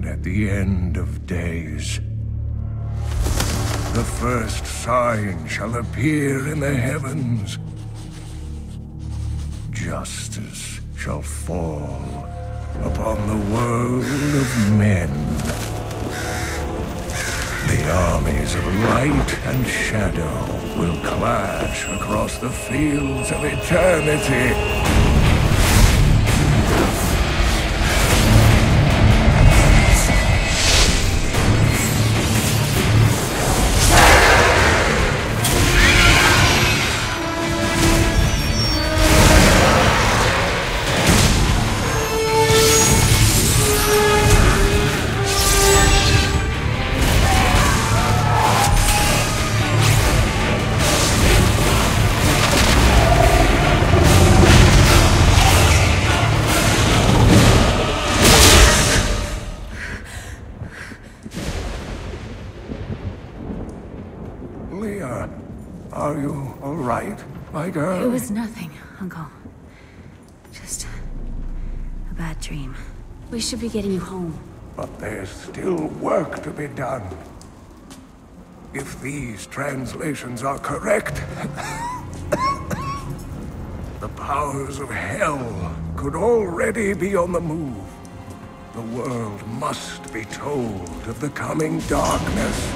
at the end of days. The first sign shall appear in the heavens. Justice shall fall upon the world of men. The armies of light and shadow will clash across the fields of eternity. Are you all right, my girl? It was nothing, Uncle. Just a bad dream. We should be getting you home. But there's still work to be done. If these translations are correct, the powers of hell could already be on the move. The world must be told of the coming darkness.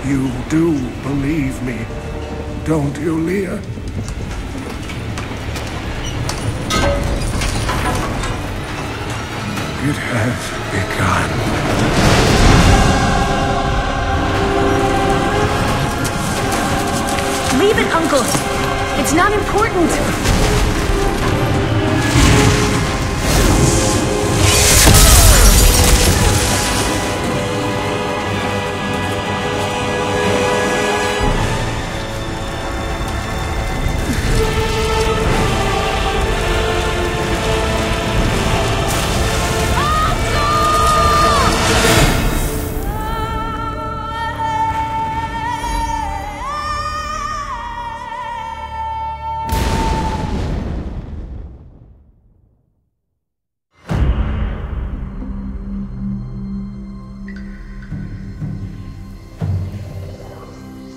You do believe me, don't you, Leah? It has begun. Leave it, Uncle! It's not important!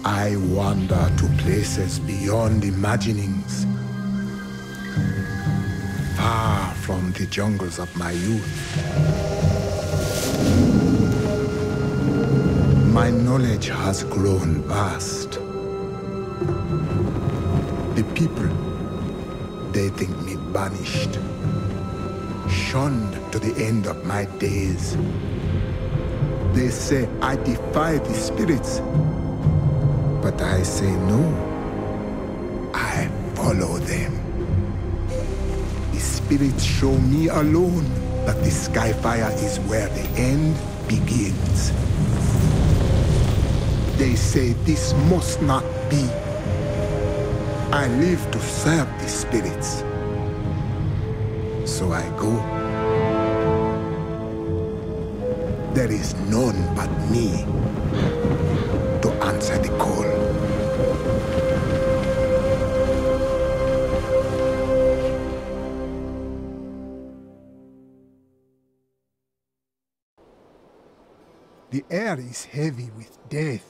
I wander to places beyond imaginings, far from the jungles of my youth. My knowledge has grown vast. The people, they think me banished, shunned to the end of my days. They say I defy the spirits. But I say no. I follow them. The spirits show me alone that the Skyfire is where the end begins. They say this must not be. I live to serve the spirits. So I go. There is none but me to answer the call. The air is heavy with death.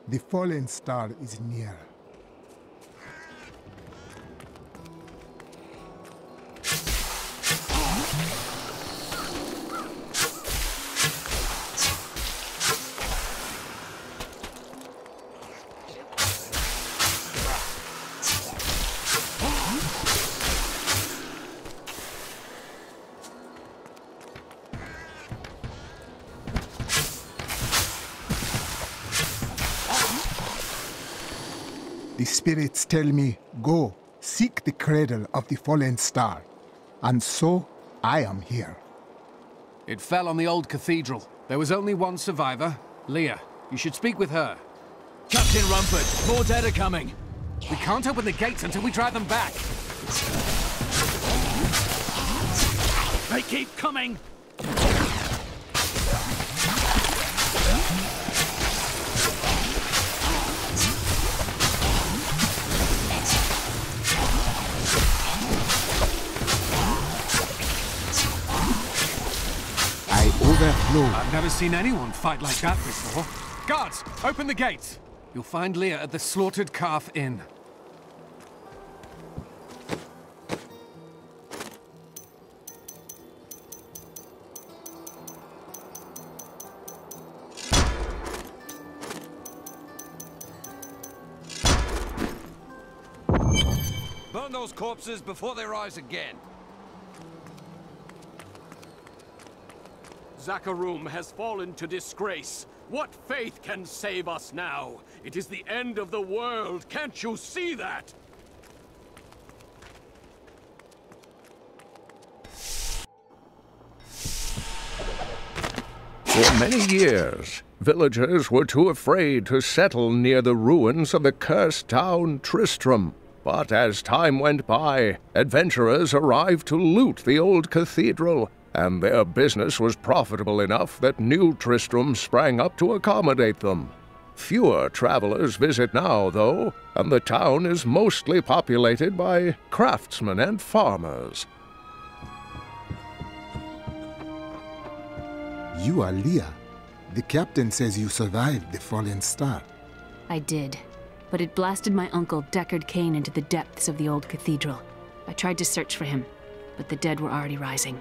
The fallen star is near. The spirits tell me, go, seek the cradle of the fallen star. And so, I am here. It fell on the old cathedral. There was only one survivor, Leah. You should speak with her. Captain Rumford, more dead are coming. We can't open the gates until we drive them back. They keep coming! overflow. I've never seen anyone fight like that before. Guards, open the gates. You'll find Leah at the Slaughtered Calf Inn. Burn those corpses before they rise again. Zakharum has fallen to disgrace. What faith can save us now? It is the end of the world. Can't you see that? For many years, villagers were too afraid to settle near the ruins of the cursed town Tristram. But as time went by, adventurers arrived to loot the old cathedral, and their business was profitable enough that new Tristram sprang up to accommodate them. Fewer travelers visit now, though, and the town is mostly populated by craftsmen and farmers. You are Leah. The captain says you survived the fallen star. I did, but it blasted my uncle Deckard Cain into the depths of the old cathedral. I tried to search for him, but the dead were already rising.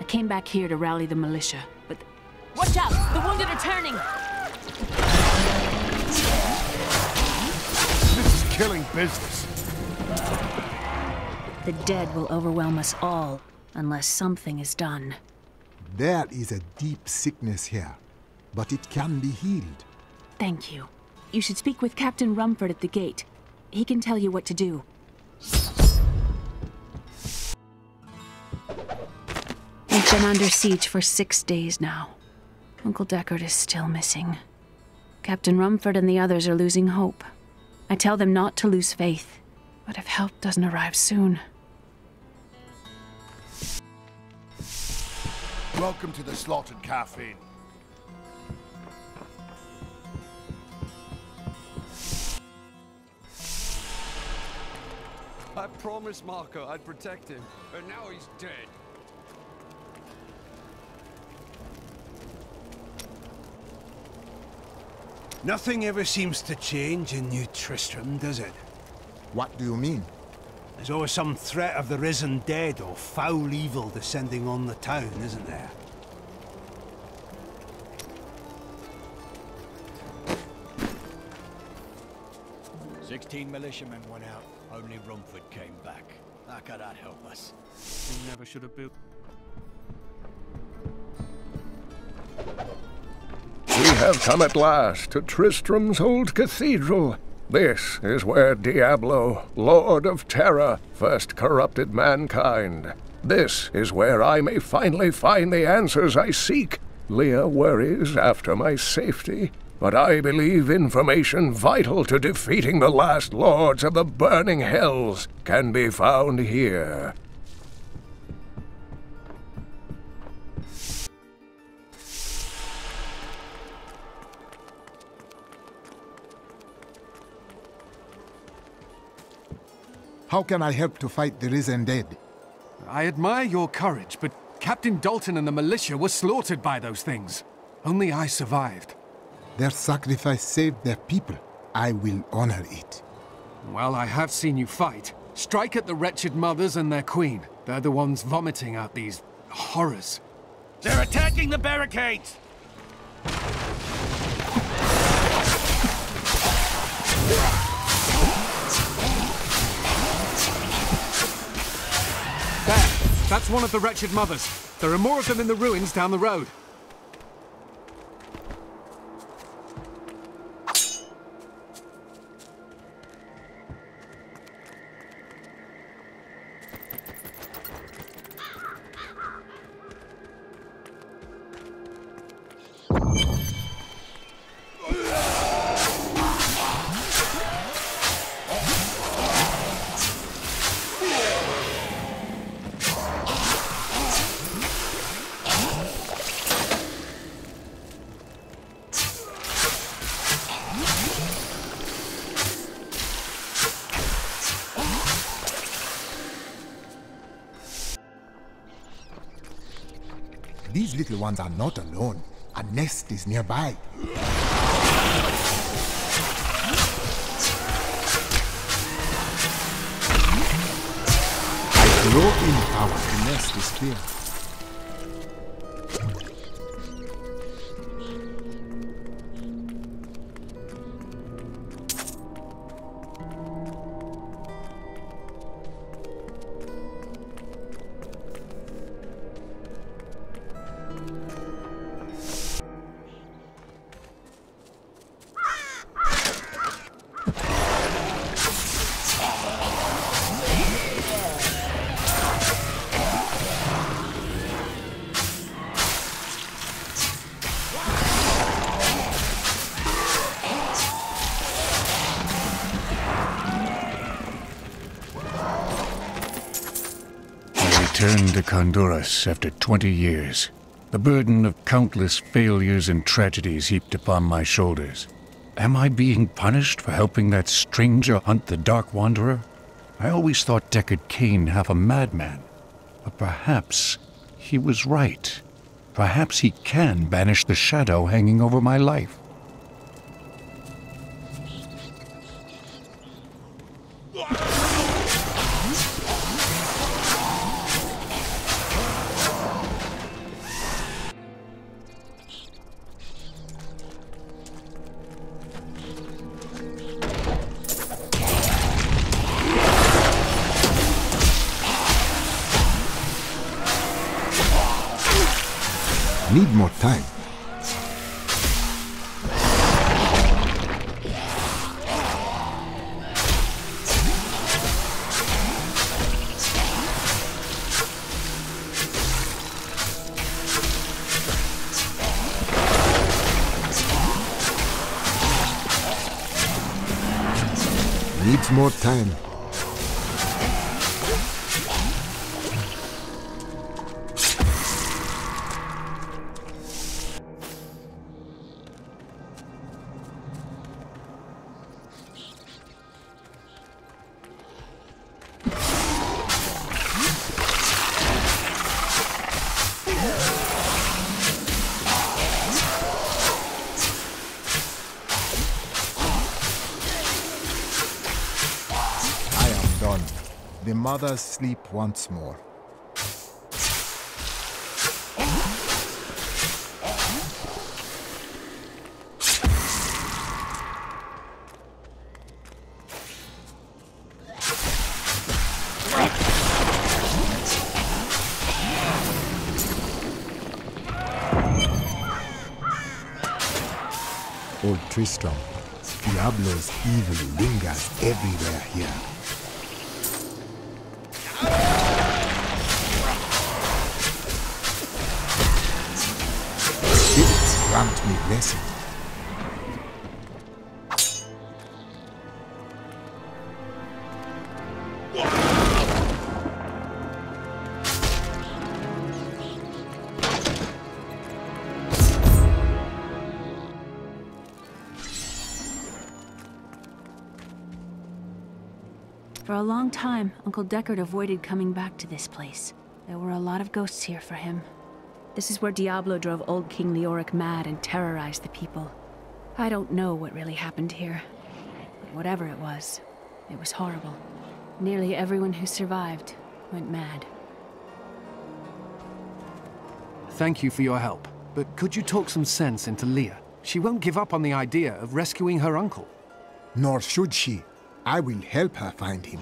I came back here to rally the militia, but... Watch out! The wounded are turning! This is killing business. The dead will overwhelm us all, unless something is done. There is a deep sickness here, but it can be healed. Thank you. You should speak with Captain Rumford at the gate. He can tell you what to do. We've been under siege for 6 days now. Uncle Deckard is still missing. Captain Rumford and the others are losing hope. I tell them not to lose faith, but if help doesn't arrive soon... Welcome to the Slaughtered Calf Inn. I promised Marco I'd protect him, and now he's dead. Nothing ever seems to change in New Tristram, does it? What do you mean? There's always some threat of the risen dead or foul evil descending on the town, isn't there? "16 militiamen went out. Only Rumford came back. How could that help us?" We never should have built... We have come at last to Tristram's old cathedral. This is where Diablo, Lord of Terror, first corrupted mankind. This is where I may finally find the answers I seek. Leah worries after my safety, but I believe information vital to defeating the last lords of the burning hells can be found here. How can I help to fight the risen dead? I admire your courage, but Captain Dalton and the militia were slaughtered by those things. Only I survived. Their sacrifice saved their people. I will honor it. Well, I have seen you fight. Strike at the wretched mothers and their queen. They're the ones vomiting out these horrors. They're attacking the barricades! There! That's one of the wretched mothers. There are more of them in the ruins down the road. These These little ones are not alone. A nest is nearby. I grow in power. The nest is clear. Returned to Honduras after 20 years. The burden of countless failures and tragedies heaped upon my shoulders. Am I being punished for helping that stranger hunt the Dark Wanderer? I always thought Deckard Cain half a madman. But perhaps he was right. Perhaps he can banish the shadow hanging over my life. Need more time. Needs more time. The mothers sleep once more. Old Tristram, Diablo's evil lingers everywhere here. Grant me blessing. For a long time, Uncle Deckard avoided coming back to this place. There were a lot of ghosts here for him. This is where Diablo drove old King Leoric mad and terrorized the people. I don't know what really happened here. But whatever it was horrible. Nearly everyone who survived went mad. Thank you for your help. But could you talk some sense into Leah? She won't give up on the idea of rescuing her uncle. Nor should she. I will help her find him.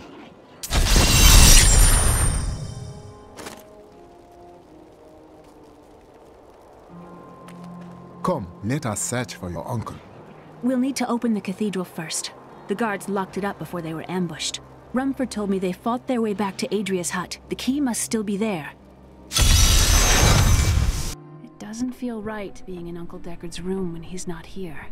Come, let us search for your uncle. We'll need to open the cathedral first. The guards locked it up before they were ambushed. Rumford told me they fought their way back to ADRIA'S hut. The key must still be there. It doesn't feel right being in Uncle Deckard's room when he's not here.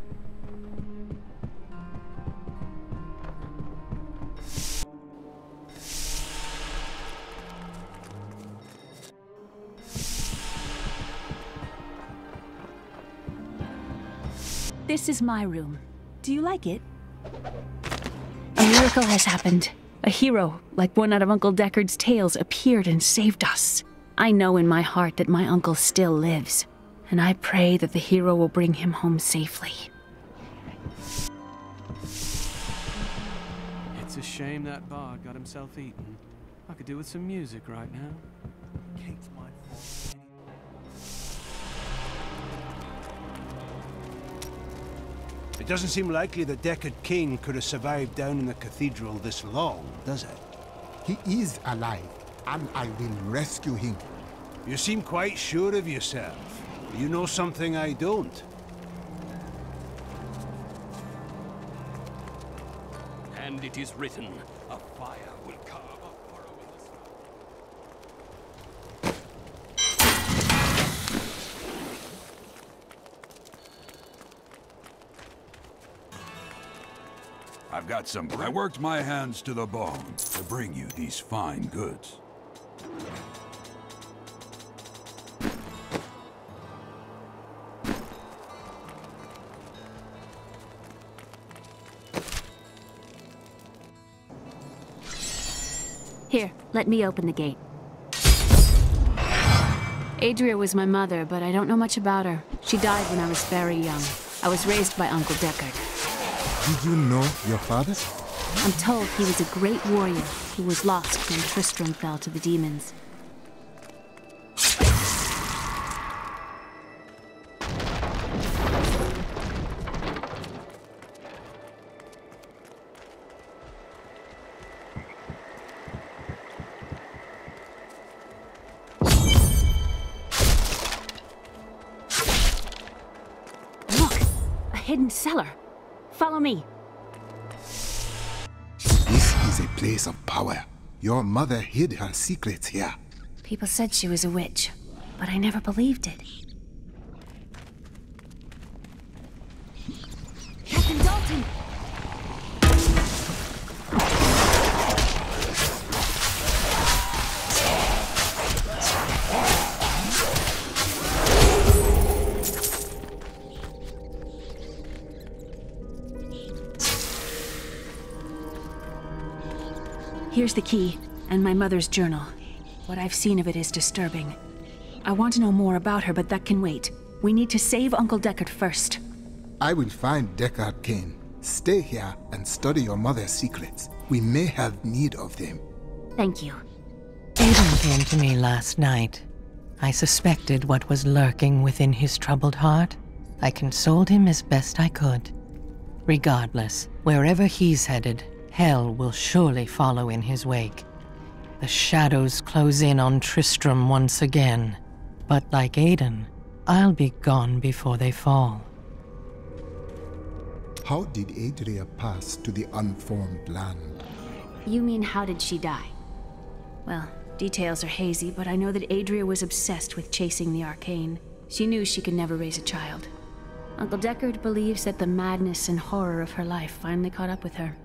This is my room. Do you like it? A miracle has happened. A hero, like one out of Uncle Deckard's tales, appeared and saved us. I know in my heart that my uncle still lives, and I pray that the hero will bring him home safely. It's a shame that bard got himself eaten. I could do with some music right now. Kate's my fault. It doesn't seem likely that Deckard Cain could have survived down in the cathedral this long, does it? He is alive, and I will rescue him. You seem quite sure of yourself. You know something I don't. And it is written, a fire will carve a furrow in the snow. I've got some. I worked my hands to the bone to bring you these fine goods. Here, let me open the gate. Adria was my mother, but I don't know much about her. She died when I was very young. I was raised by Uncle Deckard. Did you know your father? I'm told he was a great warrior who was lost when Tristram fell to the demons. Look! A hidden cellar. Follow me. This is a place of power. Your mother hid her secrets here. People said she was a witch, but I never believed it. Captain Dalton! Here's the key, and my mother's journal. What I've seen of it is disturbing. I want to know more about her, but that can wait. We need to save Uncle Deckard first. I will find Deckard Cain. Stay here and study your mother's secrets. We may have need of them. Thank you. Aiden came to me last night. I suspected what was lurking within his troubled heart. I consoled him as best I could. Regardless, wherever he's headed, hell will surely follow in his wake. The shadows close in on Tristram once again. But like Aiden, I'll be gone before they fall. How did Adria pass to the unformed land? You mean how did she die? Well, details are hazy, but I know that Adria was obsessed with chasing the arcane. She knew she could never raise a child. Uncle Deckard believes that the madness and horror of her life finally caught up with her.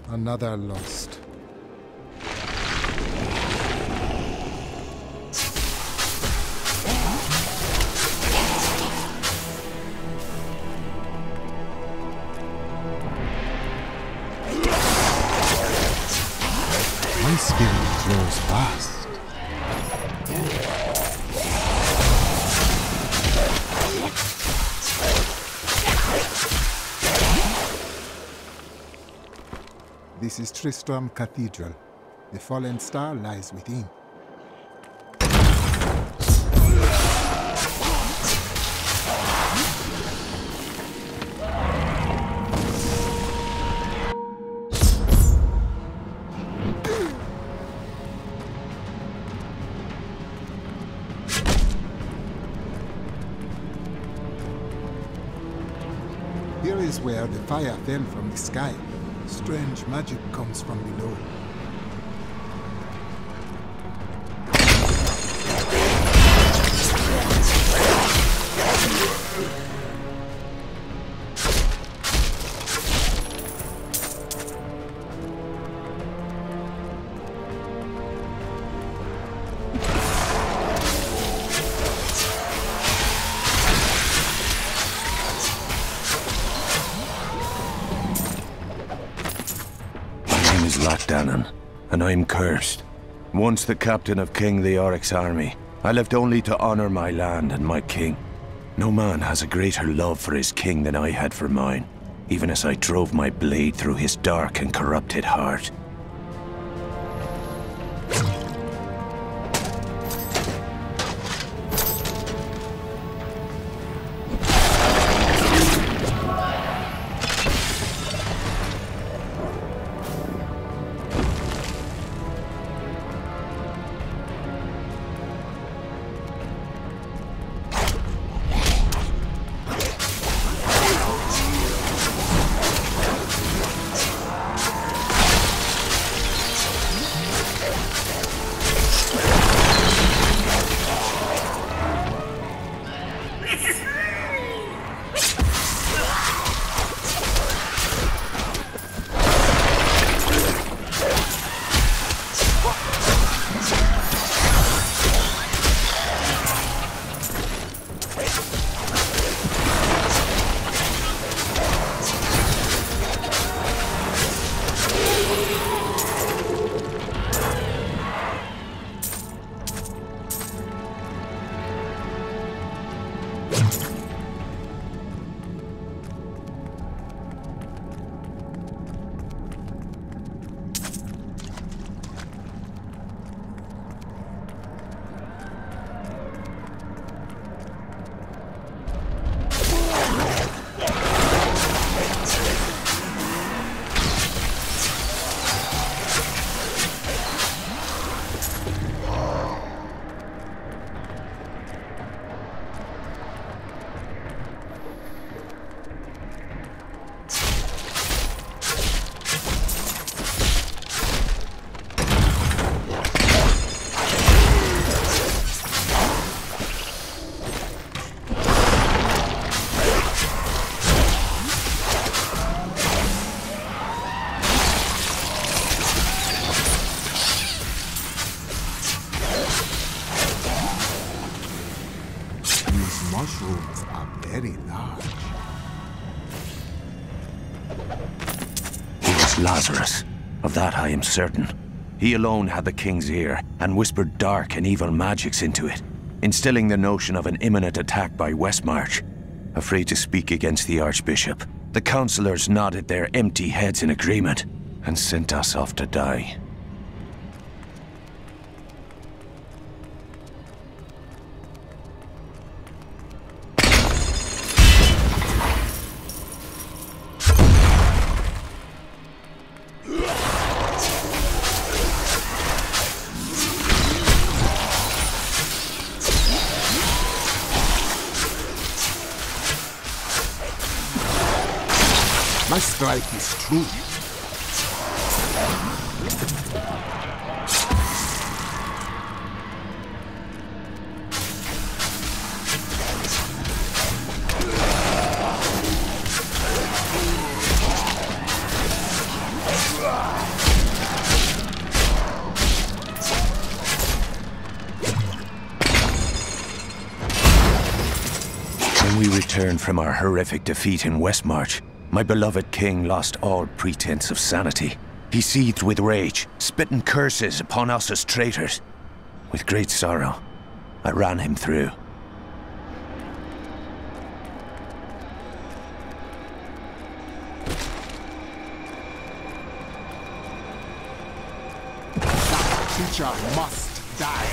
Another lost. My spirit flows fast. This is Tristram Cathedral. The fallen star lies within. is where the fire fell from the sky. Strange magic comes from below. And I'm cursed. Once the captain of King LEORIC'S army, I lived only to honor my land and my king. No man has a greater love for his king than I had for mine, even as I drove my blade through his dark and corrupted heart. Mushrooms are very large. It was Lazarus. Of that I am certain. He alone had the king's ear, and whispered dark and evil magics into it, instilling the notion of an imminent attack by Westmarch. Afraid to speak against the Archbishop, the councillors nodded their empty heads in agreement, and sent us off to die. My strike is true. When we returned from our horrific defeat in Westmarch, my beloved king lost all pretense of sanity. He seethed with rage, spitting curses upon us as traitors. With great sorrow, I ran him through. That creature must die.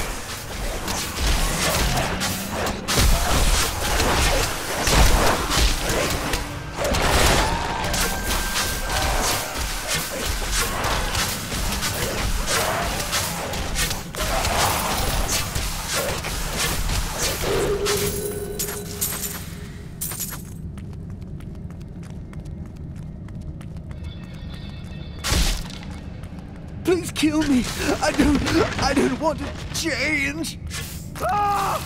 kill me. I don't want to change. Ah!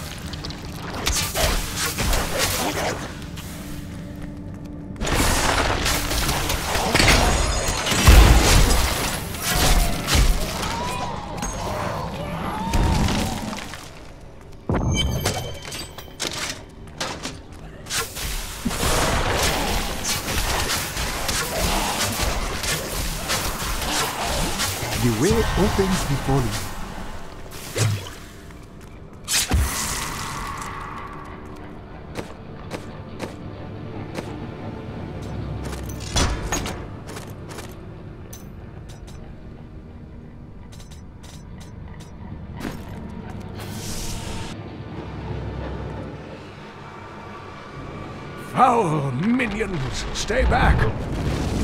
The way opens before you. Foul minions! Stay back!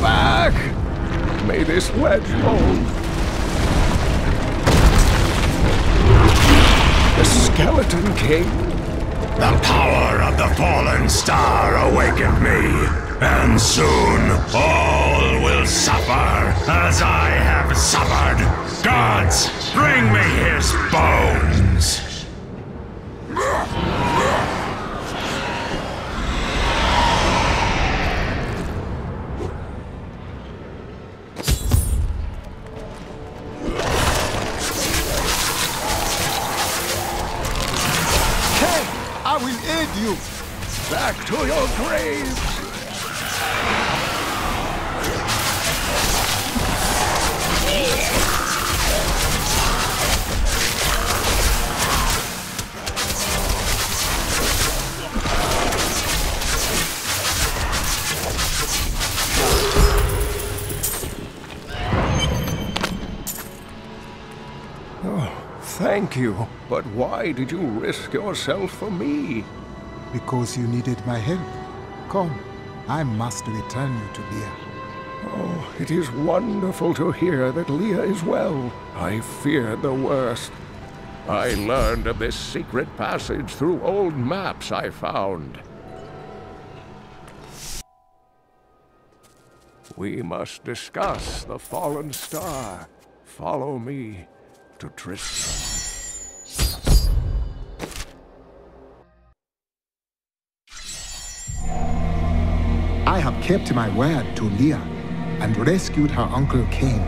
Back! May this wedge hold. The Skeleton King? The power of the fallen star awakened me, and soon all will suffer as I have suffered. Gods, bring me his bones! I will aid you! Back to your graves! Thank you, but why did you risk yourself for me? Because you needed my help. Come, I must return you to Leah. Oh, it is wonderful to hear that Leah is well. I feared the worst. I learned of this secret passage through old maps I found. We must discuss the fallen star. Follow me to TRISTRAM. I have kept my word to Leah and rescued her uncle Cain.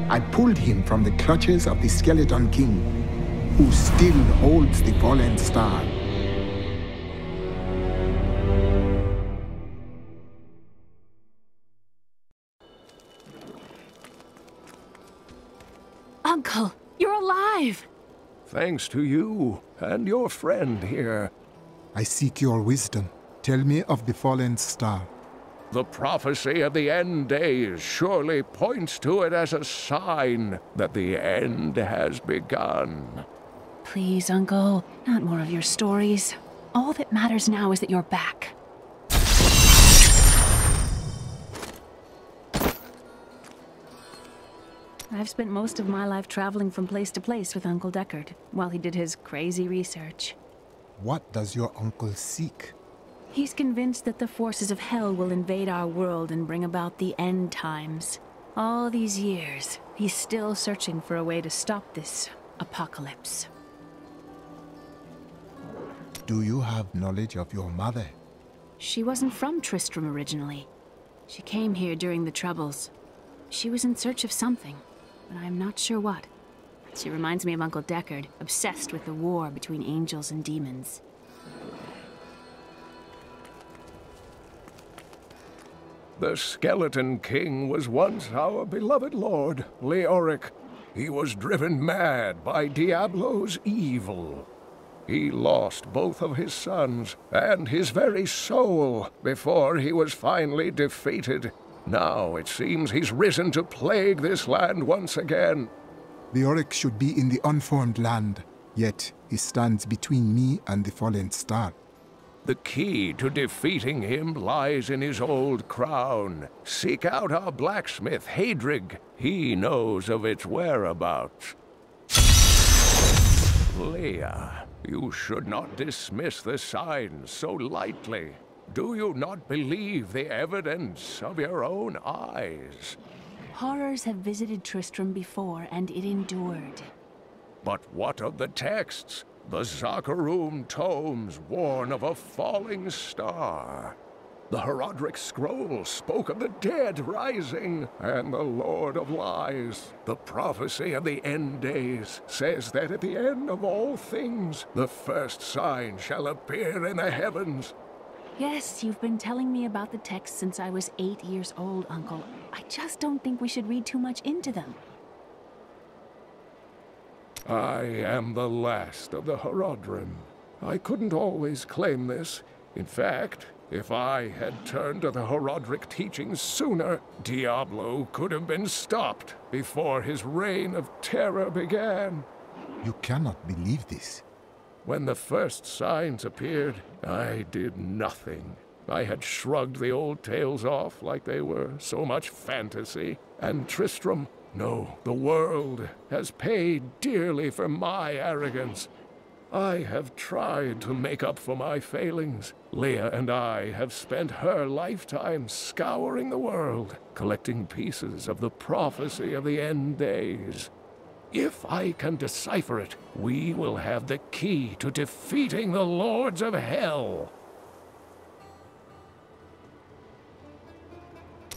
I pulled him from the clutches of the Skeleton King, who still holds the fallen star. Uncle, you're alive! Thanks to you and your friend here. I seek your wisdom. Tell me of the fallen star. The prophecy of the end days surely points to it as a sign that the end has begun. Please, Uncle, not more of your stories. All that matters now is that you're back. I've spent most of my life traveling from place to place with Uncle Deckard, while he did his crazy research. What does your uncle seek? He's convinced that the forces of hell will invade our world and bring about the end times. All these years, he's still searching for a way to stop this apocalypse. Do you have knowledge of your mother? She wasn't from Tristram originally. She came here during the Troubles. She was in search of something, but I'm not sure what. She reminds me of Uncle Deckard, obsessed with the war between angels and demons. The Skeleton King was once our beloved lord, Leoric. He was driven mad by Diablo's evil. He lost both of his sons and his very soul before he was finally defeated. Now it seems he's risen to plague this land once again. Leoric should be in the unformed land, yet he stands between me and the fallen star. The key to defeating him lies in his old crown. Seek out our blacksmith, Hadrig. He knows of its whereabouts. Leah, you should not dismiss the signs so lightly. Do you not believe the evidence of your own eyes? Horrors have visited Tristram before, and it endured. But what of the texts? The Zakharum tomes warn of a falling star. The Herodric scroll spoke of the dead rising, and the Lord of Lies, the prophecy of the end days, says that at the end of all things, the first sign shall appear in the heavens. Yes, you've been telling me about the texts since I was 8 years old, Uncle. I just don't think we should read too much into them. I am the last of the Herodrim. I couldn't always claim this. In fact, if I had turned to the Herodric teachings sooner, Diablo could have been stopped before his reign of terror began. You cannot believe this. When the first signs appeared, I did nothing. I had shrugged the old tales off like they were so much fantasy. And Tristram, no, the world has paid dearly for my arrogance. I have tried to make up for my failings. Leah and I have spent her lifetime scouring the world, collecting pieces of the prophecy of the end days. If I can decipher it, we will have the key to defeating the Lords of Hell.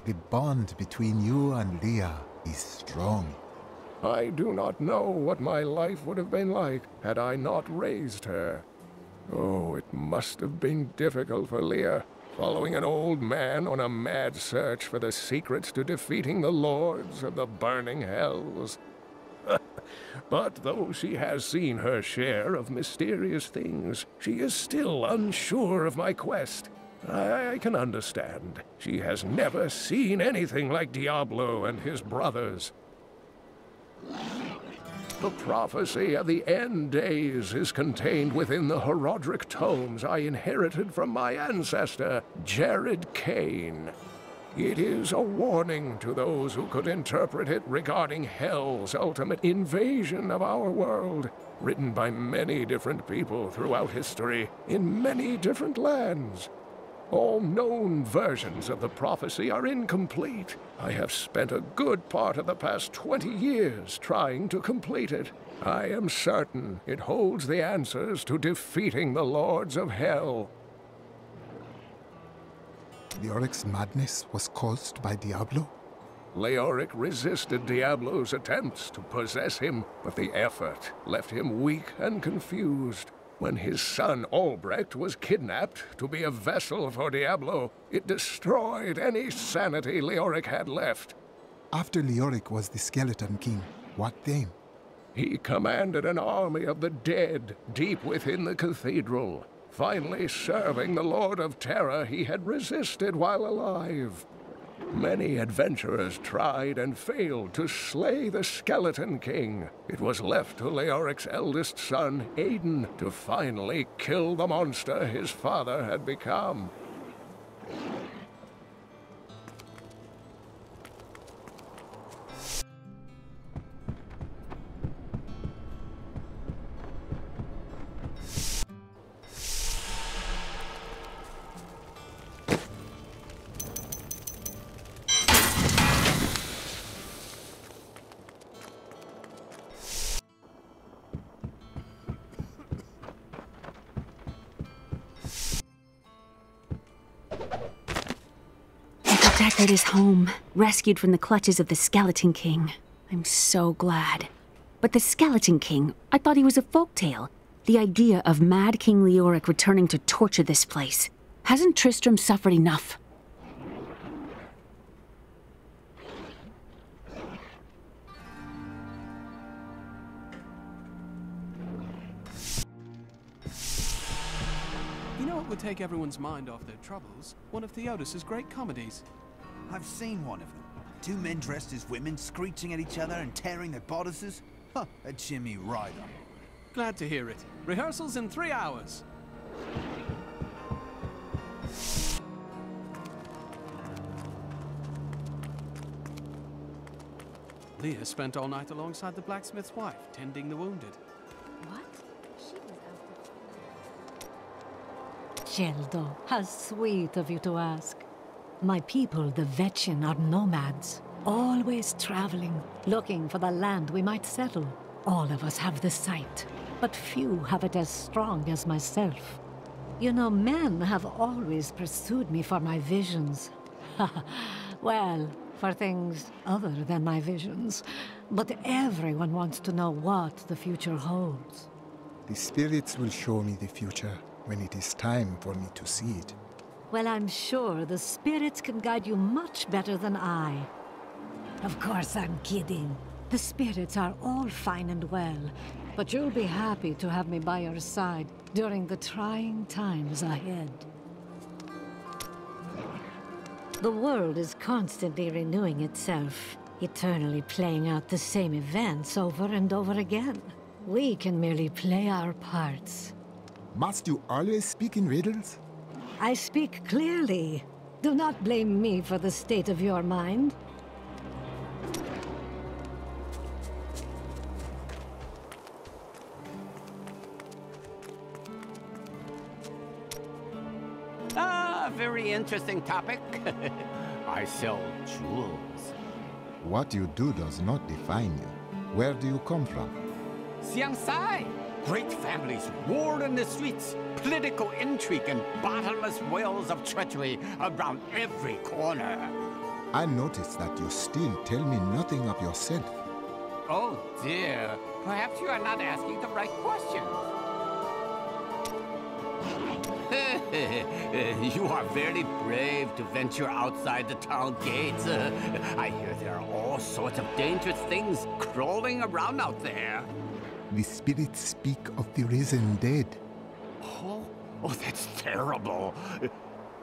The bond between you and Leah is strong. I do not know what my life would have been like had I not raised her. Oh, it must have been difficult for Leah, following an old man on a mad search for the secrets to defeating the Lords of the burning hells. But though she has seen her share of mysterious things, she is still unsure of my quest. I can understand. She has never seen anything like Diablo and his brothers. The prophecy of the end days is contained within the Herodric tomes I inherited from my ancestor, Jared Cain. It is a warning to those who could interpret it regarding Hell's ultimate invasion of our world, written by many different people throughout history, in many different lands. All known versions of the prophecy are incomplete. I have spent a good part of the past 20 years trying to complete it. I am certain it holds the answers to defeating the Lords of Hell. Leoric's madness was caused by Diablo? Leoric resisted Diablo's attempts to possess him, but the effort left him weak and confused. When his son Albrecht was kidnapped to be a vessel for Diablo, it destroyed any sanity Leoric had left. After Leoric was the Skeleton King, what then? He commanded an army of the dead deep within the cathedral, finally serving the Lord of Terror he had resisted while alive. Many adventurers tried and failed to slay the Skeleton King. It was left to Leoric's eldest son, Aiden, to finally kill the monster his father had become. Deckard is home, rescued from the clutches of the Skeleton King. I'm so glad. But the Skeleton King, I thought he was a folktale. The idea of Mad King Leoric returning to torture this place. Hasn't Tristram suffered enough? You know what would take everyone's mind off their troubles? One of Theodos's great comedies. I've seen one of them. Two men dressed as women screeching at each other and tearing their bodices. Huh, a chimney right on. Glad to hear it. Rehearsals in 3 hours. Leah spent all night alongside the blacksmith's wife, tending the wounded. What? She was out. Geldo, how sweet of you to ask. My people, the Vetchen, are nomads. always traveling, looking for the land we might settle. All of us have the sight, but few have it as strong as myself. You know, men have always pursued me for my visions. Well, for things other than my visions. But everyone wants to know what the future holds. The spirits will show me the future when it is time for me to see it. Well, I'm sure the spirits can guide you much better than I. Of course, I'm kidding. The spirits are all fine and well, but you'll be happy to have me by your side during the trying times ahead. The world is constantly renewing itself, eternally playing out the same events over and over again. We can merely play our parts. Must you always speak in riddles? I speak clearly. Do not blame me for the state of your mind. Very interesting topic. I sell jewels. What you do does not define you. Where do you come from? Xiangsai. Great families war in the streets, political intrigue and bottomless wells of treachery around every corner. I noticed that you still tell me nothing of yourself. Oh dear. Perhaps you are not asking the right questions. You are very brave to venture outside the town gates. I hear there are all sorts of dangerous things crawling around out there. The spirits speak of the risen dead. Oh, that's terrible.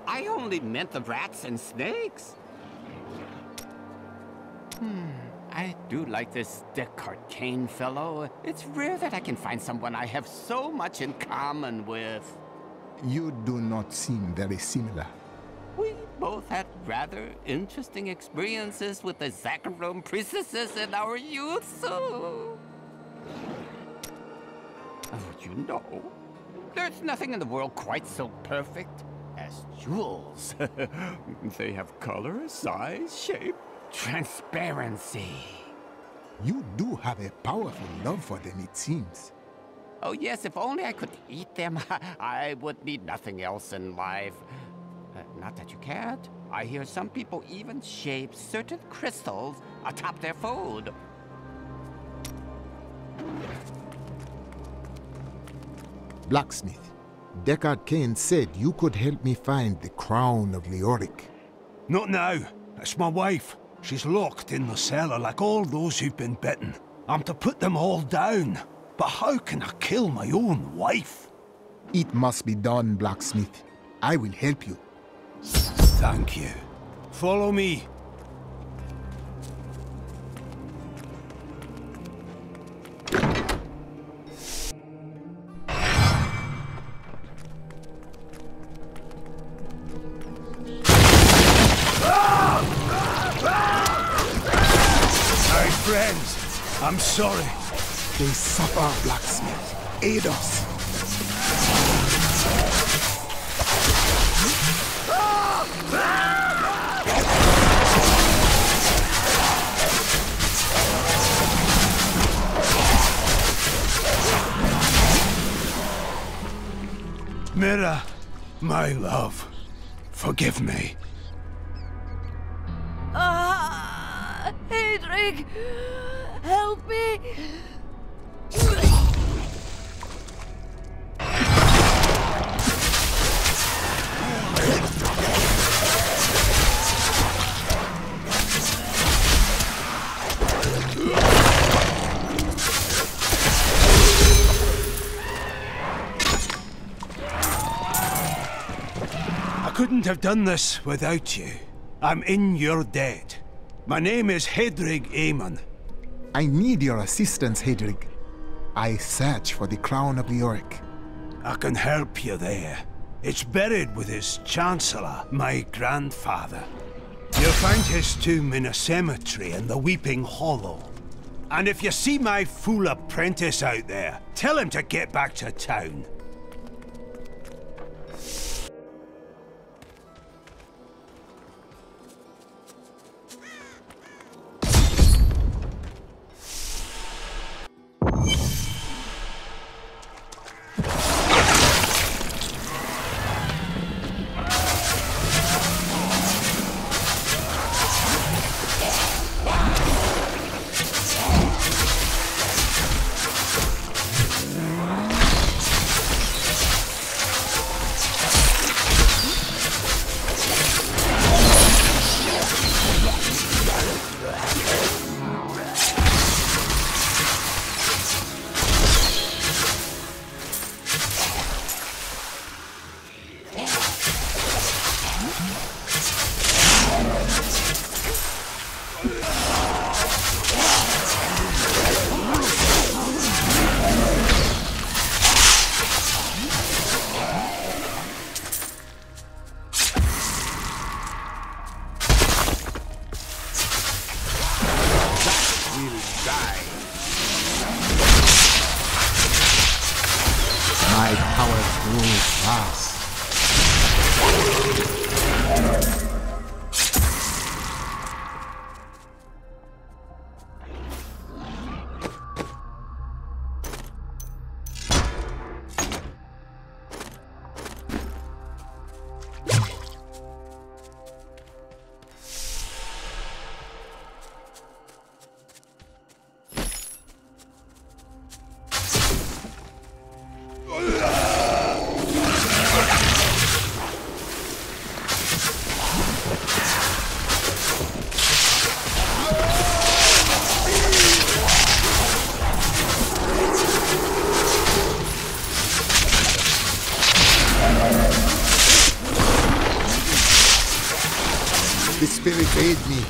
I only meant the rats and snakes. I do like this CAIN'S fellow. It's rare that I can find someone I have so much in common with. You do not seem very similar. We both had rather interesting experiences with the Zakharum priestesses in our youth, so... You know, there's nothing in the world quite so perfect as jewels. They have color, size, shape, transparency. You do have a powerful love for them, it seems. Oh yes, if only I could eat them, I would need nothing else in life. Not that you can't. I hear some people even shape certain crystals atop their food. Blacksmith, CAIN'S said you could help me find the crown of LEORIC. Not now. It's my wife. She's locked in the cellar like all those who've been bitten. I'm to put them all down. But how can I kill my own wife? It must be done, Blacksmith. I will help you. Thank you. Follow me. My friends, I'm sorry. They suffer, Blacksmith. Aid us. Mira, my love, forgive me. Adric, help me. I couldn't have done this without you. I'm in your debt. My name is Hedrig Aemon. I need your assistance, Hedrig. I search for the crown of LEORIC. I can help you there. It's buried with his Chancellor, my grandfather. You'll find his tomb in a cemetery in the Weeping Hollow. And if you see my fool apprentice out there, tell him to get back to town. so fast. The spirit aid me.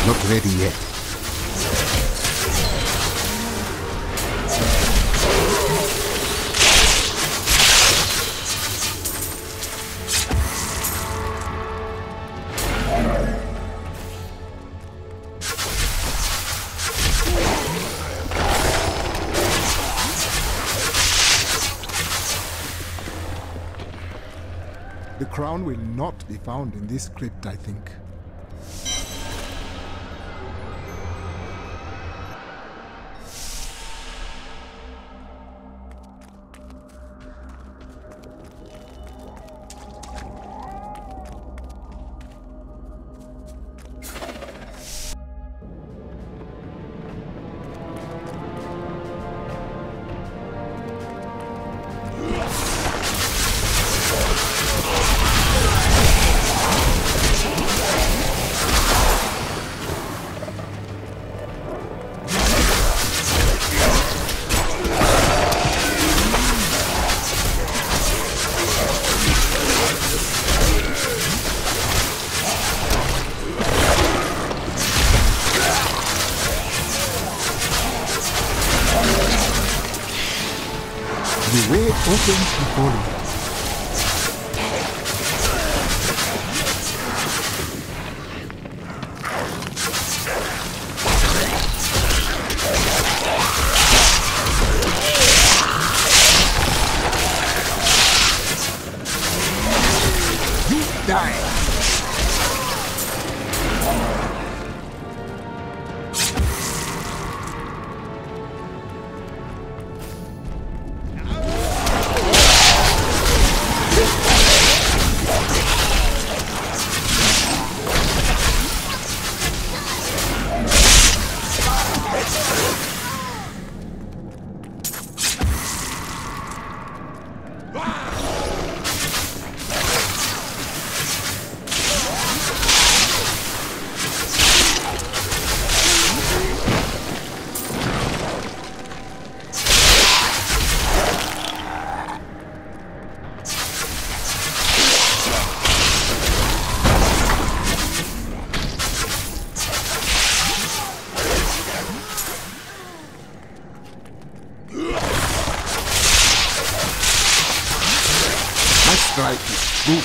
Not ready yet. The crown will not be found in this crypt, I think. opens before you. Die! Strike is good.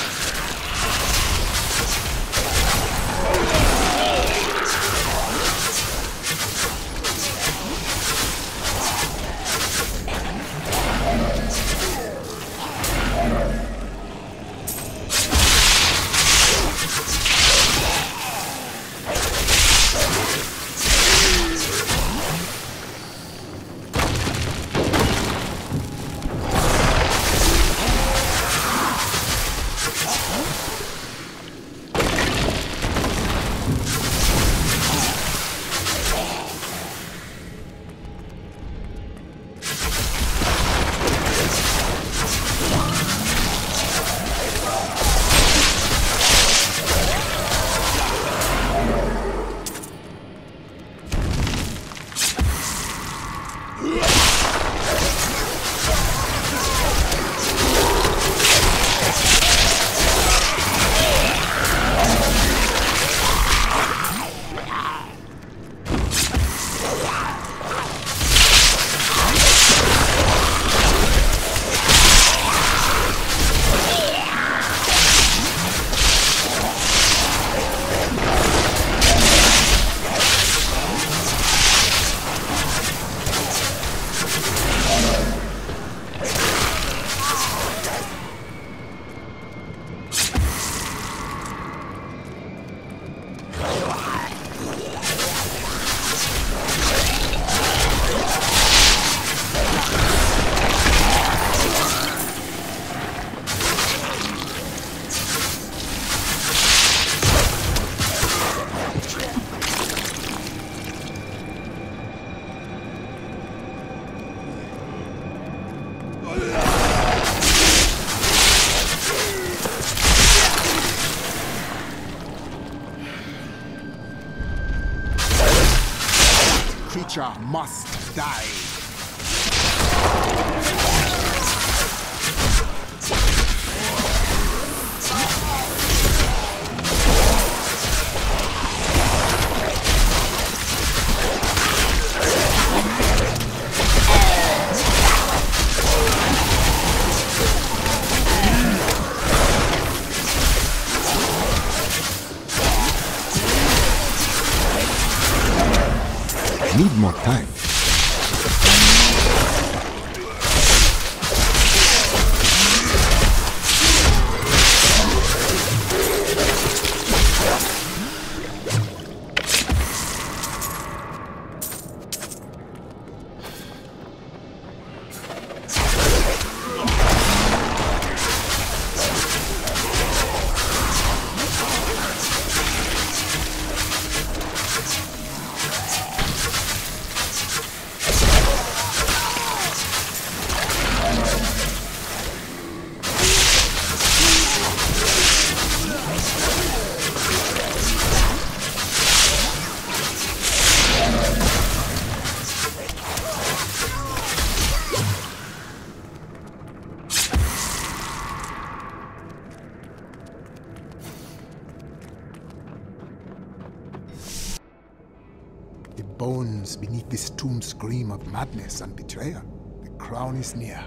Creature must die. Need more time. The bones beneath this tomb scream of madness and betrayal. The crown is near.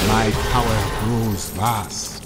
My power grows vast.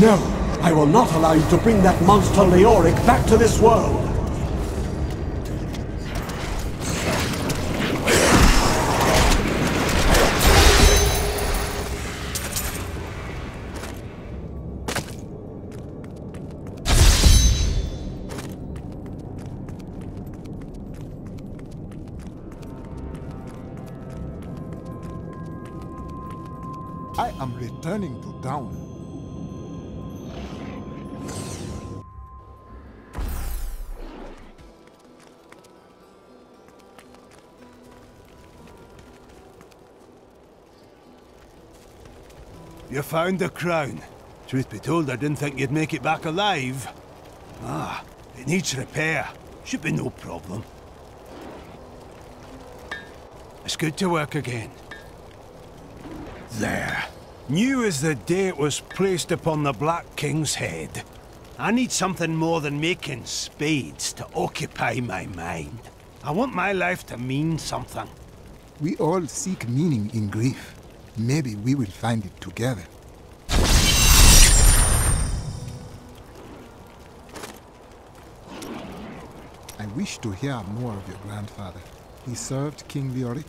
No! I will not allow you to bring that monster Leoric back to this world! I am returning to town. You found the crown. Truth be told, I didn't think you'd make it back alive. Ah, it needs repair. Should be no problem. It's good to work again. There. New as the day it was placed upon the Black King's head. I need something more than making spades to occupy my mind. I want my life to mean something. We all seek meaning in grief. Maybe we will find it together. I wish to hear more of your grandfather. He served King Leoric?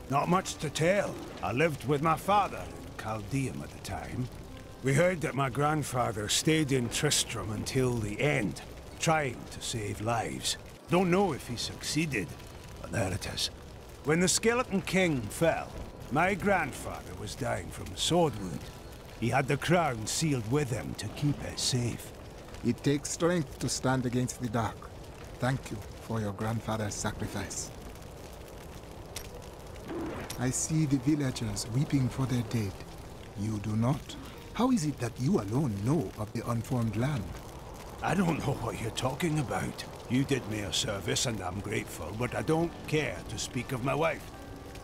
Not much to tell. I lived with my father in Chaldeum at the time. We heard that my grandfather stayed in Tristram until the end, trying to save lives. Don't know if he succeeded, but there it is. When the Skeleton King fell, my grandfather was dying from a sword wound. He had the crown sealed with him to keep it safe. It takes strength to stand against the dark. Thank you for your grandfather's sacrifice. I see the villagers weeping for their dead. You do not? How is it that you alone know of the unformed land? I don't know what you're talking about. You did me a service and I'm grateful, but I don't care to speak of my wife.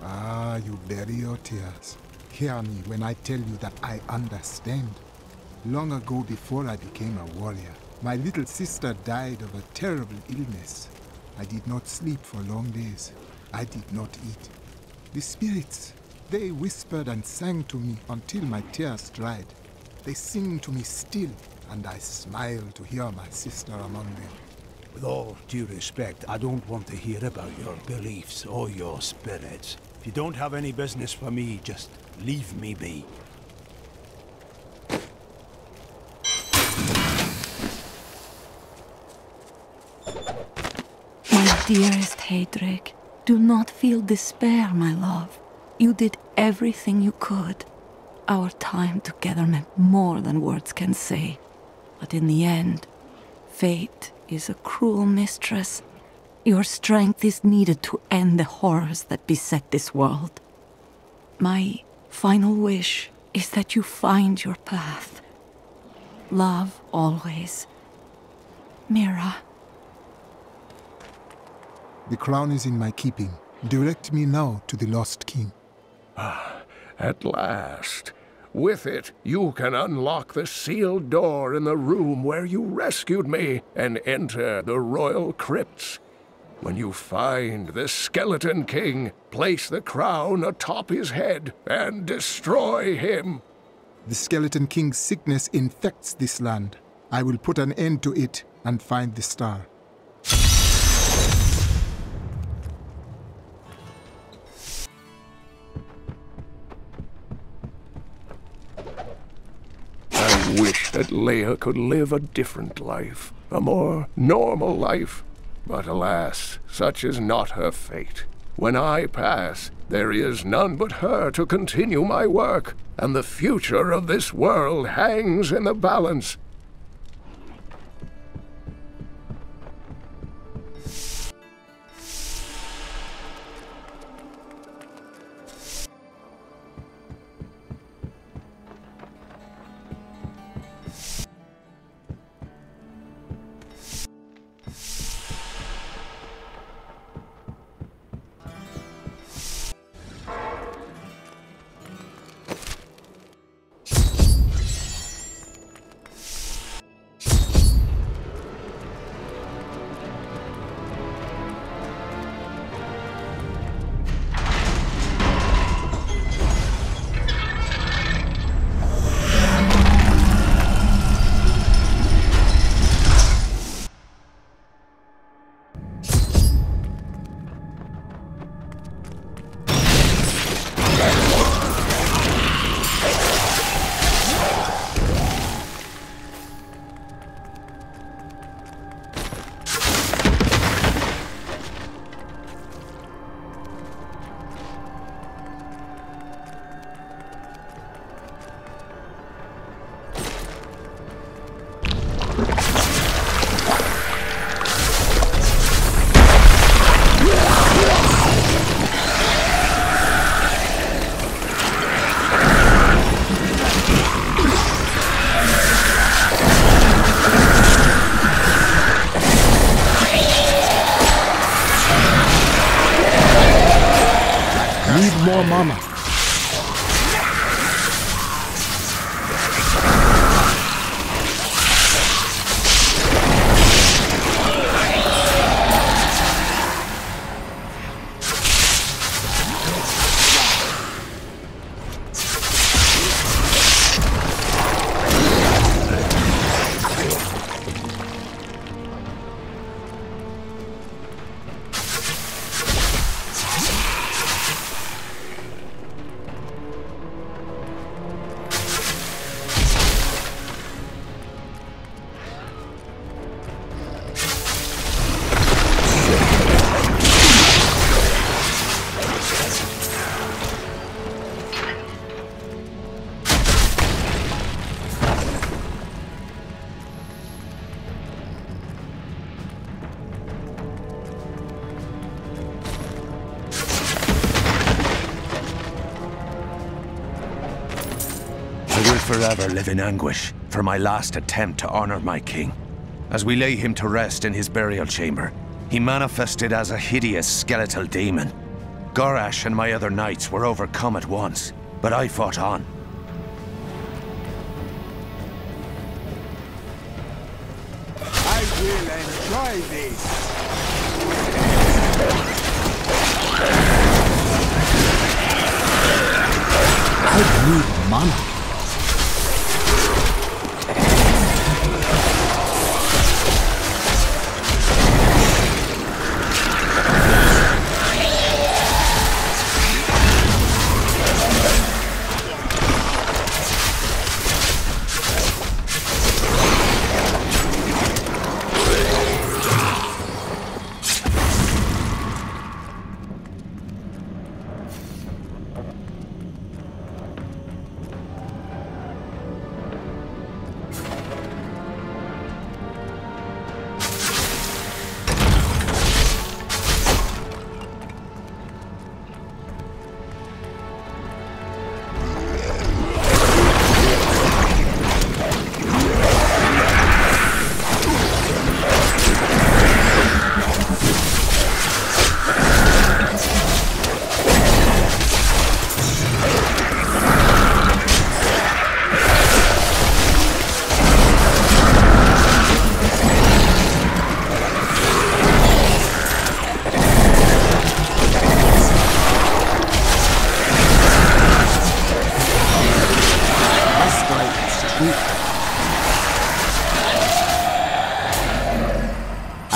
Ah, you bury your tears. Hear me when I tell you that I understand. Long ago, before I became a warrior, my little sister died of a terrible illness. I did not sleep for long days. I did not eat. The spirits, they whispered and sang to me until my tears dried. They sing to me still, and I smile to hear my sister among them. With all due respect, I don't want to hear about your beliefs or your spirits. If you don't have any business for me, just leave me be. My dearest Heydrich, do not feel despair, my love. You did everything you could. Our time together meant more than words can say. But in the end, fate is a cruel mistress. Your strength is needed to end the horrors that beset this world. My final wish is that you find your path. Love always. Mira. The crown is in my keeping. Direct me now to the lost king. Ah, at last. With it, you can unlock the sealed door in the room where you rescued me and enter the royal crypts. When you find the Skeleton King, place the crown atop his head and destroy him. The Skeleton King's sickness infects this land. I will put an end to it and find the star. I wish that Leia could live a different life, a more normal life. But alas, such is not her fate. When I pass, there is none but her to continue my work, and the future of this world hangs in the balance. More mama. Forever live in anguish for my last attempt to honor my king. As we lay him to rest in his burial chamber, he manifested as a hideous skeletal demon. Gorash and my other knights were overcome at once, but I fought on. I will enjoy this. I need mana.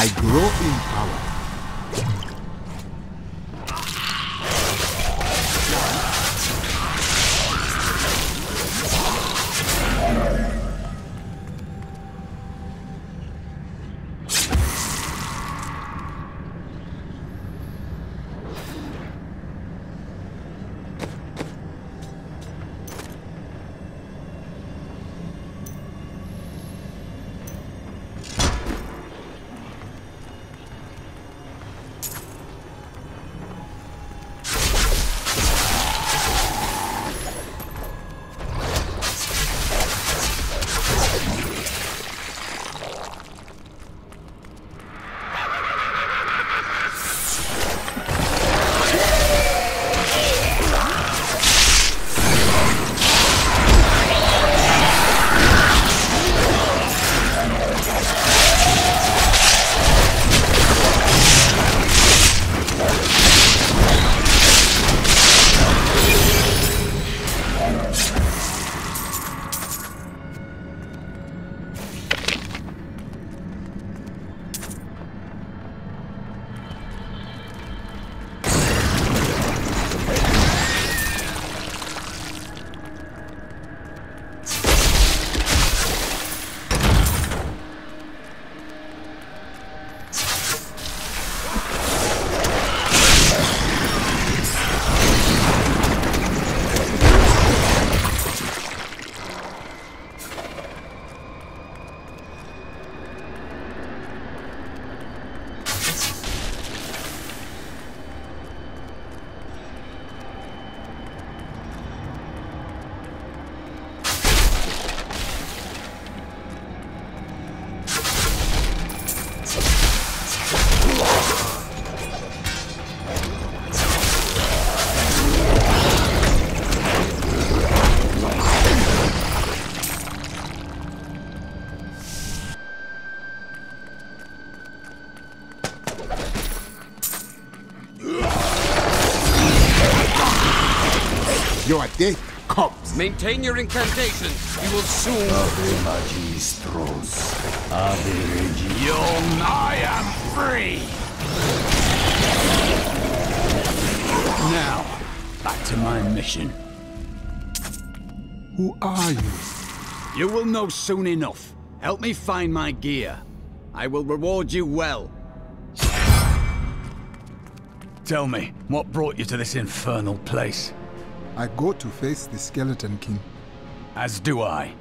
I grow in power. You are dead, cops. Maintain your incantations. You will soon... Ave magistros. Ave regis. I am free! Now, back to my mission. Who are you? You will know soon enough. Help me find my gear. I will reward you well. Tell me, what brought you to this infernal place? I go to face the Skeleton King. As do I.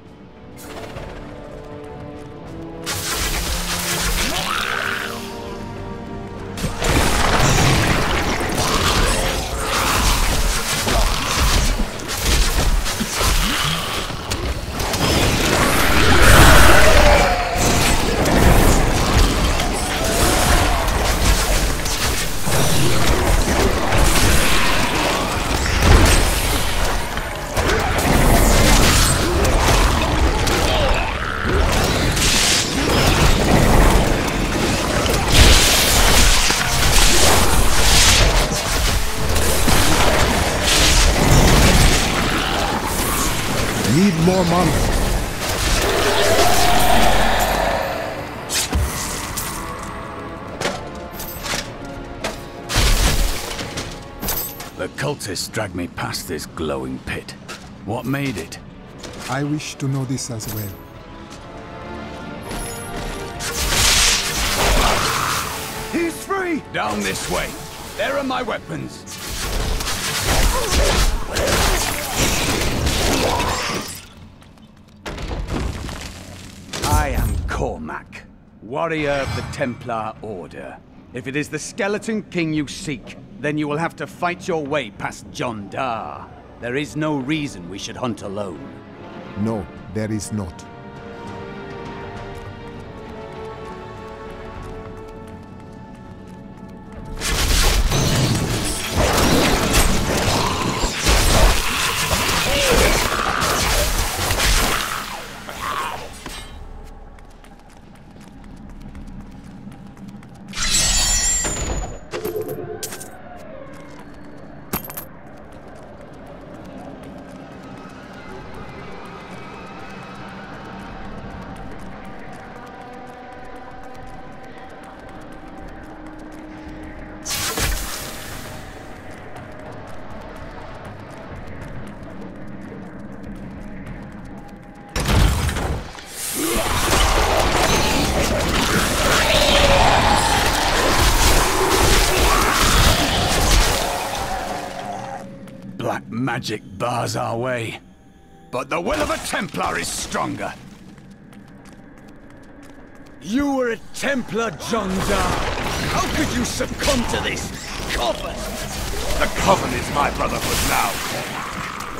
Need more money. The cultists dragged me past this glowing pit. What made it? I wish to know this as well. He's free! Down this way. There are my weapons. I am Cormac, warrior of the Templar Order. If it is the Skeleton King you seek, then you will have to fight your way past John Dar. There is no reason we should hunt alone. No, there is not. Magic bars our way, but the will of a Templar is stronger. You were a Templar, John Dar. How could you succumb to this coven? The coven is my brotherhood now.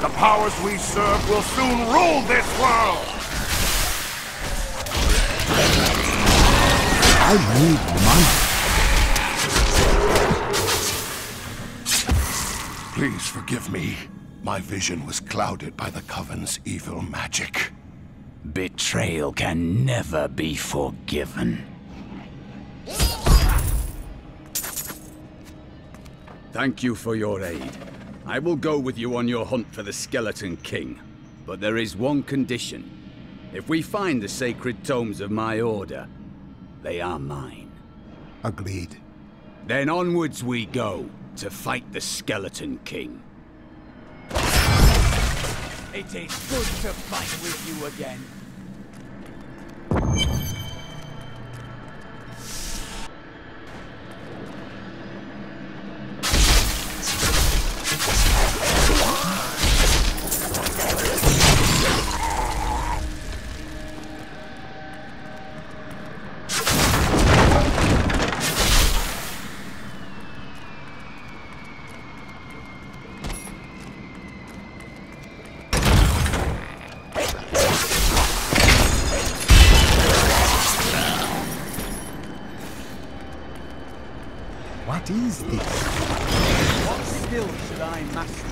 The powers we serve will soon rule this world! I need money. Please forgive me. My vision was clouded by the coven's evil magic. Betrayal can never be forgiven. Thank you for your aid. I will go with you on your hunt for the Skeleton King. But there is one condition. If we find the sacred tomes of my order, they are mine. Agreed. Then onwards we go to fight the Skeleton King. It is good to fight with you again. What is this? What skill should I master?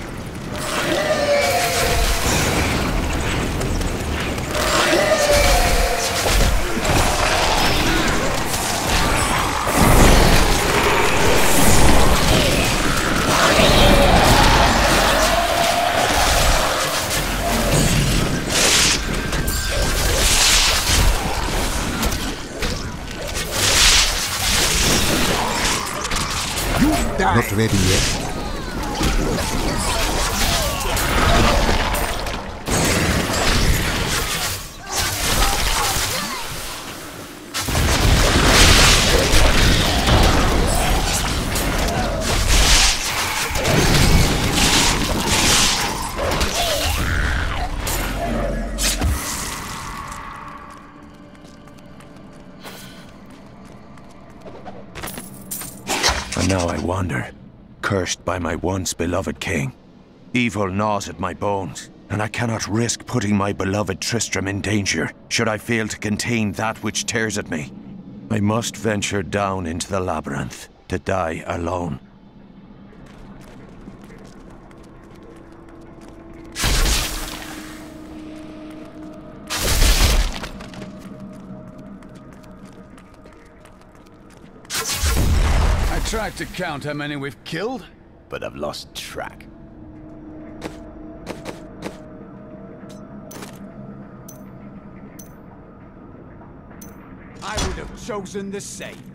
Not ready yet. And now I wander, cursed by my once beloved king. Evil gnaws at my bones, and I cannot risk putting my beloved Tristram in danger, should I fail to contain that which tears at me. I must venture down into the labyrinth, to die alone. I tried to count how many we've killed, but I've lost track. I would have chosen the same.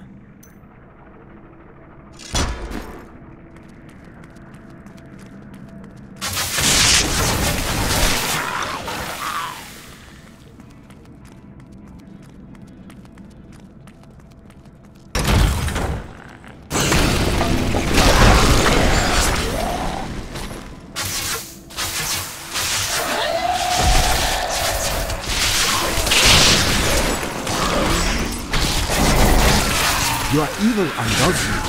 You are evil undoubtedly.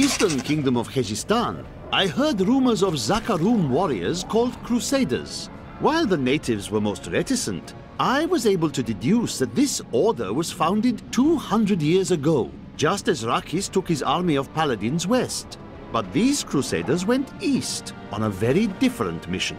eastern kingdom of Khejistan, I heard rumors of Zakarum warriors called Crusaders. While the natives were most reticent, I was able to deduce that this order was founded 200 years ago, just as Rakis took his army of paladins west. But these Crusaders went east on a very different mission.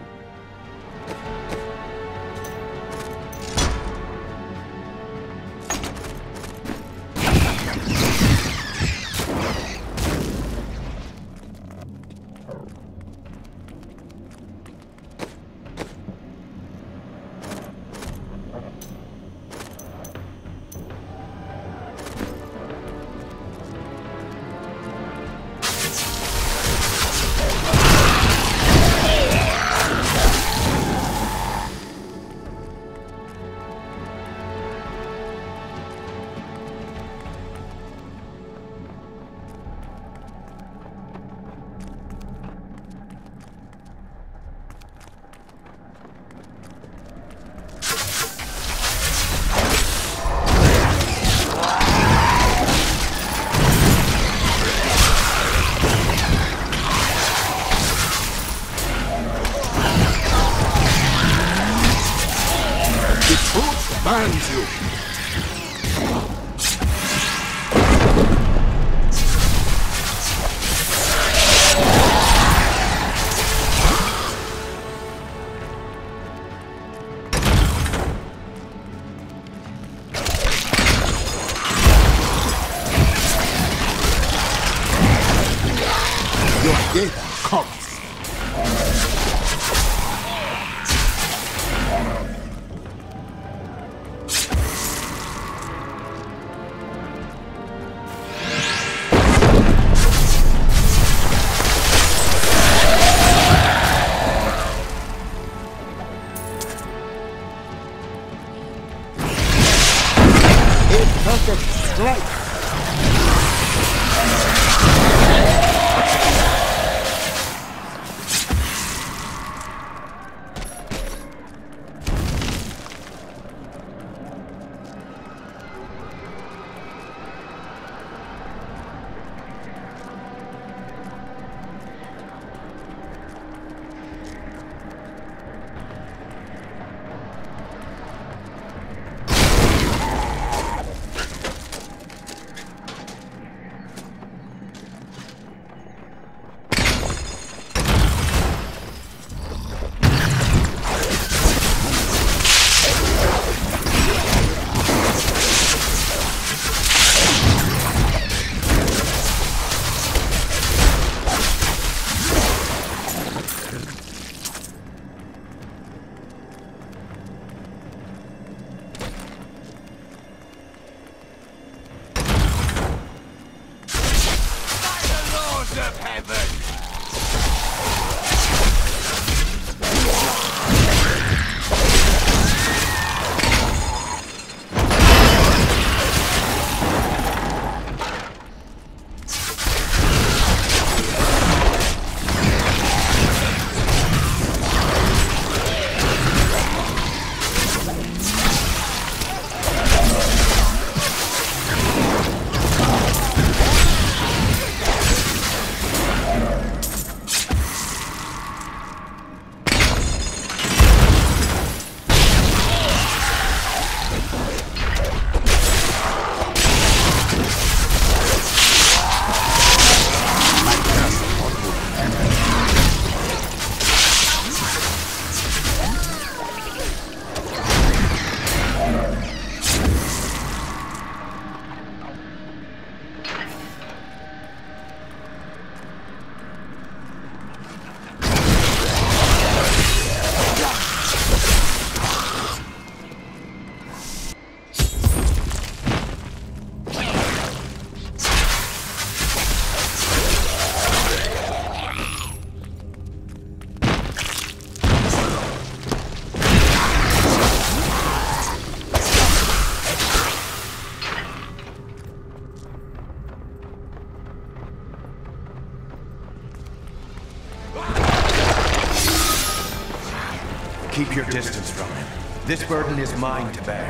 Keep your distance from him. This burden is mine to bear.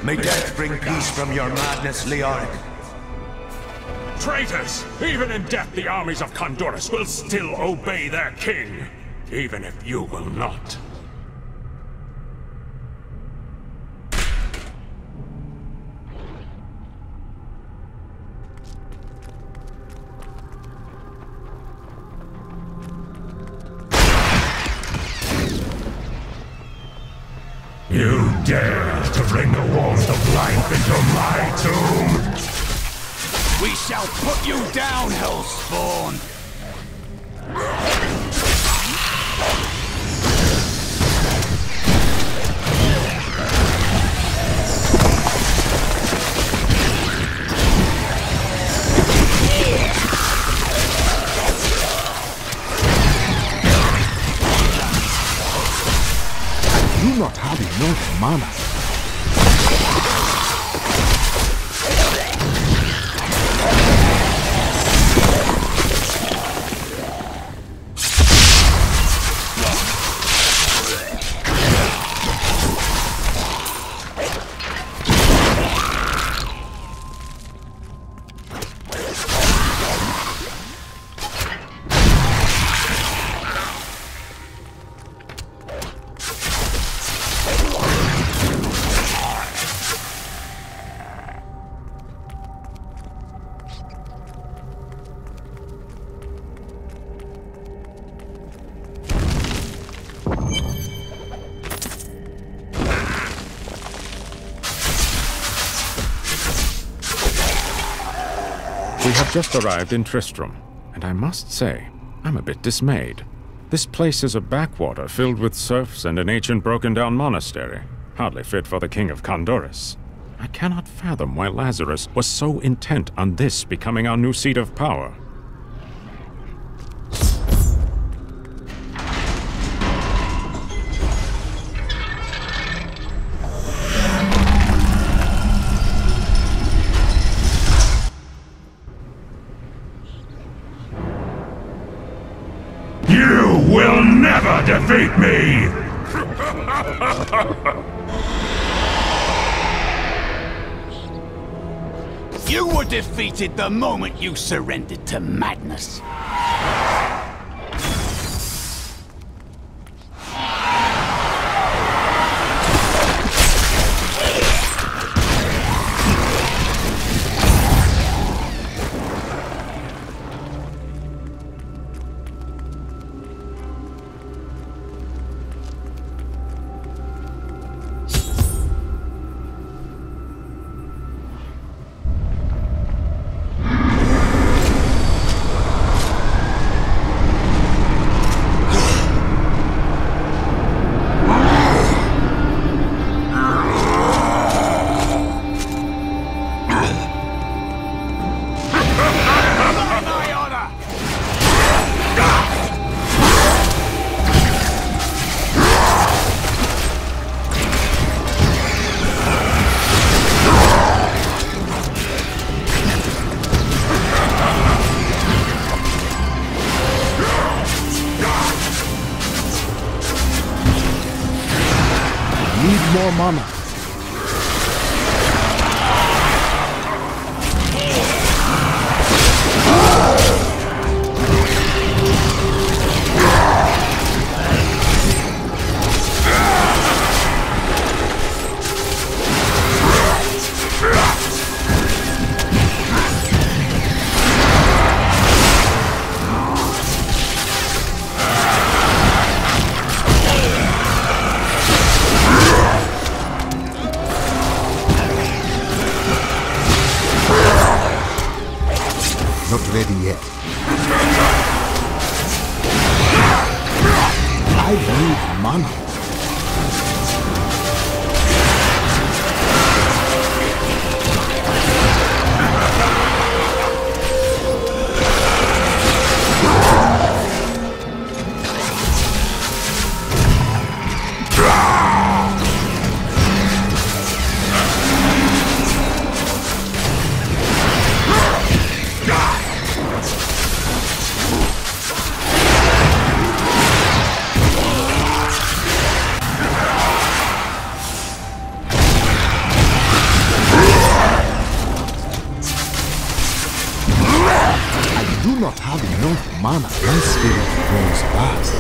May death bring peace from your madness, Leoric. Traitors! Even in death, the armies of Condorus will still obey their king, even if you will not. You dare to bring the walls of life into my tomb? We shall put you down, Hellspawn! I do not have enough mana. We have just arrived in Tristram, and I must say, I'm a bit dismayed. This place is a backwater filled with serfs and an ancient broken-down monastery, hardly fit for the King of Condorus. I cannot fathom why Lazarus was so intent on this becoming our new seat of power. You will never defeat me! You were defeated the moment you surrendered to madness. More mana. Not ready yet. I need mana. I do not have enough mana. My spirit grows fast.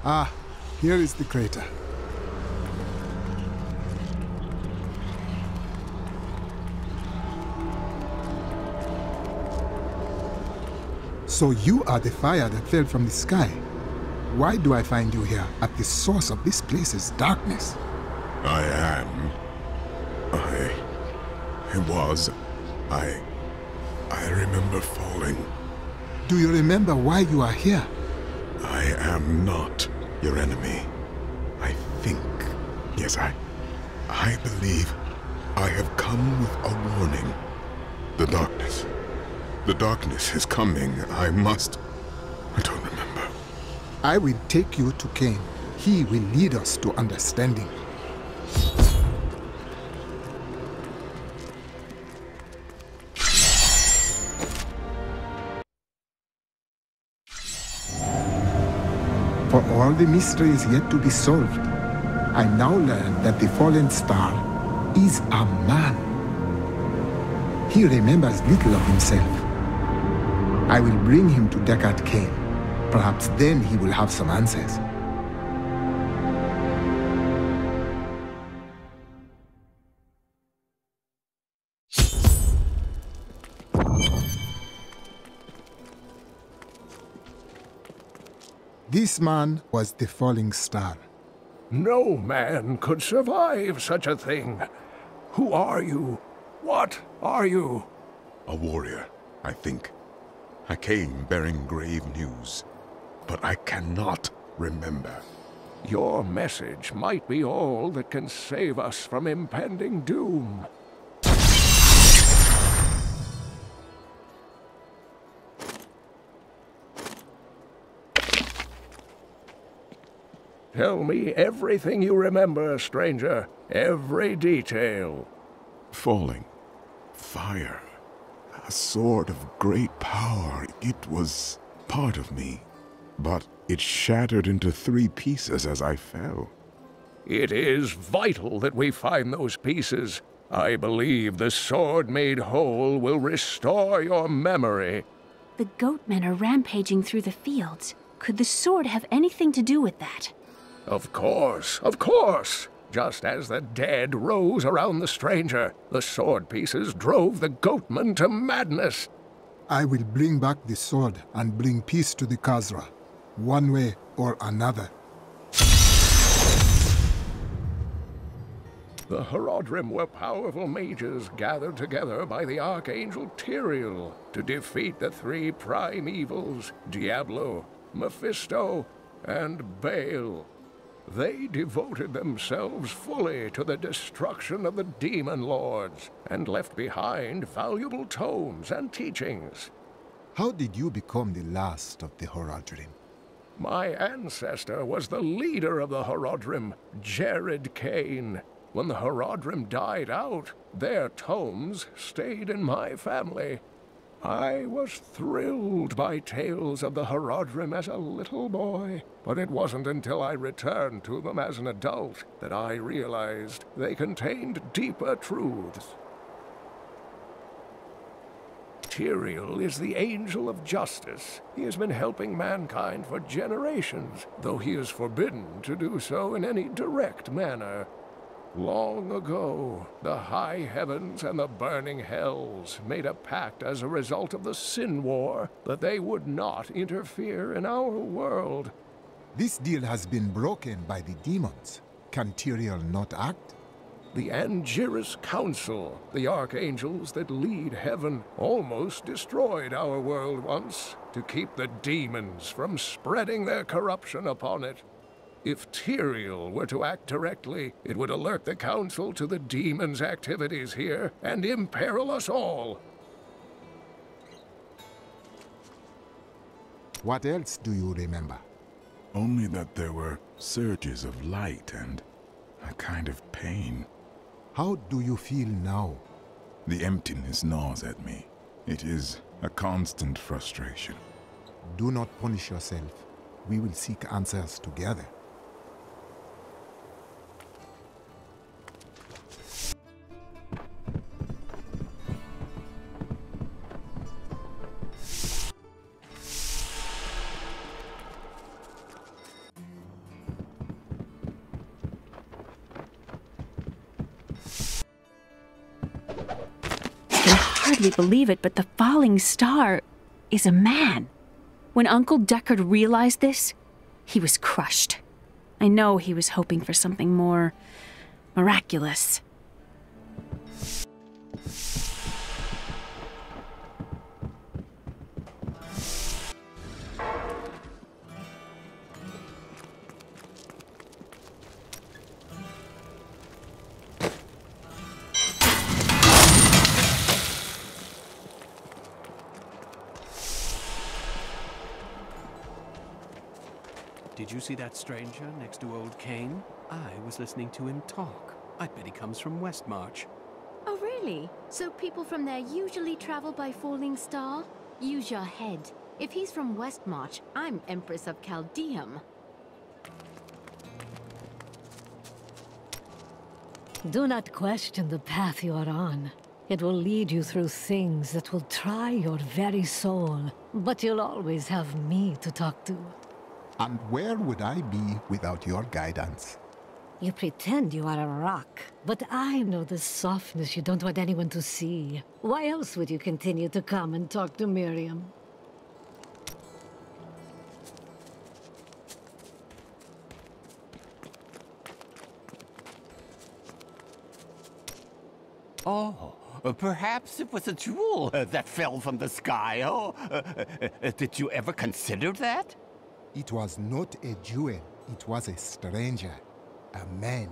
Ah, here is the crater. So you are the fire that fell from the sky. Why do I find you here at the source of this place's darkness? I am. I remember falling. Do you remember why you are here? I am not your enemy. I think, yes, I believe I have come with a warning. The darkness is coming. I don't remember. I will take you to Cain. He will lead us to understanding. For all the mysteries yet to be solved, I now learn that the fallen star is a man. He remembers little of himself. I will bring him to Deckard Cain. Perhaps then he will have some answers. This man was the falling star. No man could survive such a thing. Who are you? What are you? A warrior, I think. I came bearing grave news, but I cannot remember. Your message might be all that can save us from impending doom. Tell me everything you remember, stranger. Every detail. Falling. Fire. A sword of great power. It was part of me. But it shattered into 3 pieces as I fell. It is vital that we find those pieces. I believe the sword made whole will restore your memory. The goatmen are rampaging through the fields. Could the sword have anything to do with that? Of course, of course! Just as the dead rose around the stranger, the sword pieces drove the goatmen to madness. I will bring back the sword and bring peace to the Khazra, one way or another. The Horadrim were powerful mages gathered together by the Archangel Tyrael to defeat the 3 prime evils, Diablo, Mephisto, and Baal. They devoted themselves fully to the destruction of the demon lords and left behind valuable tomes and teachings. How did you become the last of the Horadrim? My ancestor was the leader of the Horadrim, Jared Cain. When the Horadrim died out, their tomes stayed in my family. I was thrilled by tales of the Horadrim as a little boy, but it wasn't until I returned to them as an adult that I realized they contained deeper truths. Tyrael is the angel of justice. He has been helping mankind for generations, though he is forbidden to do so in any direct manner. Long ago, the high heavens and the burning hells made a pact as a result of the Sin War that they would not interfere in our world. This deal has been broken by the demons. Can Tyrael not act? The Angiris Council, the archangels that lead heaven, almost destroyed our world once. to keep the demons from spreading their corruption upon it. If Tyrael were to act directly, it would alert the Council to the demons' activities here and imperil us all. What else do you remember? Only that there were surges of light and a kind of pain. How do you feel now? The emptiness gnaws at me. It is a constant frustration. Do not punish yourself. We will seek answers together. Hardly believe it, but the falling star is a man. When Uncle Deckard realized this, he was crushed. I know he was hoping for something more miraculous. Did you see that stranger next to old Cain? I was listening to him talk. I bet he comes from Westmarch. Oh, really? So people from there usually travel by falling star? Use your head. If he's from Westmarch, I'm Empress of Chaldeum. Do not question the path you are on. It will lead you through things that will try your very soul. But you'll always have me to talk to. And where would I be without your guidance? You pretend you are a rock, but I know the softness you don't want anyone to see. Why else would you continue to come and talk to Miriam? Oh, perhaps it was a jewel that fell from the sky. Oh, did you ever consider that? It was not a jewel. It was a stranger. A man.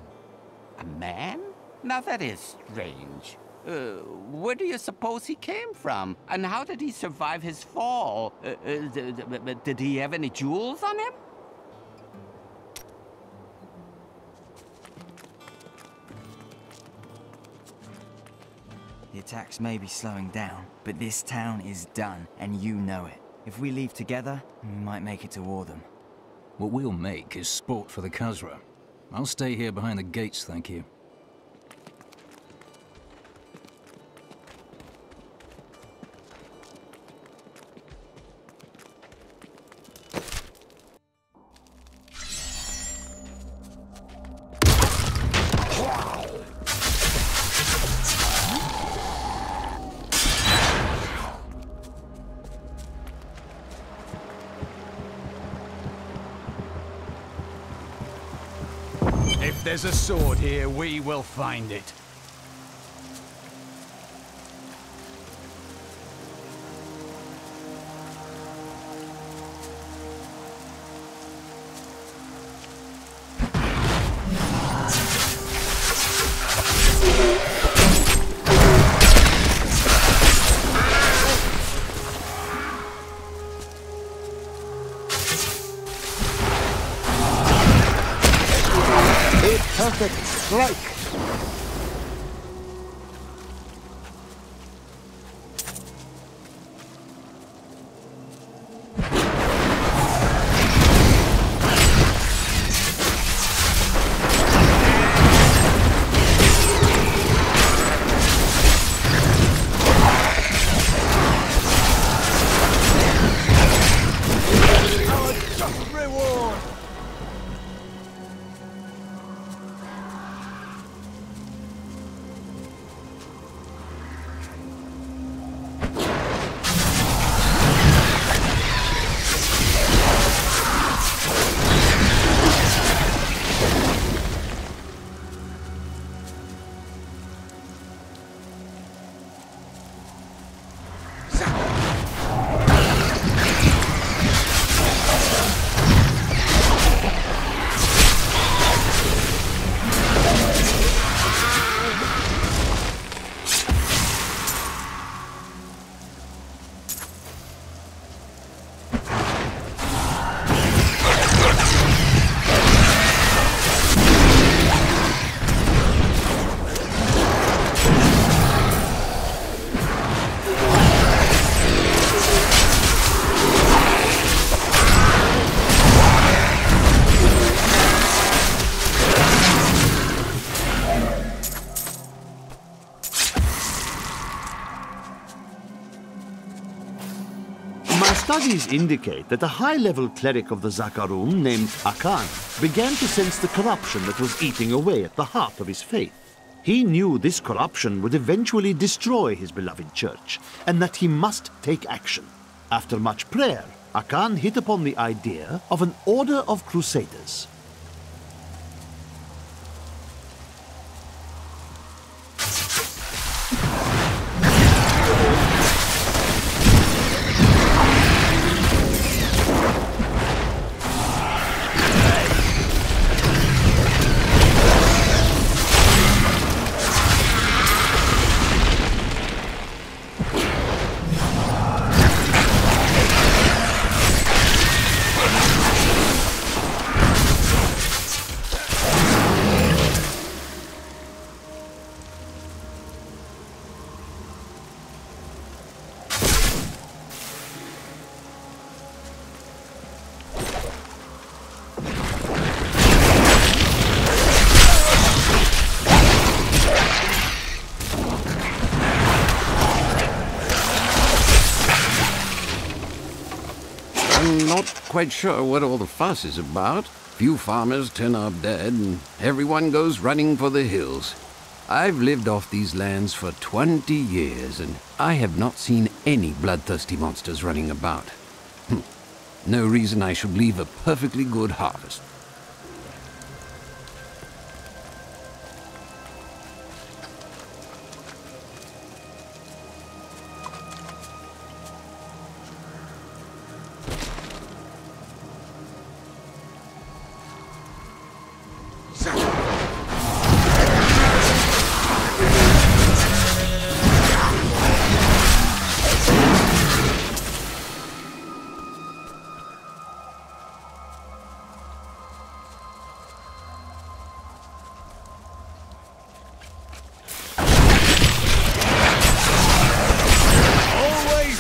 A man? Now that is strange. Where do you suppose he came from? And how did he survive his fall? Did he have any jewels on him? The attacks may be slowing down, but this town is done, and you know it. If we leave together, we might make it to Wardham. What we'll make is sport for the Khazra. I'll stay here behind the gates, thank you. If there's a sword here, we will find it. Perfect strike! Studies indicate that a high-level cleric of the Zakarum named Akan began to sense the corruption that was eating away at the heart of his faith. He knew this corruption would eventually destroy his beloved church, and that he must take action. After much prayer, Akan hit upon the idea of an order of crusaders. Not quite sure what all the fuss is about. Few farmers turn up dead, and everyone goes running for the hills. I've lived off these lands for 20 years, and I have not seen any bloodthirsty monsters running about. No reason I should leave a perfectly good harvest.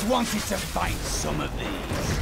Wanted to find some of these.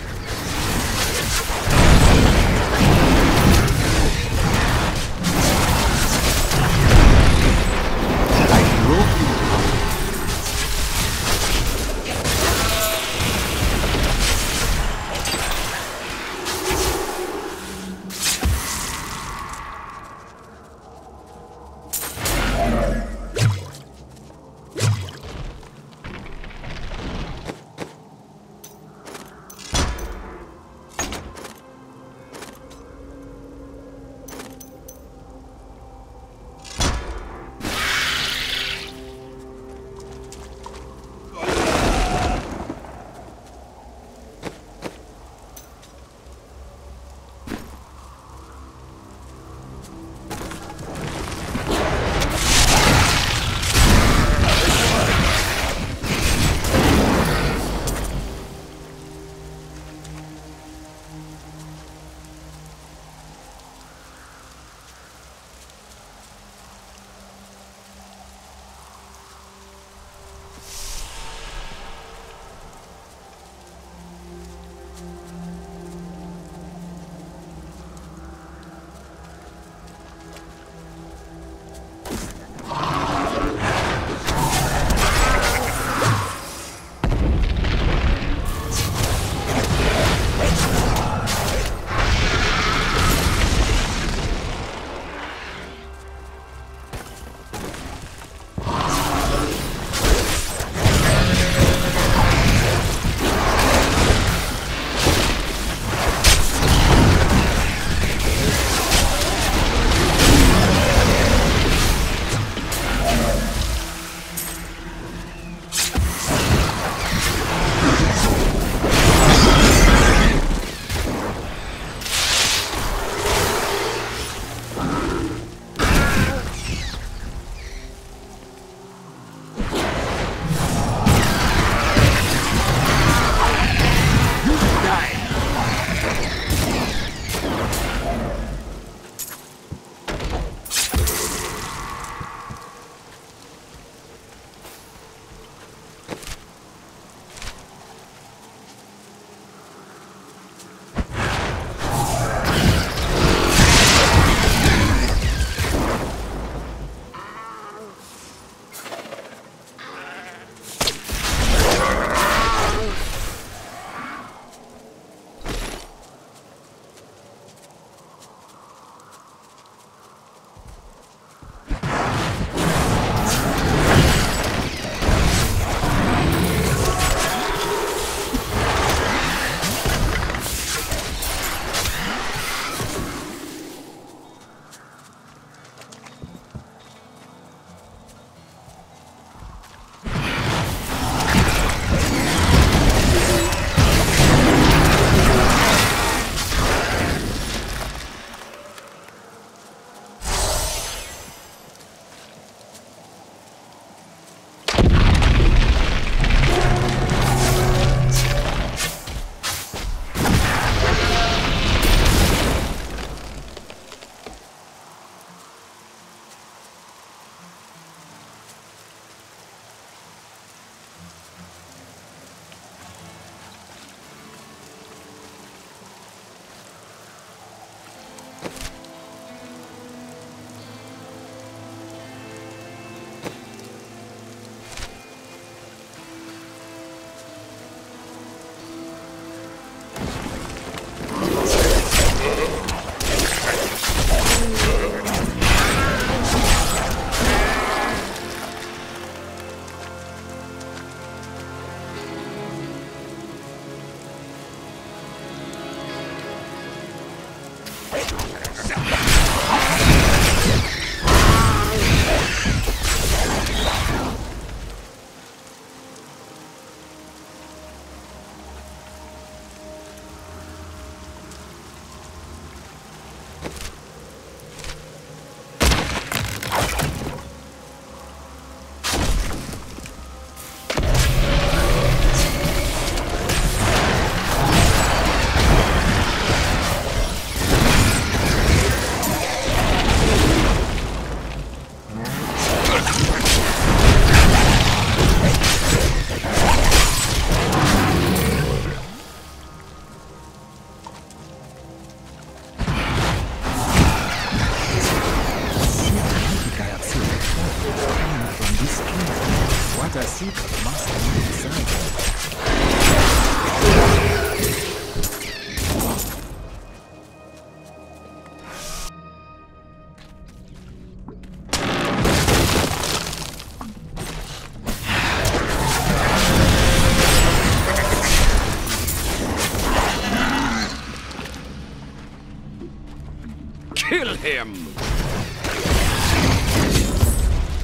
Kill him!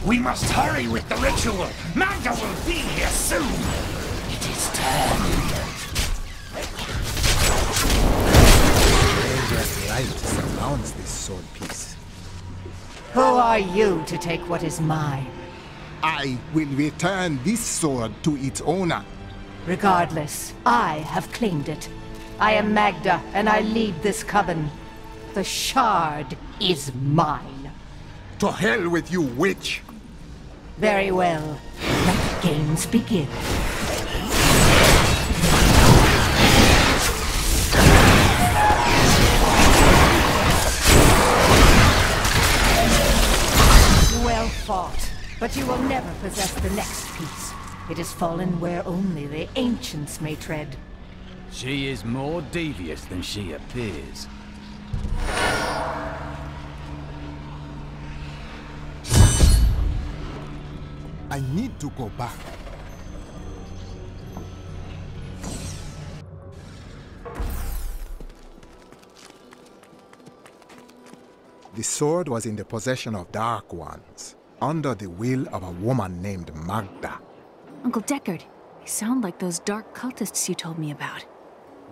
We must hurry with the ritual. Magda will be here soon. It is time. Dangerous light surrounds this sword piece. Who are you to take what is mine? I will return this sword to its owner. Regardless, I have claimed it. I am Magda, and I lead this coven. The shard is mine. To hell with you, witch! Very well. Let the games begin. Well fought, but you will never possess the next piece. It has fallen where only the ancients may tread. She is more devious than she appears. I need to go back. The sword was in the possession of Dark Ones, under the will of a woman named Magda. Uncle Deckard, they sound like those dark cultists you told me about.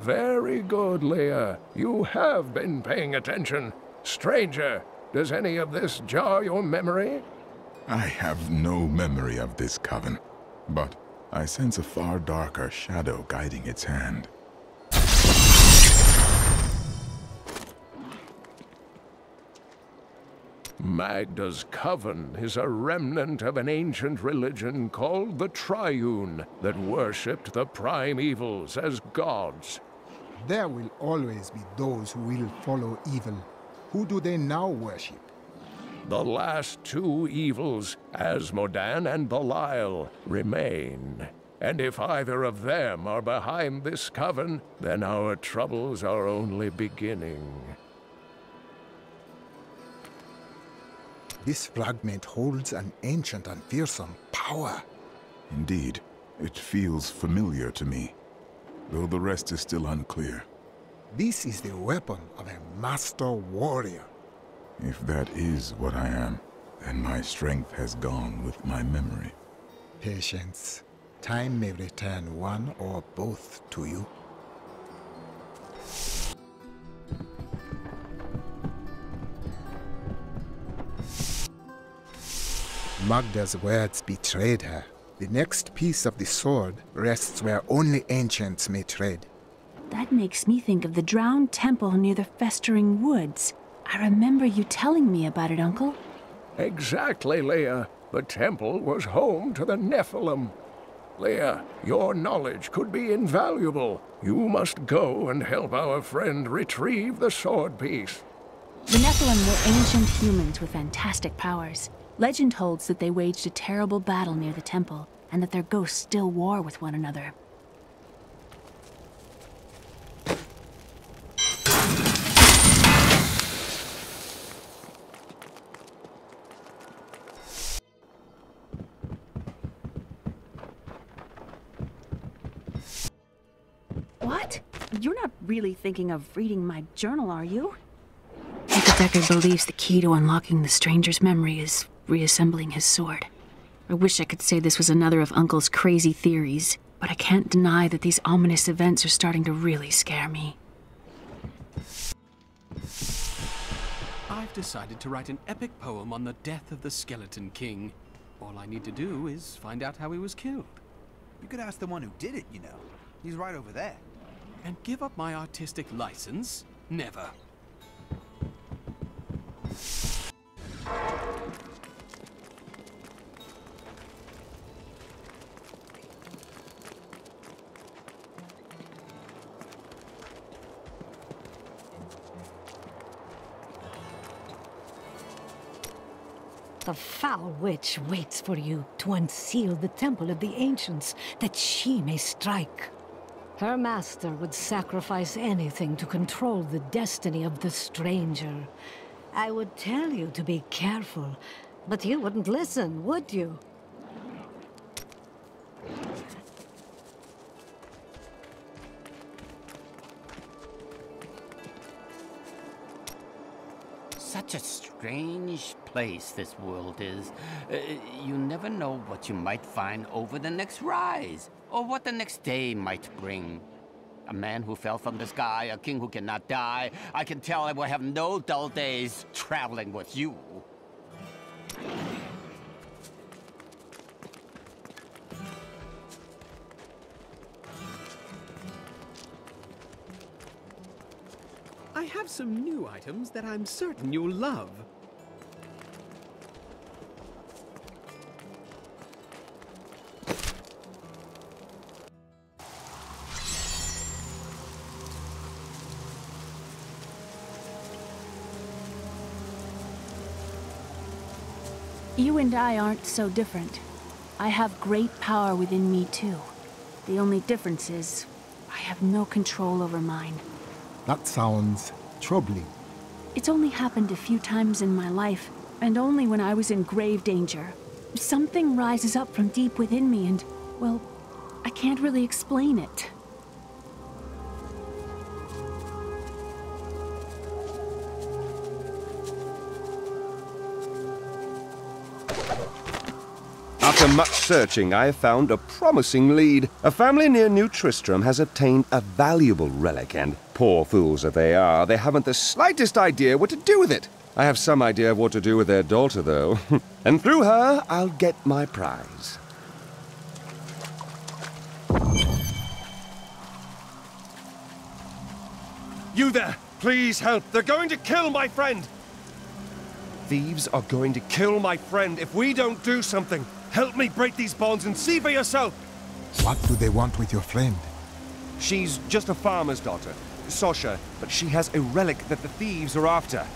Very good, Leah. You have been paying attention. Stranger, does any of this jar your memory? I have no memory of this coven, but I sense a far darker shadow guiding its hand. Magda's coven is a remnant of an ancient religion called the Triune that worshipped the primevals as gods. There will always be those who will follow evil. Who do they now worship? The last two evils, Asmodan and Belial, remain. And if either of them are behind this coven, then our troubles are only beginning. This fragment holds an ancient and fearsome power. Indeed, it feels familiar to me, though the rest is still unclear. This is the weapon of a master warrior. If that is what I am, then my strength has gone with my memory. Patience. Time may return one or both to you. Magda's words betrayed her. The next piece of the sword rests where only ancients may tread. That makes me think of the drowned temple near the festering woods. I remember you telling me about it, Uncle. Exactly, Leah. The temple was home to the Nephilim. Leah, your knowledge could be invaluable. You must go and help our friend retrieve the sword piece. The Nephilim were ancient humans with fantastic powers. Legend holds that they waged a terrible battle near the temple, and that their ghosts still war with one another. What? You're not really thinking of reading my journal, are you? Uncle Deckard believes the key to unlocking the stranger's memory is reassembling his sword. I wish I could say this was another of Uncle's crazy theories, but I can't deny that these ominous events are starting to really scare me. I've decided to write an epic poem on the death of the Skeleton King. All I need to do is find out how he was killed. You could ask the one who did it, you know. He's right over there. And give up my artistic license? Never. The foul witch waits for you to unseal the temple of the ancients, that she may strike. Her master would sacrifice anything to control the destiny of the stranger. I would tell you to be careful, but you wouldn't listen, would you? Such a strange place this world is. You never know what you might find over the next rise, or what the next day might bring. A man who fell from the sky, a king who cannot die. I can tell I will have no dull days traveling with you. I have some new items that I'm certain you'll love. You and I aren't so different. I have great power within me too. The only difference is, I have no control over mine. That sounds troubling. It's only happened a few times in my life, and only when I was in grave danger. Something rises up from deep within me and, well, I can't really explain it. After much searching, I have found a promising lead. A family near New Tristram has obtained a valuable relic, and poor fools that they are, they haven't the slightest idea what to do with it. I have some idea of what to do with their daughter, though. And through her, I'll get my prize. You there! Please help! They're going to kill my friend! Thieves are going to kill my friend if we don't do something. Help me break these bonds and see for yourself! What do they want with your friend? She's just a farmer's daughter, Sasha, but she has a relic that the thieves are after.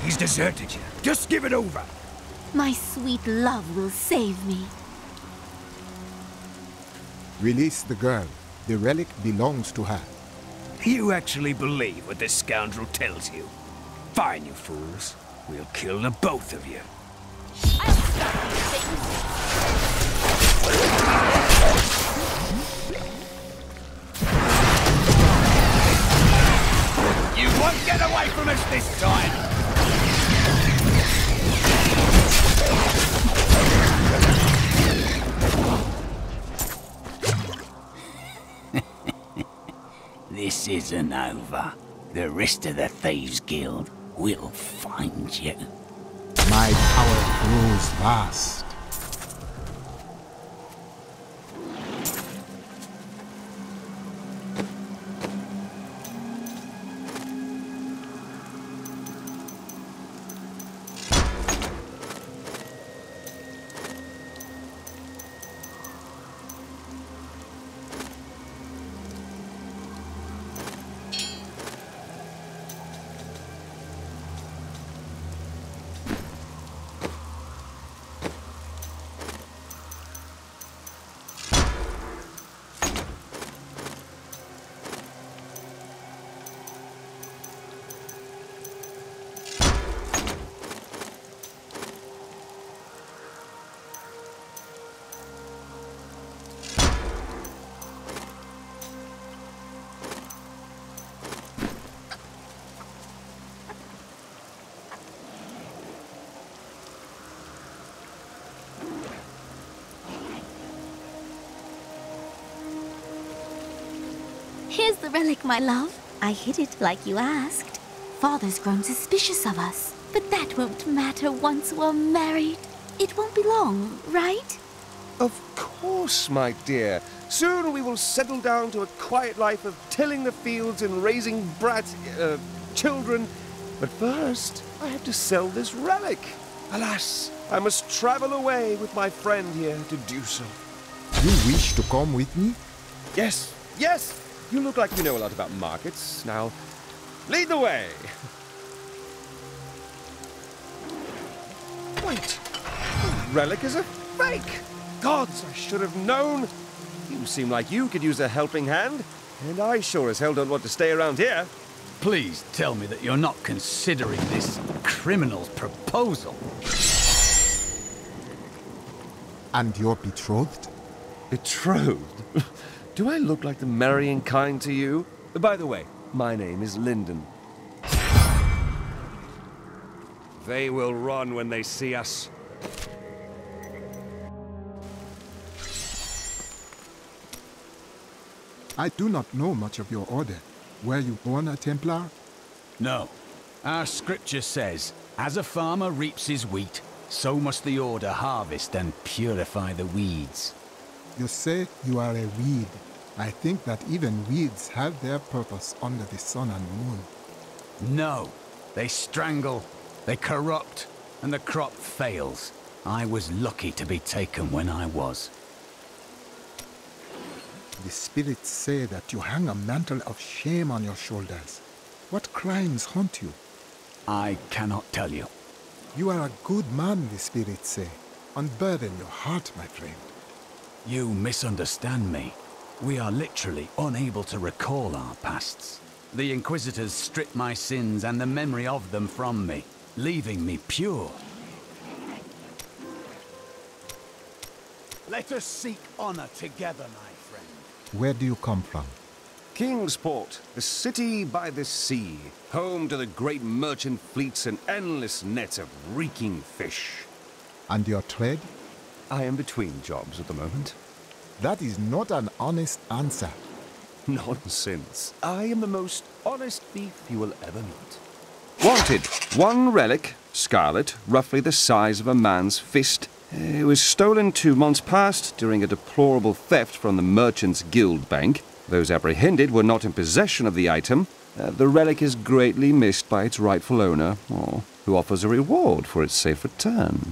He's deserted you. Just give it over. My sweet love will save me. Release the girl. The relic belongs to her. You actually believe what this scoundrel tells you? Fine, you fools. We'll kill the both of you. You won't get away from us this time! This isn't over. The rest of the Thieves' Guild will find you. My power grows vast. Here's the relic, my love. I hid it like you asked. Father's grown suspicious of us, but that won't matter once we're married. It won't be long, right? Of course, my dear. Soon we will settle down to a quiet life of tilling the fields and raising children. But first, I have to sell this relic. Alas, I must travel away with my friend here to do so. You wish to come with me? Yes, yes! You look like you know a lot about markets. Now, lead the way! Wait! The relic is a fake! Gods, I should have known! You seem like you could use a helping hand, and I sure as hell don't want to stay around here. Please tell me that you're not considering this criminal's proposal. And you're betrothed? Betrothed? Do I look like the marrying kind to you? By the way, my name is Lyndon. They will run when they see us. I do not know much of your order. Were you born a Templar? No. Our scripture says, as a farmer reaps his wheat, so must the order harvest and purify the weeds. You say you are a weed. I think that even weeds have their purpose under the sun and moon. No. They strangle, they corrupt, and the crop fails. I was lucky to be taken when I was. The spirits say that you hang a mantle of shame on your shoulders. What crimes haunt you? I cannot tell you. You are a good man, the spirits say. Unburden your heart, my friend. You misunderstand me. We are literally unable to recall our pasts. The Inquisitors stripped my sins and the memory of them from me, leaving me pure. Let us seek honor together, my friend. Where do you come from? Kingsport, the city by the sea, home to the great merchant fleets and endless nets of reeking fish. And your trade? I am between jobs at the moment. That is not an honest answer. Nonsense. I am the most honest thief you will ever meet. Wanted. One relic, scarlet, roughly the size of a man's fist. It was stolen 2 months past during a deplorable theft from the Merchants Guild Bank. Those apprehended were not in possession of the item. The relic is greatly missed by its rightful owner, who offers a reward for its safe return.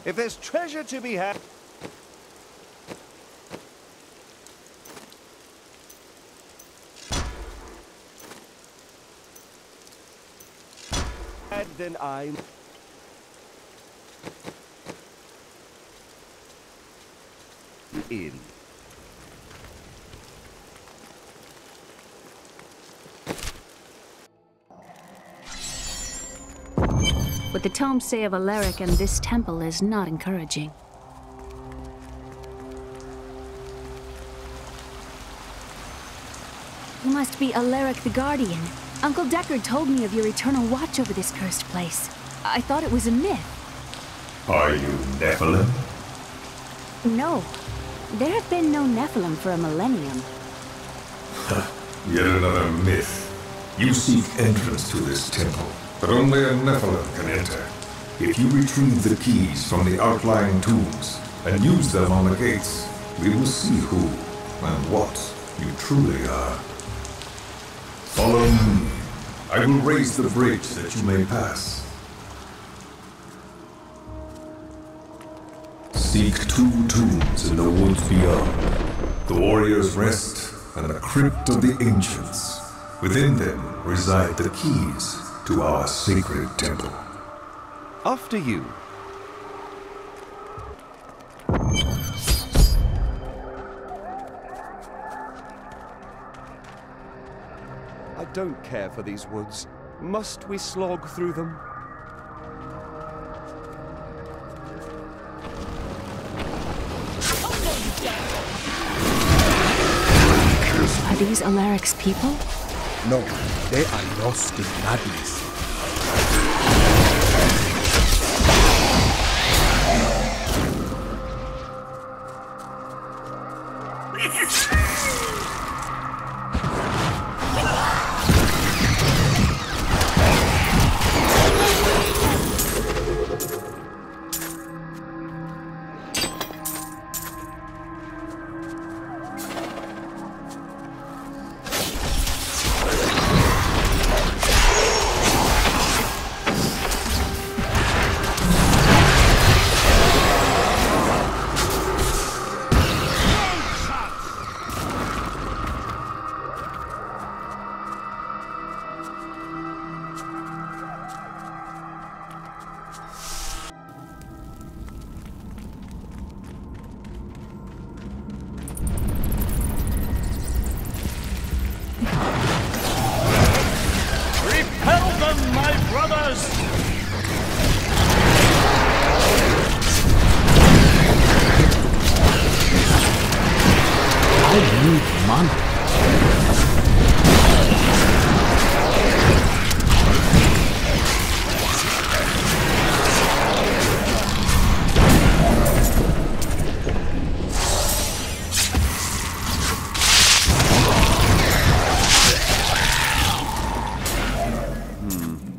If there's treasure to be had... then I... in. What the tomes say of Alaric and this temple is not encouraging. You must be Alaric the Guardian. Uncle Deckard told me of your eternal watch over this cursed place. I thought it was a myth. Are you Nephilim? No. There have been no Nephilim for a millennium. Yet another myth. You seek entrance to this temple, but only a Nephilim can enter. If you retrieve the keys from the outlying tombs and use them on the gates, we will see who and what you truly are. Follow me. I will raise the bridge that you may pass. Seek 2 tombs in the woods beyond. The Warrior's Rest and the Crypt of the Ancients. Within them reside the keys to our sacred temple. After you. I don't care for these woods. Must we slog through them? Are these Alaric's people? No, they are lost in madness. Any man.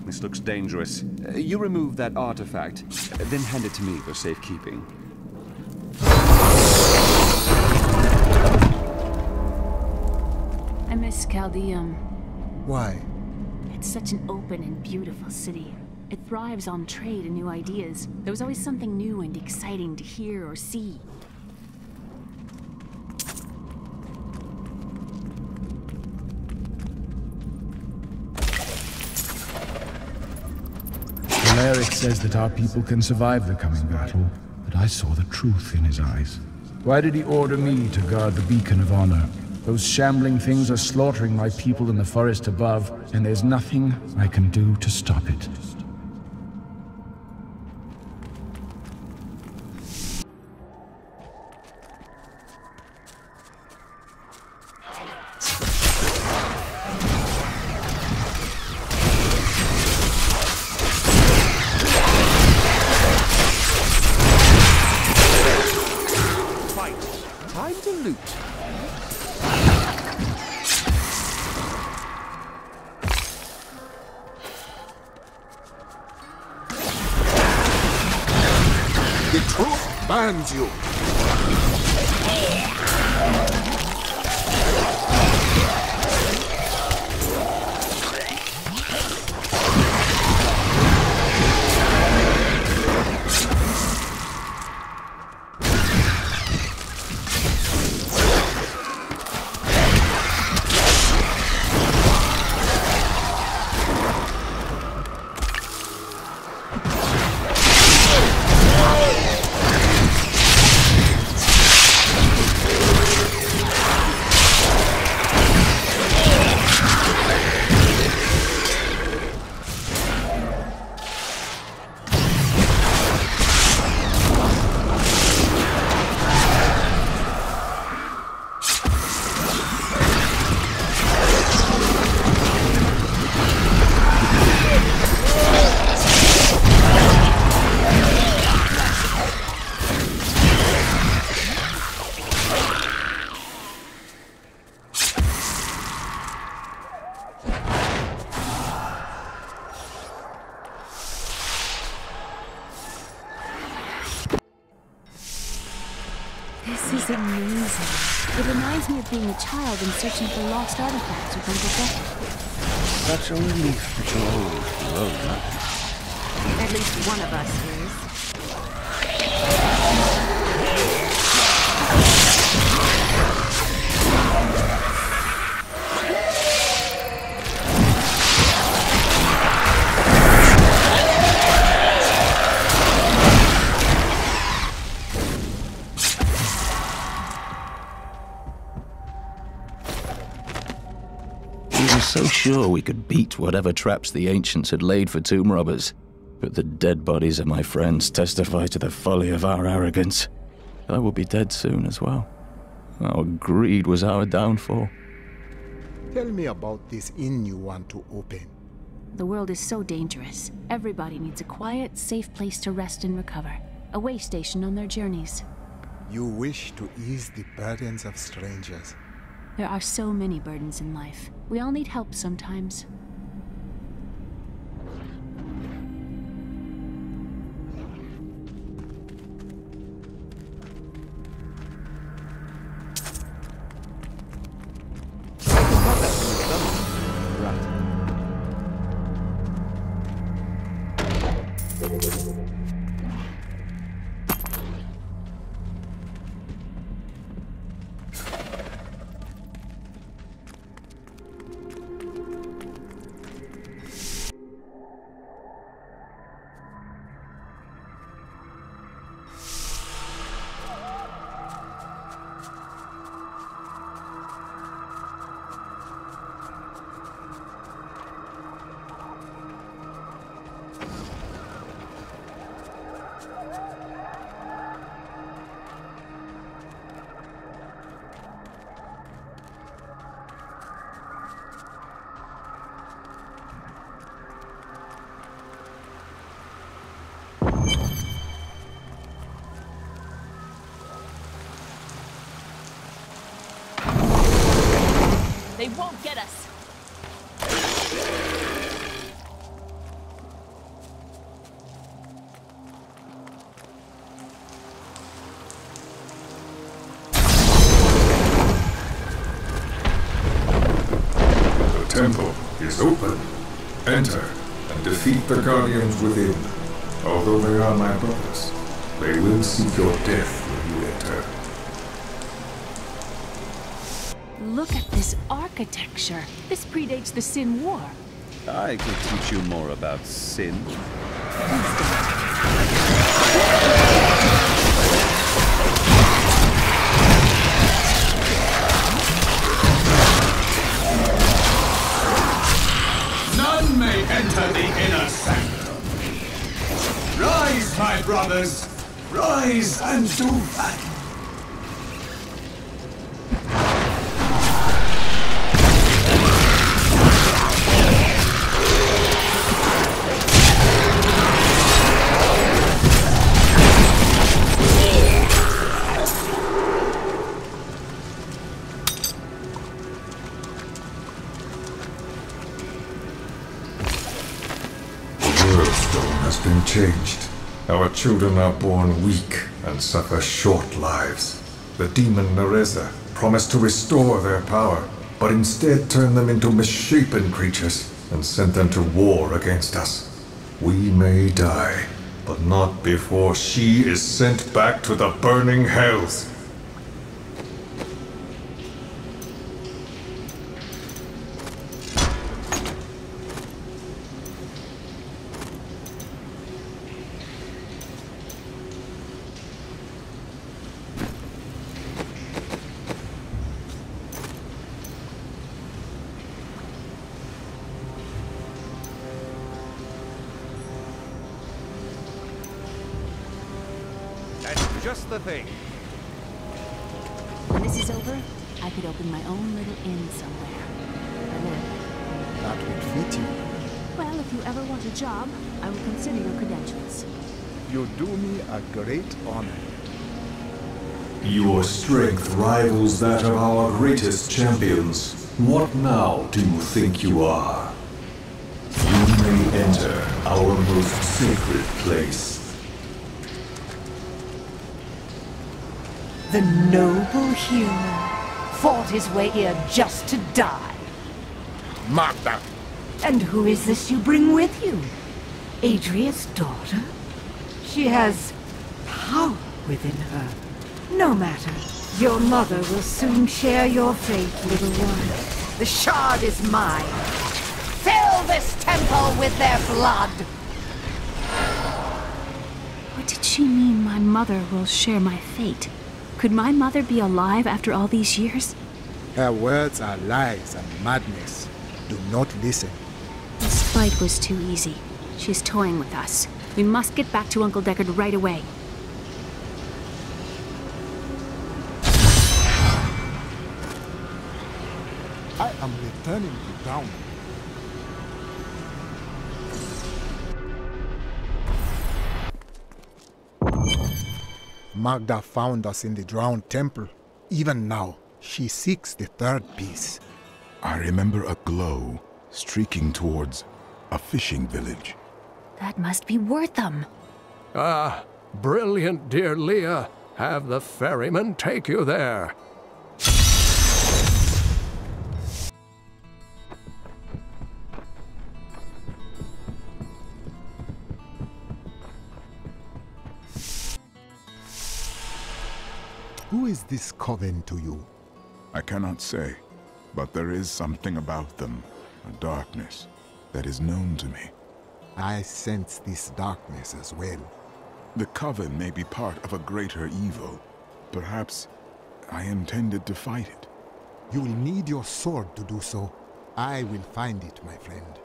This looks dangerous. You remove that artifact, then hand it to me for safekeeping. I miss Chaldeum. Why? It's such an open and beautiful city. It thrives on trade and new ideas. There was always something new and exciting to hear or see. LEORIC says that our people can survive the coming battle, but I saw the truth in his eyes. Why did he order me to guard the beacon of honor? Those shambling things are slaughtering my people in the forest above, and there's nothing I can do to stop it. Time to loot. The truth bans you. This is amazing. It reminds me of being a child and searching for lost artifacts with Uncle Deckard. Such a relief that you're all grown up. At least one of us is. So sure we could beat whatever traps the ancients had laid for tomb robbers. But the dead bodies of my friends testify to the folly of our arrogance. I will be dead soon as well. Our greed was our downfall. Tell me about this inn you want to open. The world is so dangerous. Everybody needs a quiet, safe place to rest and recover. A way station on their journeys. You wish to ease the burdens of strangers. There are so many burdens in life. We all need help sometimes. They won't get us. The temple is open. Enter and defeat the guardians within. Although they are my brothers, they will seek your death when you enter. Look at this architecture. This predates the Sin War. I could teach you more about sin. None may enter the inner sanctum. Rise, my brothers! Rise and do battle! Been changed. Our children are born weak and suffer short lives. The demon Nereza promised to restore their power, but instead turned them into misshapen creatures and sent them to war against us. We may die, but not before she is sent back to the burning hells. Just the thing. When this is over, I could open my own little inn somewhere. That would fit you. Well, if you ever want a job, I will consider your credentials. You do me a great honor. Your strength rivals that of our greatest champions. What now do you think you are? You may enter our most sacred place. The noble hero fought his way here just to die. Magda! And who is this you bring with you? ADRIA'S daughter? She has power within her. No matter. Your mother will soon share your fate, little one. The shard is mine. Fill this temple with their blood! What did she mean my mother will share my fate? Could my mother be alive after all these years? Her words are lies and madness. Do not listen. This fight was too easy. She's toying with us. We must get back to Uncle Deckard right away. I am returning to town. Magda found us in the drowned temple. Even now, she seeks the third piece. I remember a glow streaking towards a fishing village. That must be Wortham. Ah, brilliant, dear Leah. Have the ferryman take you there. Who is this coven to you? I cannot say, but there is something about them, a darkness, that is known to me. I sense this darkness as well. The coven may be part of a greater evil. Perhaps I intended to fight it. You will need your sword to do so. I will find it, my friend.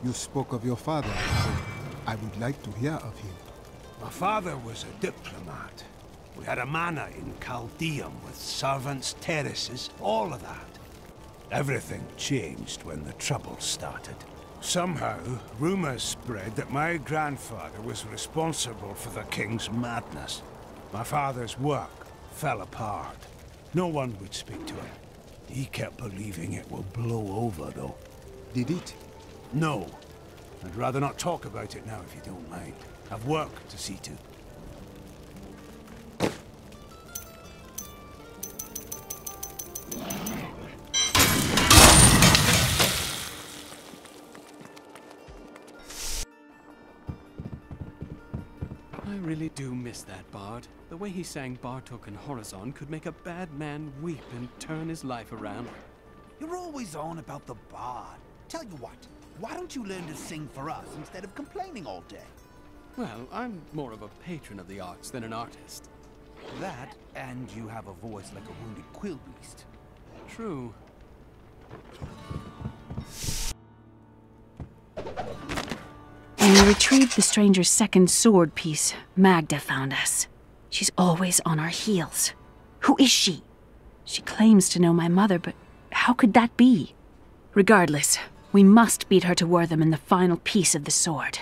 You spoke of your father. I would like to hear of him. My father was a diplomat. We had a manor in Chaldeum with servants, terraces, all of that. Everything changed when the trouble started. Somehow, rumors spread that my grandfather was responsible for the king's madness. My father's work fell apart. No one would speak to him. He kept believing it will blow over, though. Did it? No. I'd rather not talk about it now, if you don't mind. I've work to see to. I really do miss that bard. The way he sang Bartok and Horizon could make a bad man weep and turn his life around. You're always on about the bard. Tell you what, why don't you learn to sing for us instead of complaining all day? Well, I'm more of a patron of the arts than an artist. That, and you have a voice like a wounded quill beast. True. When we retrieved the stranger's second sword piece, Magda found us. She's always on our heels. Who is she? She claims to know my mother, but how could that be? Regardless, we must beat her to Wortham in the final piece of the sword.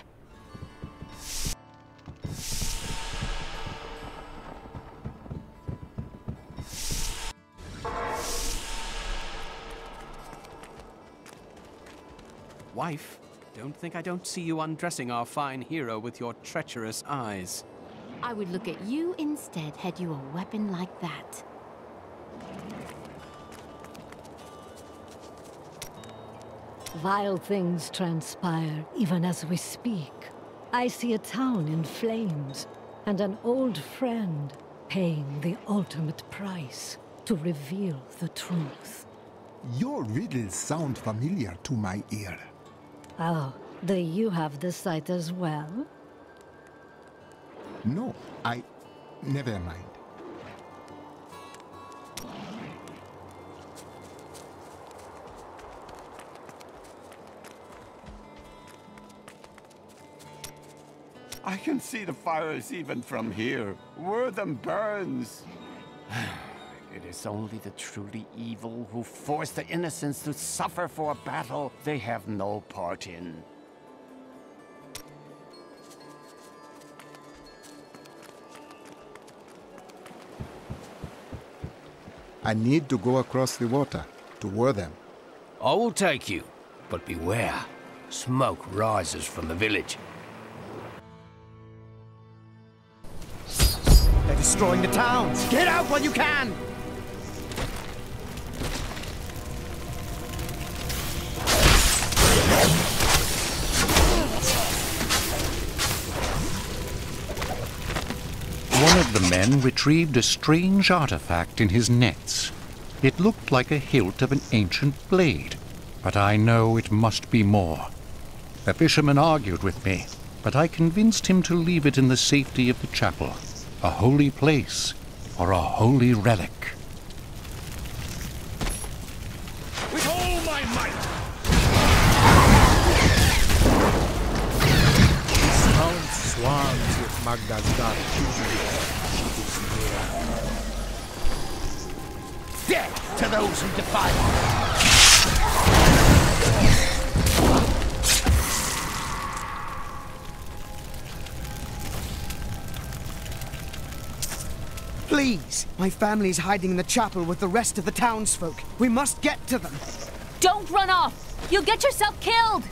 Wife, don't think I don't see you undressing our fine hero with your treacherous eyes. I would look at you instead had you a weapon like that. Vile things transpire even as we speak. I see a town in flames, and an old friend paying the ultimate price to reveal the truth. Your riddles sound familiar to my ear. Oh, do you have the sight as well? No, never mind. I can see the fires even from here. Wortham burns. It is only the truly evil who force the innocents to suffer for a battle they have no part in. I need to go across the water to Wortham. I will take you, but beware. Smoke rises from the village. They're destroying the towns! Get out while you can! One of the men retrieved a strange artifact in his nets. It looked like a hilt of an ancient blade, but I know it must be more. The fisherman argued with me, but I convinced him to leave it in the safety of the chapel, a holy place, or a holy relic. With all my might! Sound swarms with Magda's dark fury. She is near. Death to those who defy her! Please! My family's hiding in the chapel with the rest of the townsfolk. We must get to them! Don't run off! You'll get yourself killed!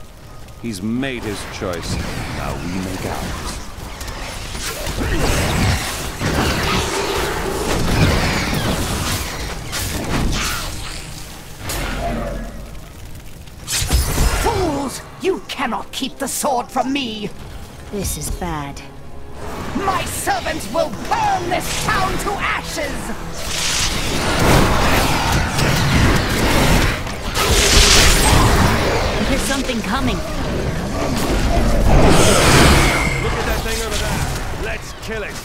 He's made his choice. Now we make ours. Fools! You cannot keep the sword from me! This is bad. My servants will burn this town to ashes! There's something coming. Look at that thing over there. Let's kill it.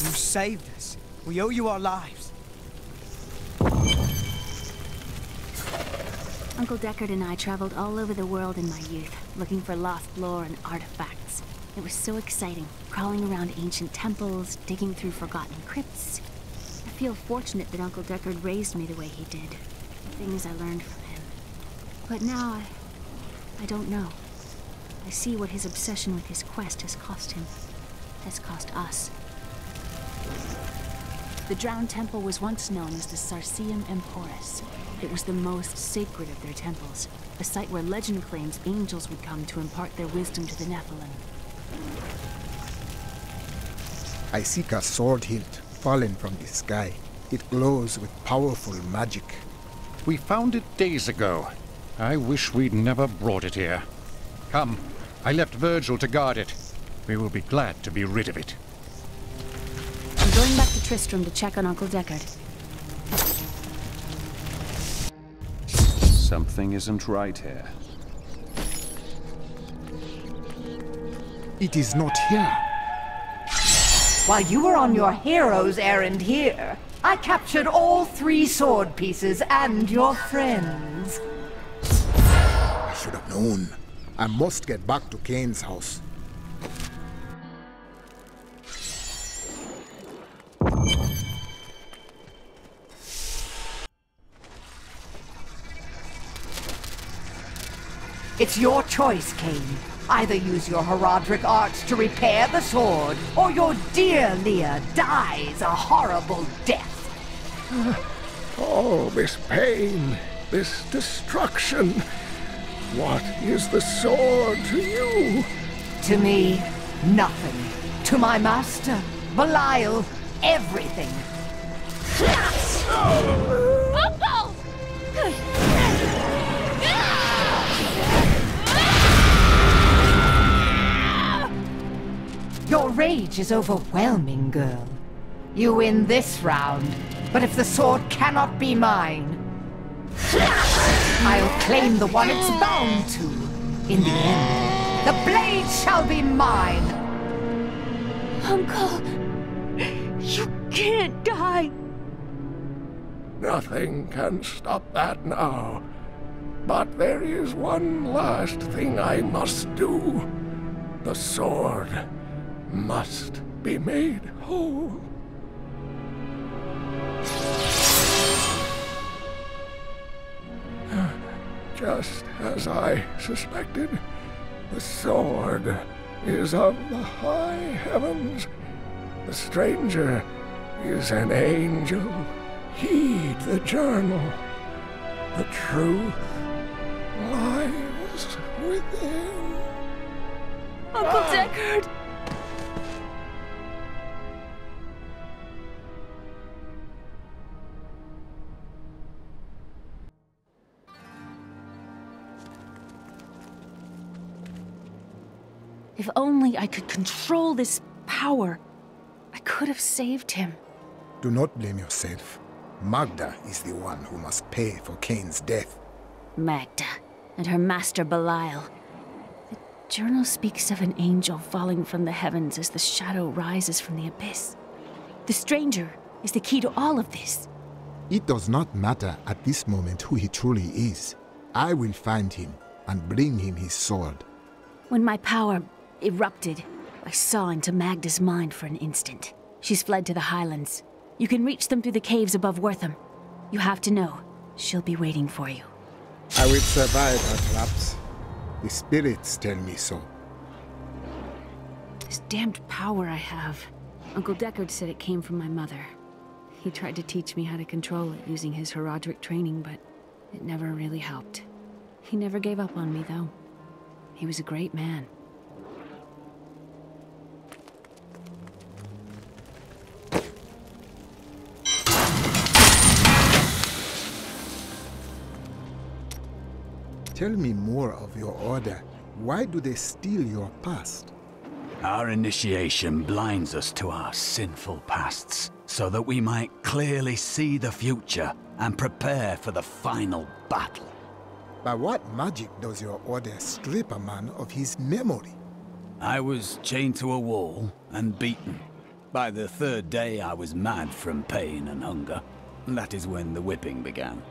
You saved us. We owe you our lives. Uncle Deckard and I traveled all over the world in my youth, looking for lost lore and artifacts. It was so exciting, crawling around ancient temples, digging through forgotten crypts. I feel fortunate that Uncle Deckard raised me the way he did. The things I learned from him. But now I don't know. I see what his obsession with his quest has cost him. Has cost us. The Drowned Temple was once known as the Sarsium Emporis. It was the most sacred of their temples, a site where legend claims angels would come to impart their wisdom to the Nephilim. I seek a sword hilt fallen from the sky. It glows with powerful magic. We found it days ago. I wish we'd never brought it here. Come, I left Virgil to guard it. We will be glad to be rid of it. I'm going back to Tristram to check on Uncle Deckard. Something isn't right here. It is not here. While you were on your hero's errand here, I captured all 3 sword pieces and your friends. I should have known. I must get back to CAIN'S house. It's your choice, Cain. Either use your Herodric arts to repair the sword, or your dear Leah dies a horrible death. Oh, this pain, this destruction. What is the sword to you? To me, nothing. To my master, Belial, everything. Uncle! Your rage is overwhelming, girl. You win this round, but if the sword cannot be mine, I'll claim the one it's bound to. In the end, the blade shall be mine. Uncle, you can't die. Nothing can stop that now. But there is one last thing I must do. The sword must be made whole. Just as I suspected, the sword is of the high heavens. The stranger is an angel. Heed the journal. The truth lies within. Uncle Deckard! If only I could control this power, I could have saved him. Do not blame yourself. Magda is the one who must pay for Cain's death. Magda and her master Belial. The journal speaks of an angel falling from the heavens as the shadow rises from the abyss. The stranger is the key to all of this. It does not matter at this moment who he truly is. I will find him and bring him his sword. When my power erupted, I saw into Magda's mind for an instant. She's fled to the highlands. You can reach them through the caves above Wortham. You have to know, she'll be waiting for you. I will survive her traps. The spirits tell me so. This damned power I have. Uncle Deckard said it came from my mother. He tried to teach me how to control it using his Herodric training, but it never really helped. He never gave up on me, though. He was a great man. Tell me more of your order. Why do they steal your past? Our initiation blinds us to our sinful pasts, so that we might clearly see the future and prepare for the final battle. By what magic does your order strip a man of his memory? I was chained to a wall and beaten. By the 3rd day I was mad from pain and hunger. That is when the whipping began.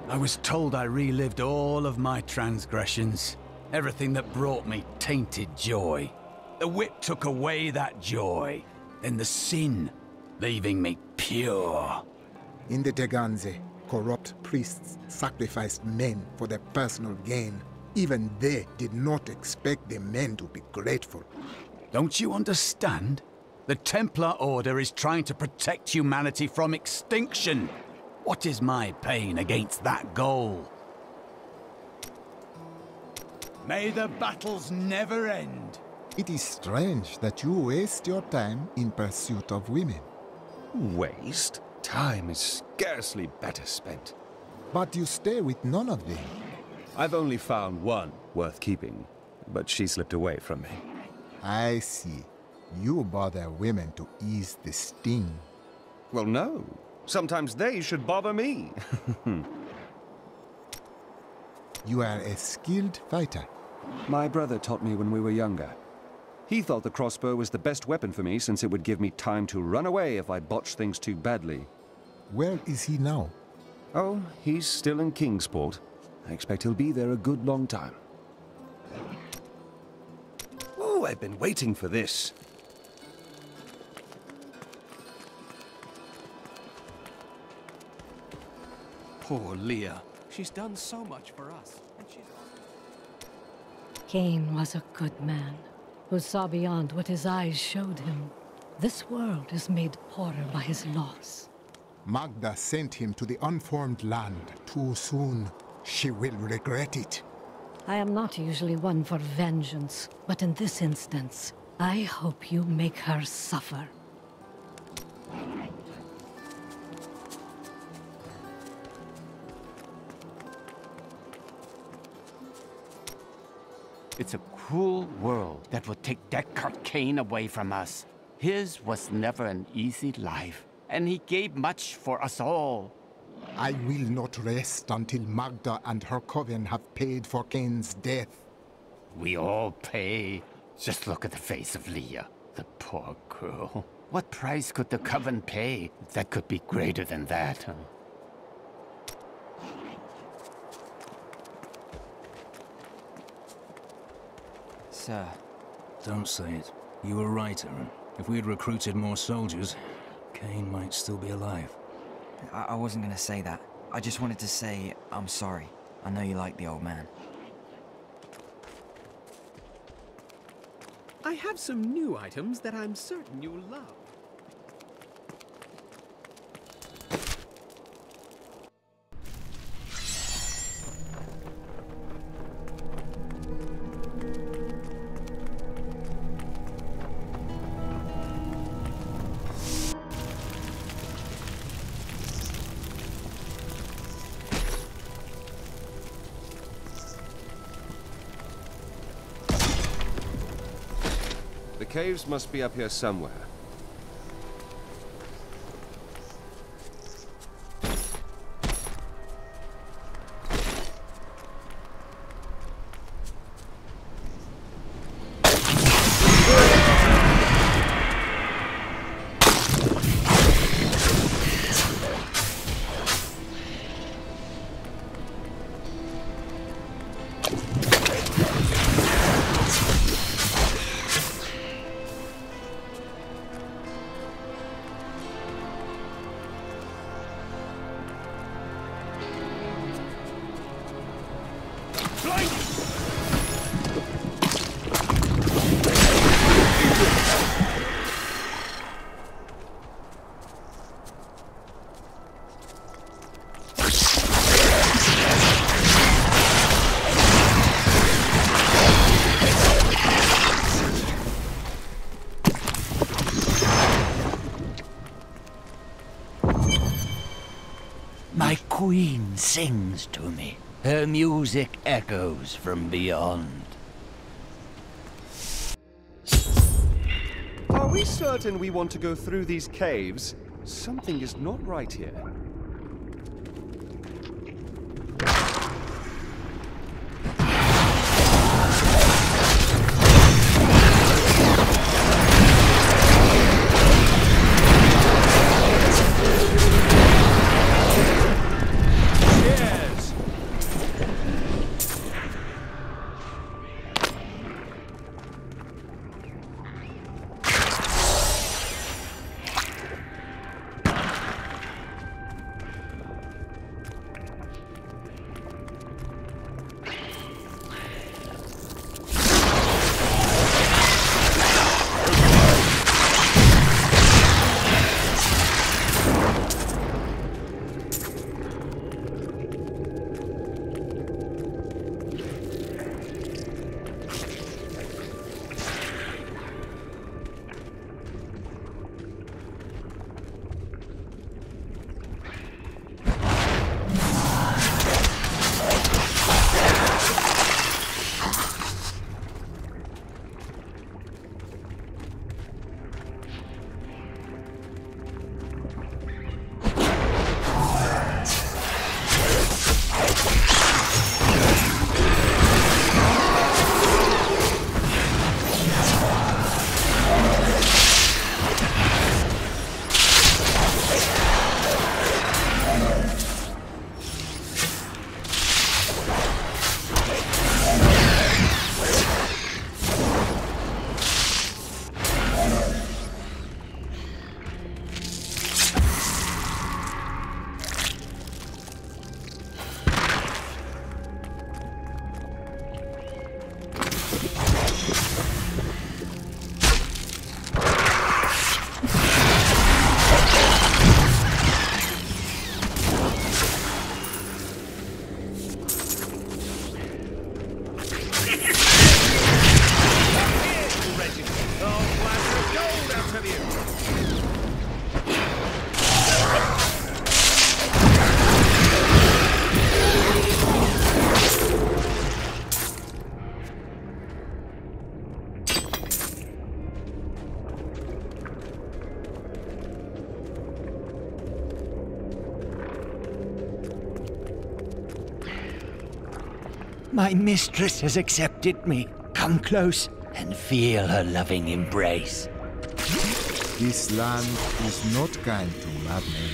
I was told I relived all of my transgressions, everything that brought me tainted joy. The whip took away that joy, then the sin, leaving me pure. In the Teganze, corrupt priests sacrificed men for their personal gain. Even they did not expect the men to be grateful. Don't you understand? The Templar Order is trying to protect humanity from extinction. What is my pain against that goal? May the battles never end. It is strange that you waste your time in pursuit of women. Waste? Time is scarcely better spent. But you stay with none of them. I've only found one worth keeping, but she slipped away from me. I see. You bother women to ease the sting. Well, no. Sometimes they should bother me. You are a skilled fighter. My brother taught me when we were younger. He thought the crossbow was the best weapon for me since it would give me time to run away if I botched things too badly. Where is he now? Oh, he's still in Kingsport. I expect he'll be there a good long time. Oh, I've been waiting for this. Poor Leah. She's done so much for us, and she's... Cain was a good man, who saw beyond what his eyes showed him. This world is made poorer by his loss. Magda sent him to the unformed land too soon. She will regret it. I am not usually one for vengeance, but in this instance, I hope you make her suffer. It's a cruel world that would take Deckard Cain away from us. His was never an easy life, and he gave much for us all. I will not rest until Magda and her coven have paid for Cain's death. We all pay. Just look at the face of Leah, the poor girl. What price could the coven pay that could be greater than that? Huh? Sir. Don't say it. You were right, Aaron. If we had recruited more soldiers, Cain might still be alive. I wasn't gonna say that. I just wanted to say I'm sorry. I know you like the old man. I have some new items that I'm certain you'll love. The caves must be up here somewhere. My queen sings to me. Her music echoes from beyond. Are we certain we want to go through these caves? Something is not right here. My mistress has accepted me. Come close and feel her loving embrace. This land is not kind to madmen.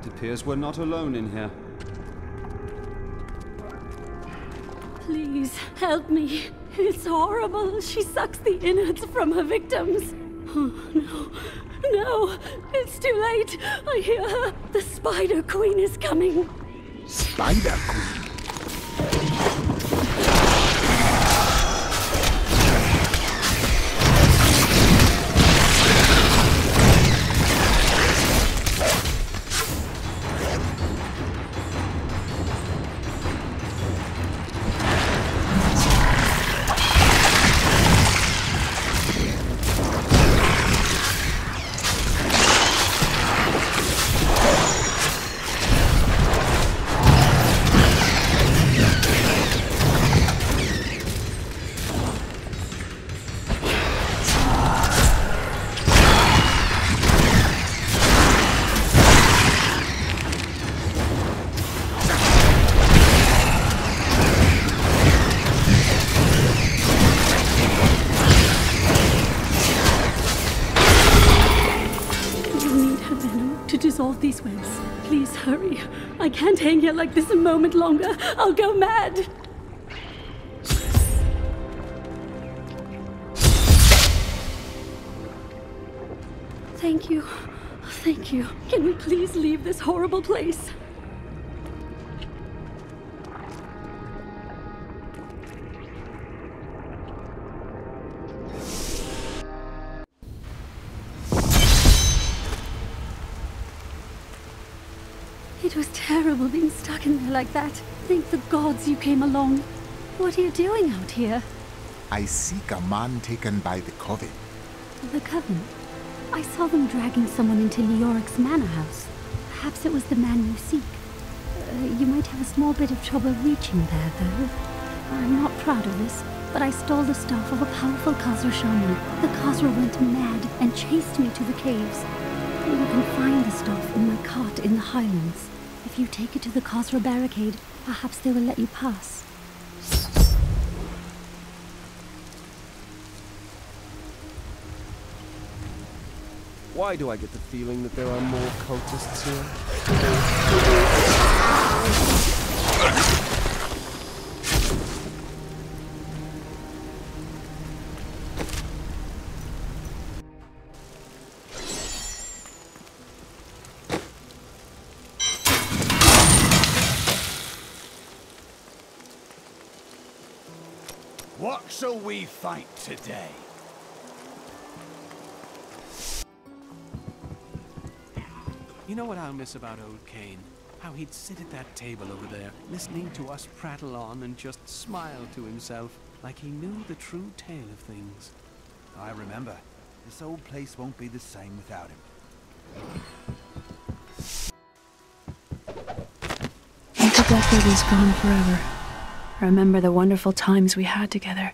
It appears we're not alone in here. Please, help me. It's horrible. She sucks the innards from her victims. Oh, no. No! It's too late! I hear her! The Spider Queen is coming! Spider Queen? Dissolve these webs. Please hurry. I can't hang here like this a moment longer. I'll go mad. Thank you. Thank you. Can we please leave this horrible place? It was terrible being stuck in there like that. Thank the gods you came along. What are you doing out here? I seek a man taken by the Coven. The Coven? I saw them dragging someone into LEORIC'S manor house. Perhaps it was the man you seek. You might have a small bit of trouble reaching there, though. I'm not proud of this, but I stole the staff of a powerful Khazra shaman. The Khazra went mad and chased me to the caves. You can find the staff in my cart in the Highlands. If you take it to the Khazra barricade, perhaps they will let you pass. Why do I get the feeling that there are more cultists here? What shall we fight today? You know what I'll miss about old Cain? How he'd sit at that table over there, listening to us prattle on and just smile to himself, like he knew the true tale of things. I remember. This old place won't be the same without him. Uncle Deckard is gone forever. I remember the wonderful times we had together.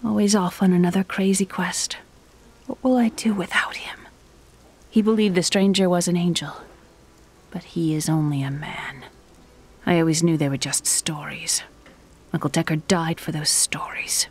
Always off on another crazy quest. What will I do without him? He believed the stranger was an angel, but he is only a man. I always knew they were just stories. Uncle Deckard died for those stories.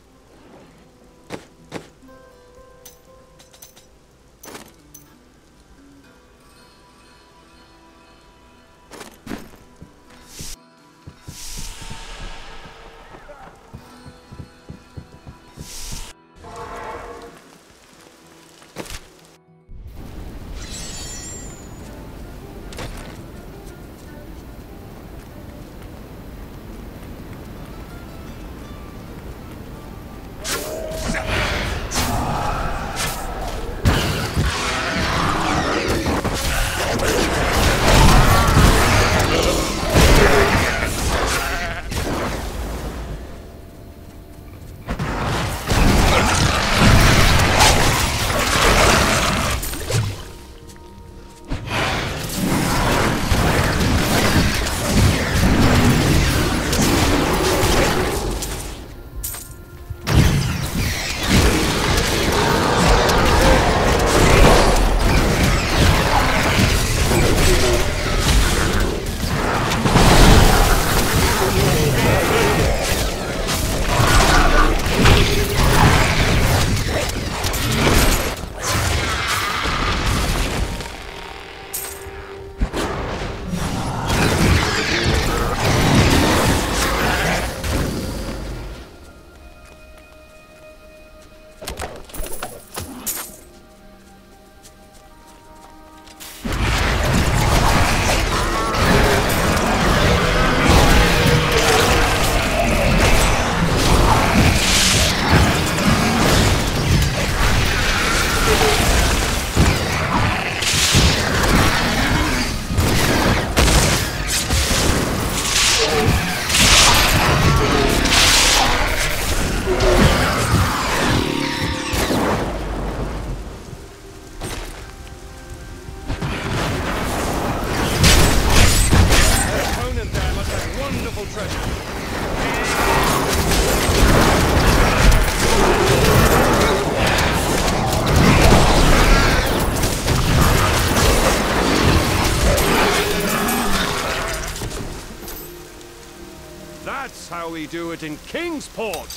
That's how we do it in Kingsport!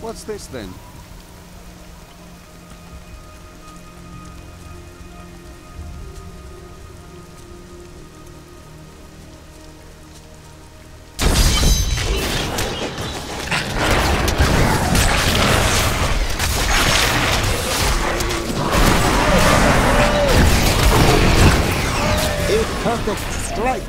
What's this then? A perfect strike.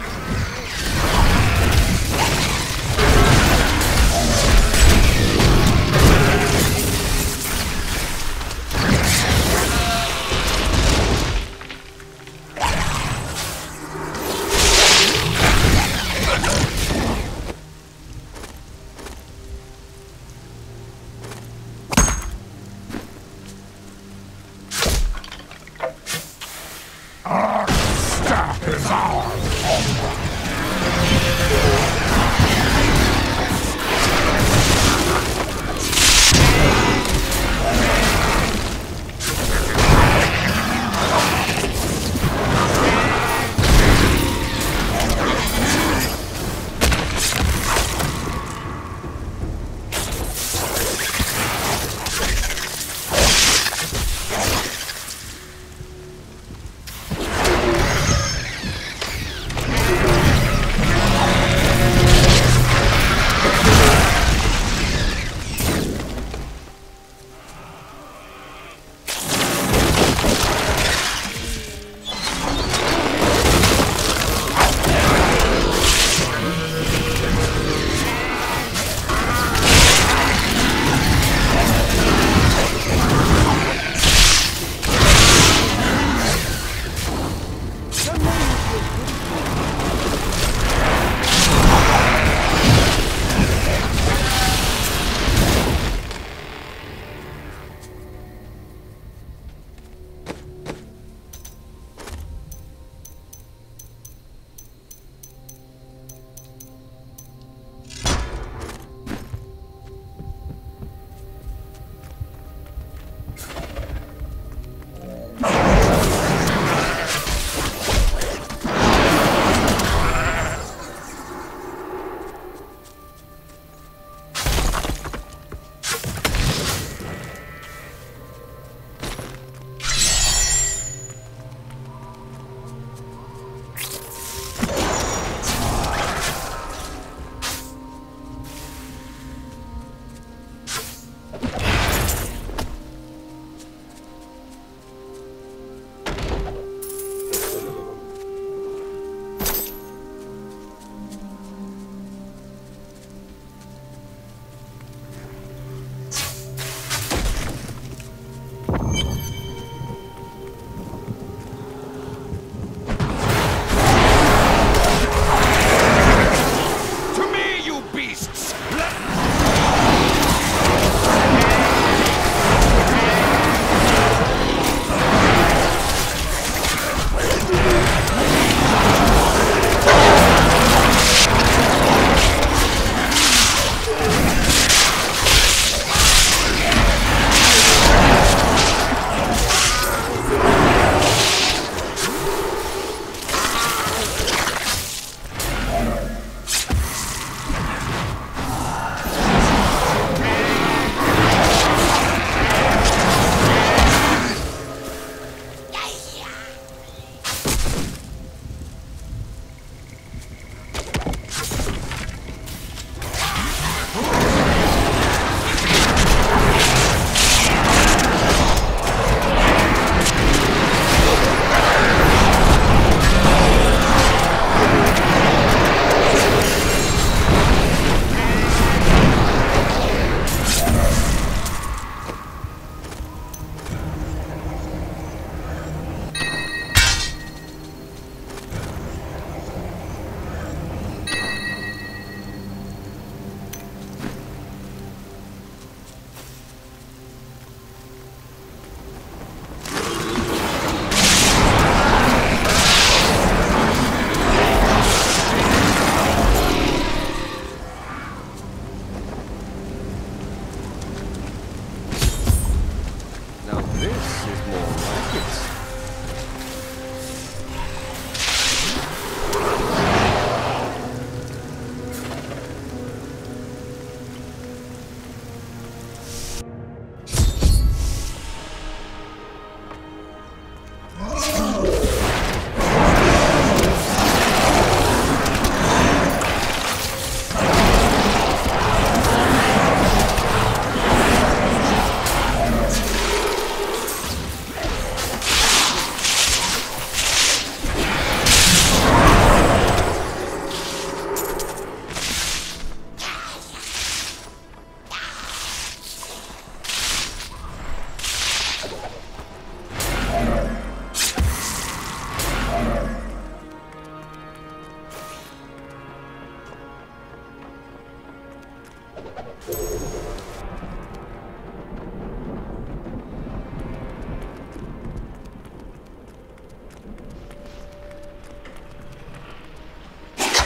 Our staff is ours.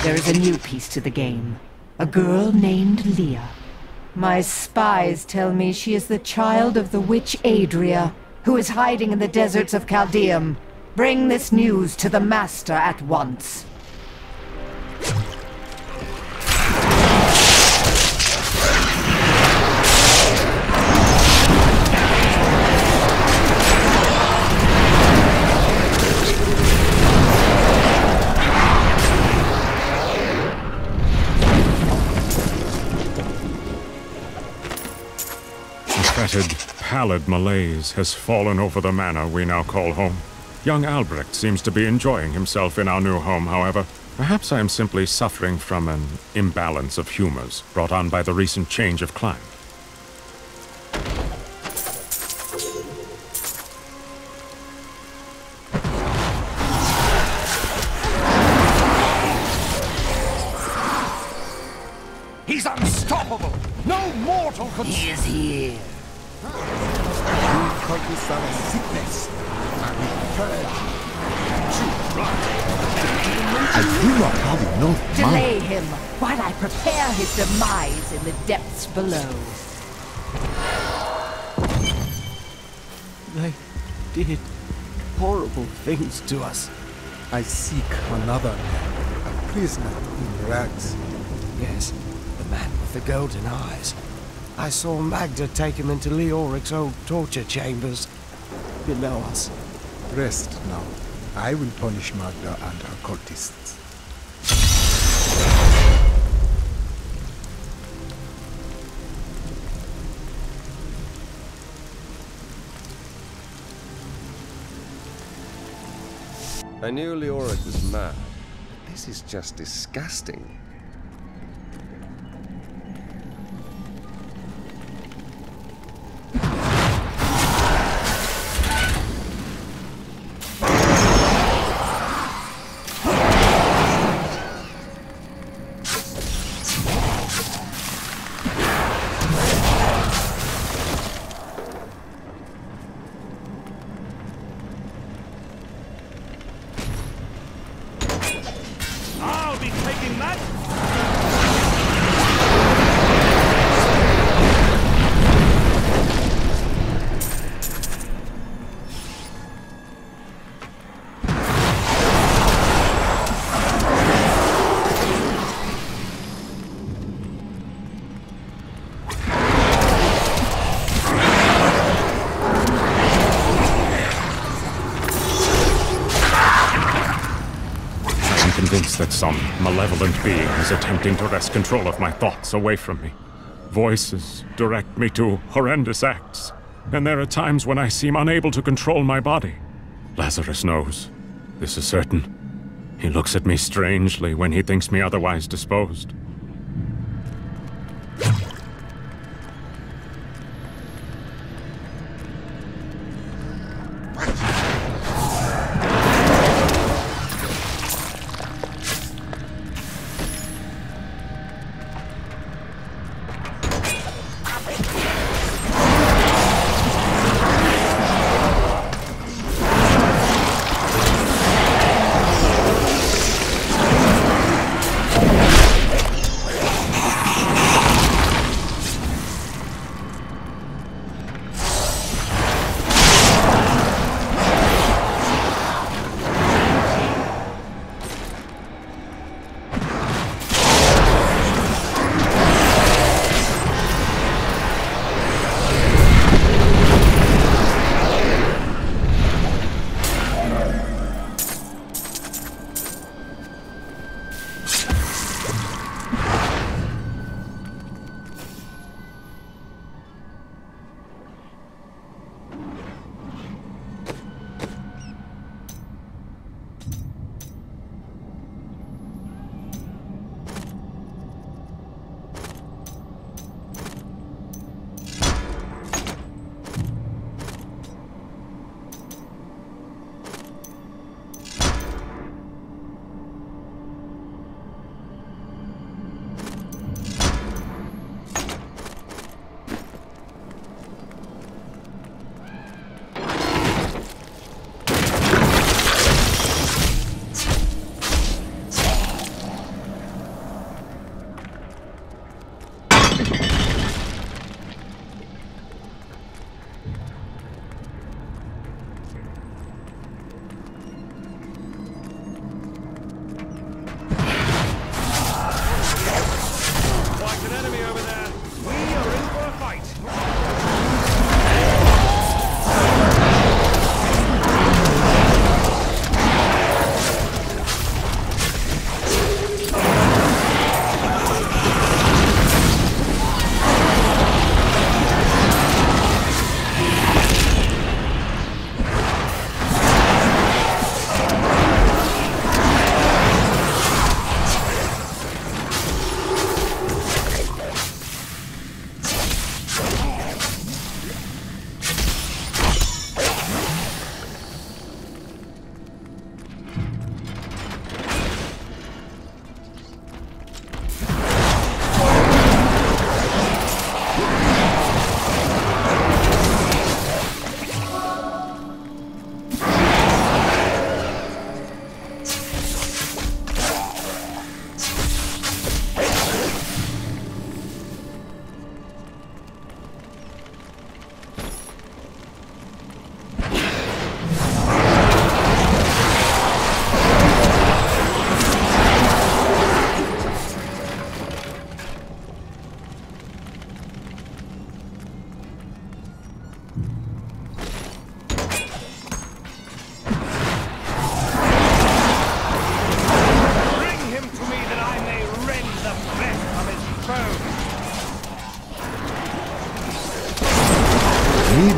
There is a new piece to the game. A girl named Leah. My spies tell me she is the child of the witch Adria, who is hiding in the deserts of Chaldeum. Bring this news to the Master at once. Fetid, pallid malaise has fallen over the manor we now call home. Young Albrecht seems to be enjoying himself in our new home, however. Perhaps I am simply suffering from an imbalance of humors brought on by the recent change of climate. He's unstoppable! No mortal could... He is here! You focus on a sickness. I do not have enough Delay him while I prepare his demise in the depths below. They did horrible things to us. I seek another man, a prisoner in rags. Yes, the man with the golden eyes. I saw Magda take him into LEORIC'S old torture chambers. Below us. Rest now. I will punish Magda and her cultists. I knew Leoric was mad, but this is just disgusting. That some malevolent being is attempting to wrest control of my thoughts away from me. Voices direct me to horrendous acts, and there are times when I seem unable to control my body. Lazarus knows. This is certain. He looks at me strangely when he thinks me otherwise disposed.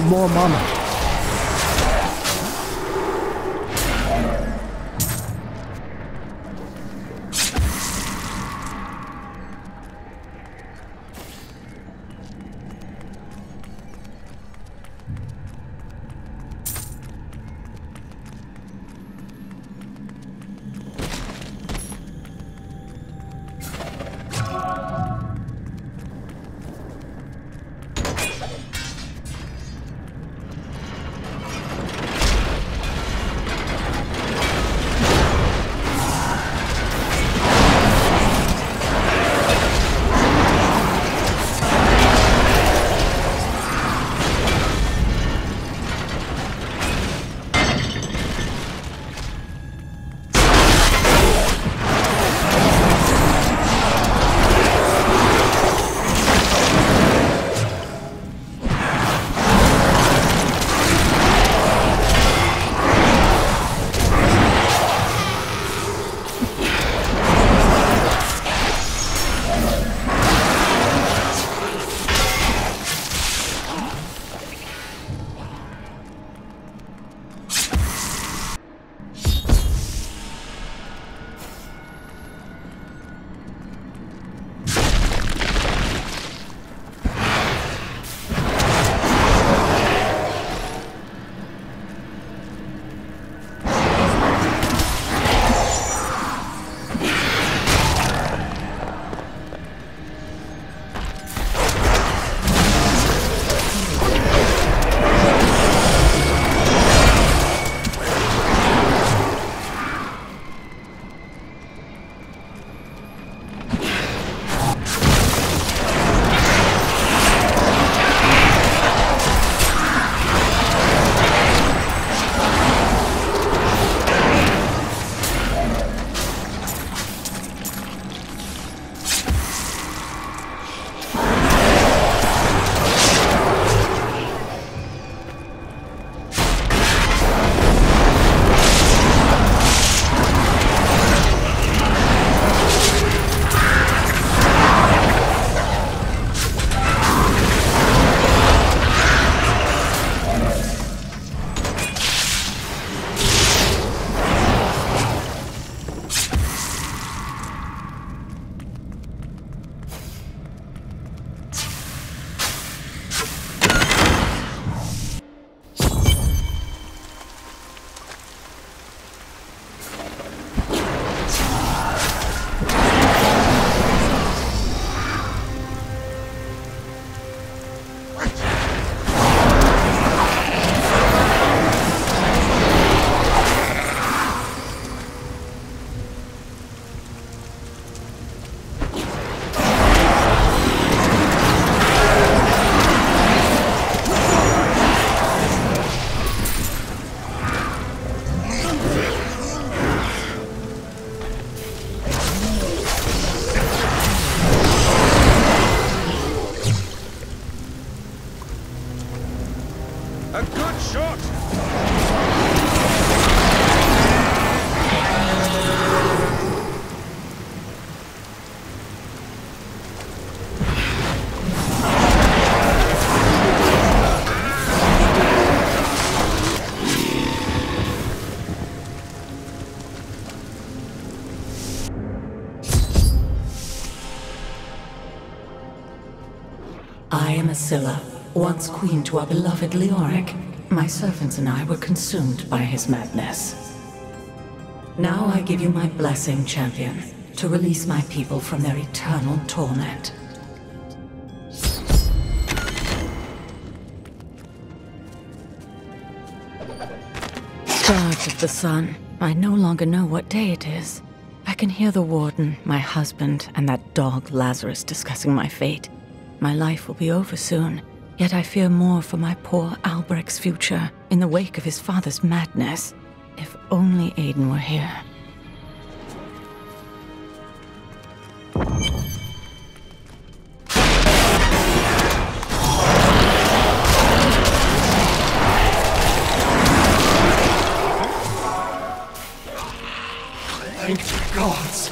more mana. I am Scylla, once queen to our beloved Leoric. My servants and I were consumed by his madness. Now I give you my blessing, champion, to release my people from their eternal torment. Stars of the sun, I no longer know what day it is. I can hear the warden, my husband, and that dog Lazarus discussing my fate. My life will be over soon, yet I fear more for my poor Albrecht's future in the wake of his father's madness. If only Aiden were here. Thank you, gods!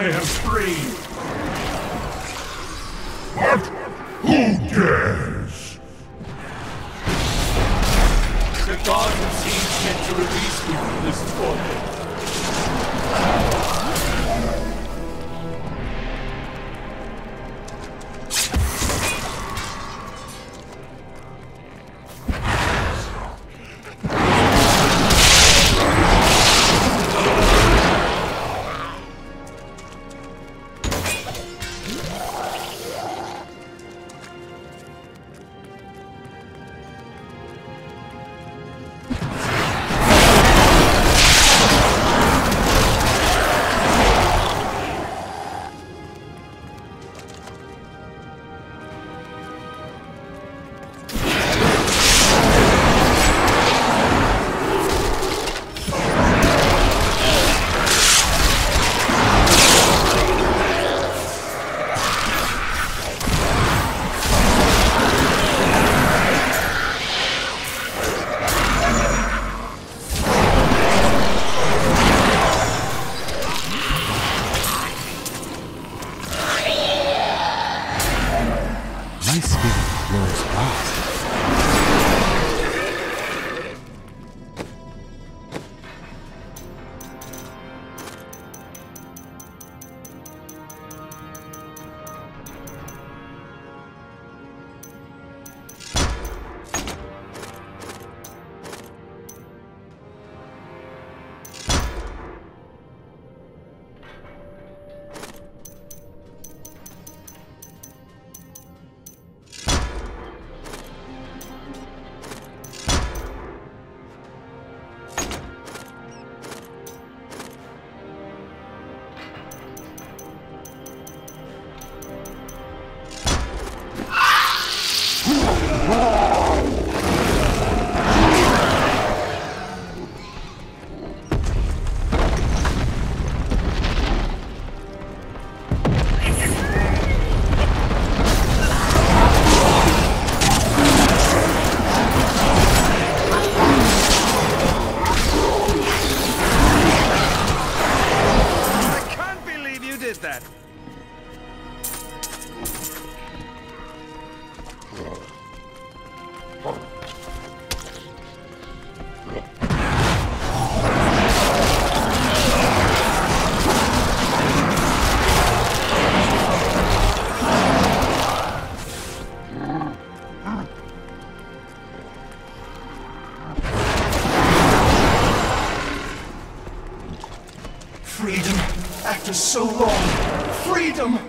I am free. What? Who dares? The gods have seen fit to release me from this torment. Freedom, after so long. Freedom!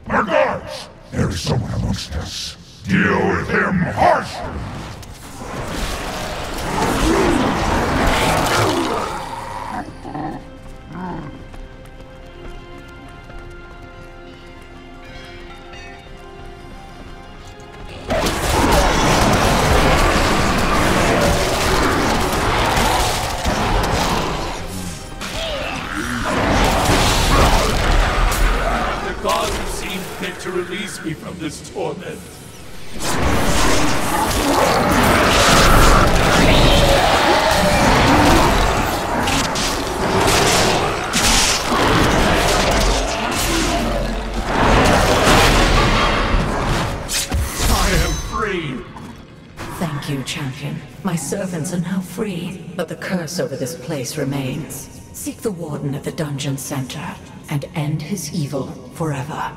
My gods! There is someone amongst us. Deal with him harshly! To release me from this torment. I am free. Thank you, champion. My servants are now free, but the curse over this place remains. Seek the warden at the dungeon center and end his evil forever.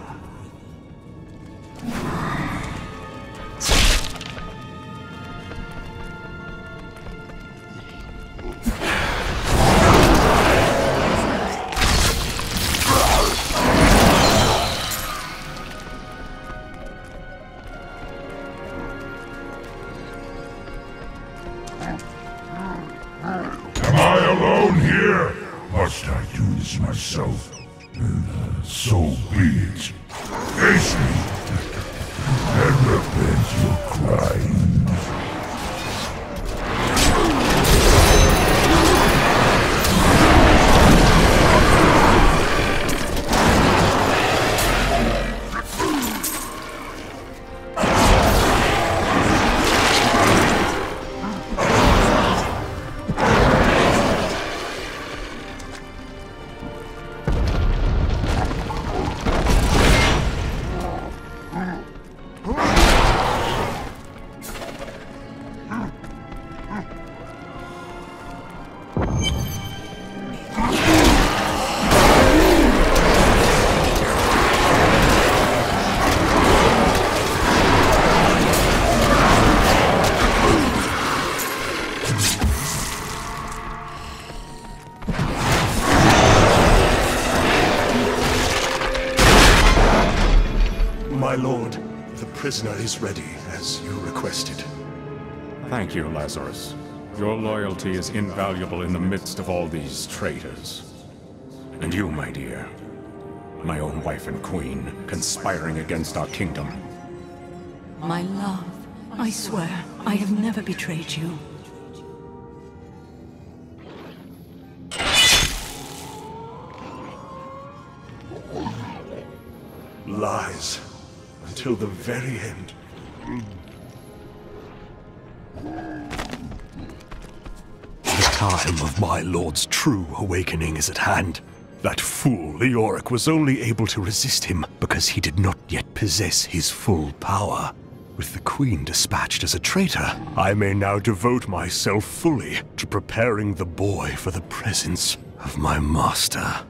Am I alone here? Must I do this myself? So be it. Face me, and repent your crime. my lord. The prisoner is ready, as you requested. Thank you, Lazarus. Your loyalty is invaluable in the midst of all these traitors. And you, my dear, my own wife and queen, conspiring against our kingdom. My love, I swear, I have never betrayed you. Lies. Until the very end. The time of my lord's true awakening is at hand. That fool, Leoric, was only able to resist him because he did not yet possess his full power. With the Queen dispatched as a traitor, I may now devote myself fully to preparing the boy for the presence of my master.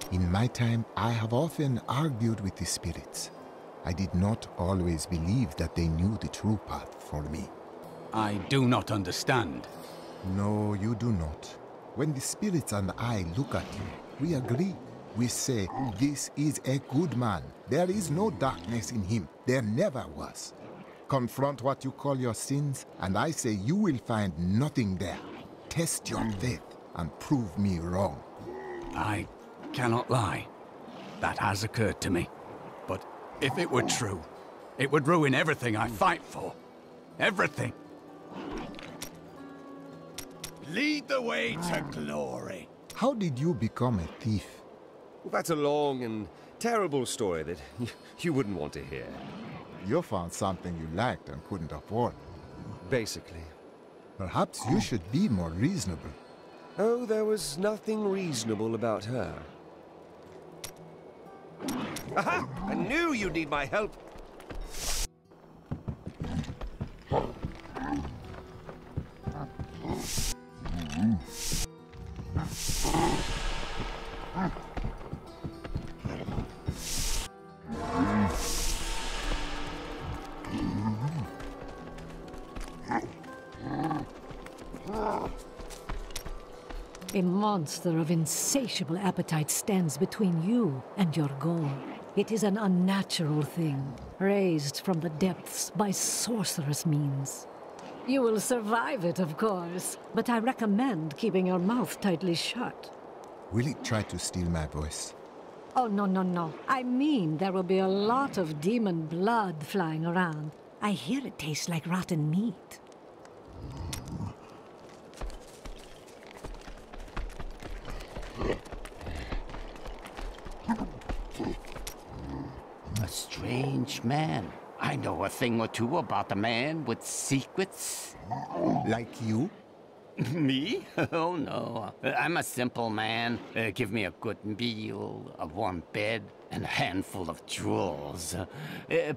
In my time, I have often argued with the spirits. I did not always believe that they knew the true path for me. I do not understand. No, you do not. When the spirits and I look at you, we agree. We say, this is a good man. There is no darkness in him. There never was. Confront what you call your sins, and I say you will find nothing there. Test your faith and prove me wrong. I cannot lie. That has occurred to me. But if it were true, it would ruin everything I fight for. Everything. Lead the way to glory. How did you become a thief? Well, that's a long and terrible story that you wouldn't want to hear. You found something you liked and couldn't afford. Basically. Perhaps you should be more reasonable. Oh, there was nothing reasonable about her. Aha! I knew you'd need my help! A monster of insatiable appetite stands between you and your goal. It is an unnatural thing, raised from the depths by sorcerous means. You will survive it, of course, but I recommend keeping your mouth tightly shut. Will it try to steal my voice? Oh, no. I mean, there will be a lot of demon blood flying around. I hear it tastes like rotten meat. A strange man. I know a thing or two about a man with secrets. Like you? Me? Oh, no. I'm a simple man. Give me a good meal, a warm bed, and a handful of jewels.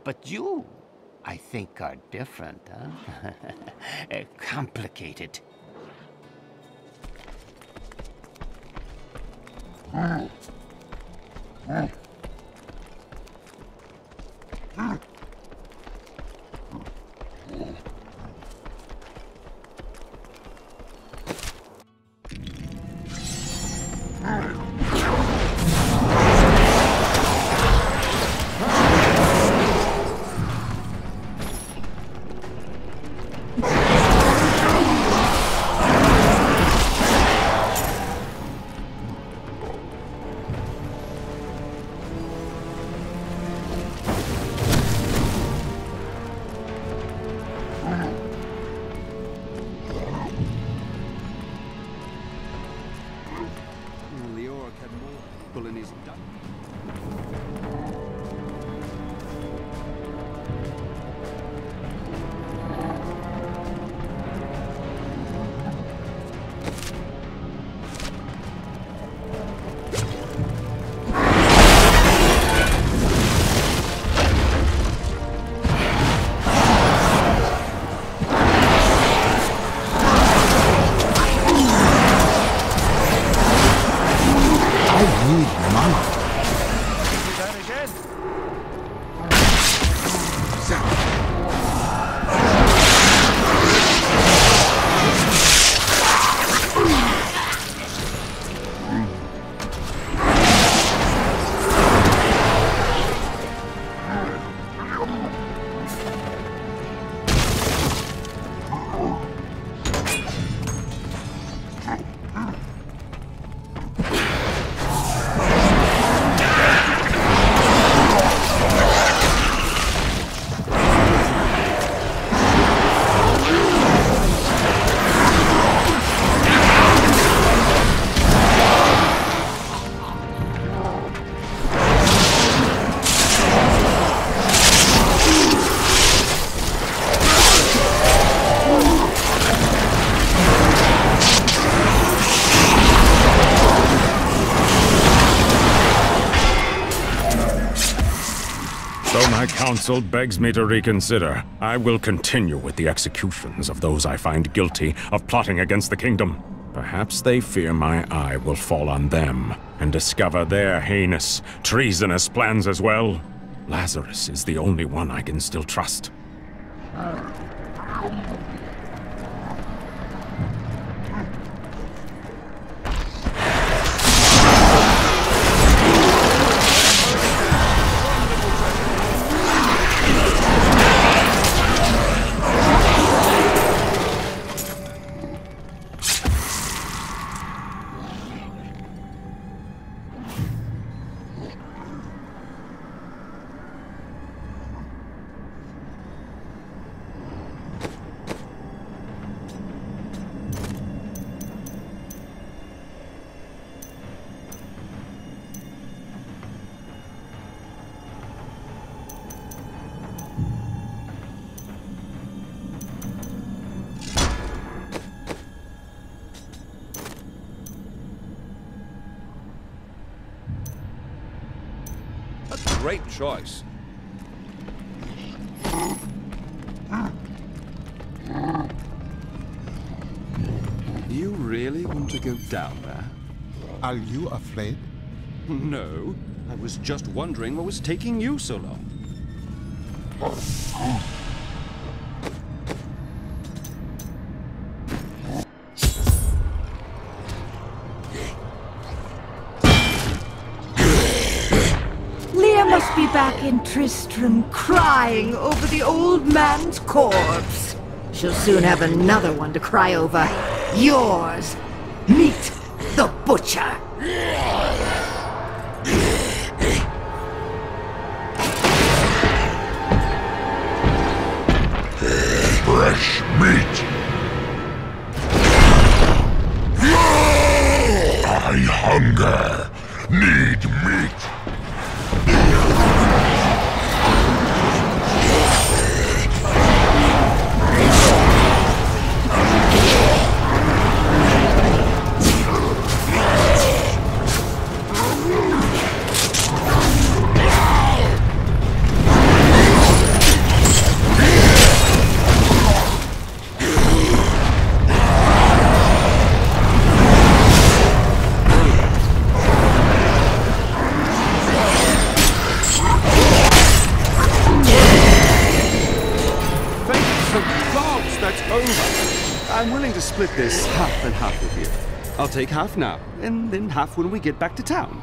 But you, I think, are different, huh? Complicated. My council begs me to reconsider. I will continue with the executions of those I find guilty of plotting against the kingdom. Perhaps they fear my eye will fall on them and discover their heinous, treasonous plans as well. Lazarus is the only one I can still trust. great choice. You really want to go down there? Are you afraid? No. I was just wondering what was taking you so long. Leah must be back in Tristram crying over the old man's corpse. She'll soon have another one to cry over. Yours. Meet the butcher. Fresh meat! I hunger, need meat. I'm willing to split this half and half with you. I'll take half now, and then half when we get back to town.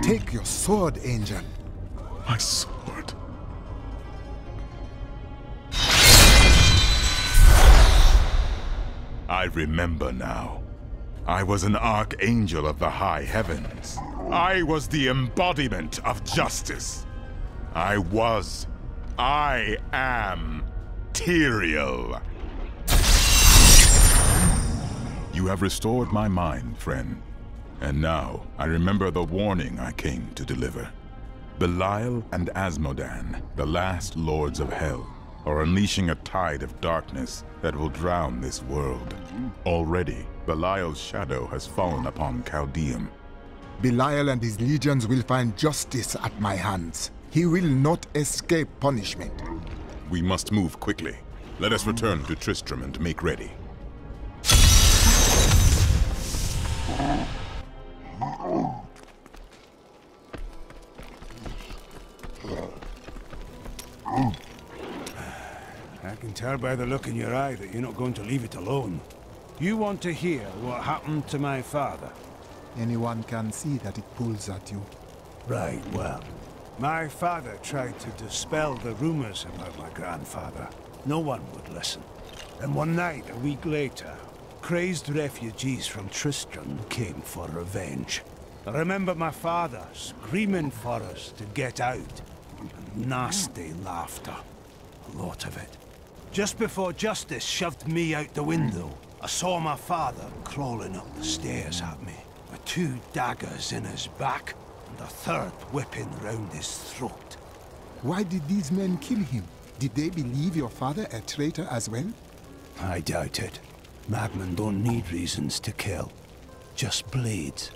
Take your sword, Angel. My sword. I remember now. I was an archangel of the high heavens. I was the embodiment of justice. I am Tyrael. You have restored my mind, friend. And now, I remember the warning I came to deliver. Belial and Asmodan, the last lords of hell, are unleashing a tide of darkness that will drown this world. Already, Belial's shadow has fallen upon Caldeum. Belial and his legions will find justice at my hands. He will not escape punishment. We must move quickly. Let us return to Tristram and make ready. I can tell by the look in your eye that you're not going to leave it alone. You want to hear what happened to my father? Anyone can see that it pulls at you. Right, well. My father tried to dispel the rumors about my grandfather. No one would listen. And one night, a week later, crazed refugees from Tristram came for revenge. I remember my father screaming for us to get out. And nasty laughter. A lot of it. Just before Justice shoved me out the window, I saw my father crawling up the stairs at me, with 2 daggers in his back and a 3rd whipping round his throat. Why did these men kill him? Did they believe your father a traitor as well? I doubt it. Madmen don't need reasons to kill. Just blades.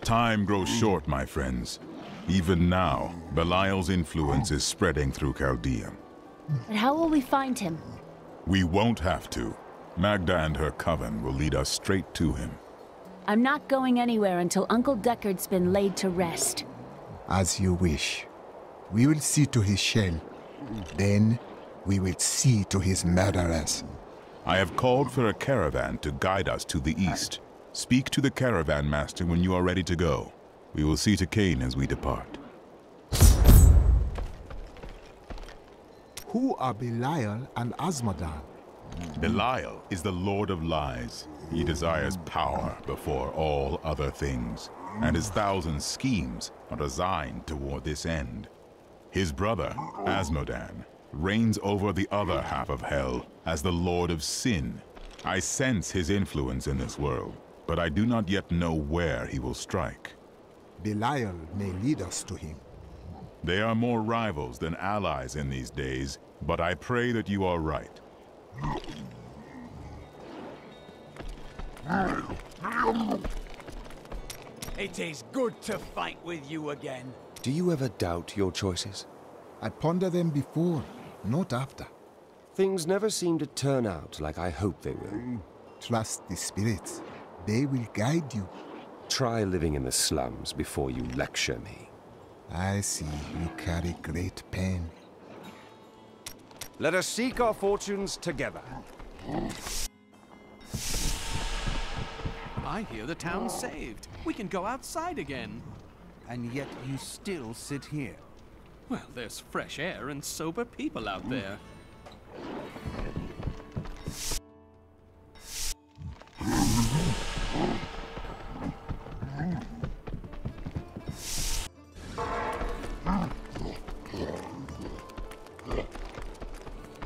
Time grows short, my friends. Even now, Belial's influence is spreading through Chaldea. But how will we find him? We won't have to. Magda and her coven will lead us straight to him. I'm not going anywhere until Uncle Deckard's been laid to rest. As you wish. We will see to his shell. Then, we will see to his murderers. I have called for a caravan to guide us to the east. Speak to the caravan master when you are ready to go. We will see to Cain as we depart. Who are Belial and Azmodan? Belial is the Lord of Lies. He desires power before all other things, and his 1,000 schemes are designed toward this end. His brother, Azmodan, reigns over the other half of Hell as the Lord of Sin. I sense his influence in this world, but I do not yet know where he will strike. Belial may lead us to him. They are more rivals than allies in these days, but I pray that you are right. It is good to fight with you again. Do you ever doubt your choices? I ponder them before, not after. Things never seem to turn out like I hope they will. Trust the spirits. They will guide you. Try living in the slums before you lecture me. I see you carry great pain. Let us seek our fortunes together. I hear the town's saved. We can go outside again. And yet you still sit here. Well, there's fresh air and sober people out there.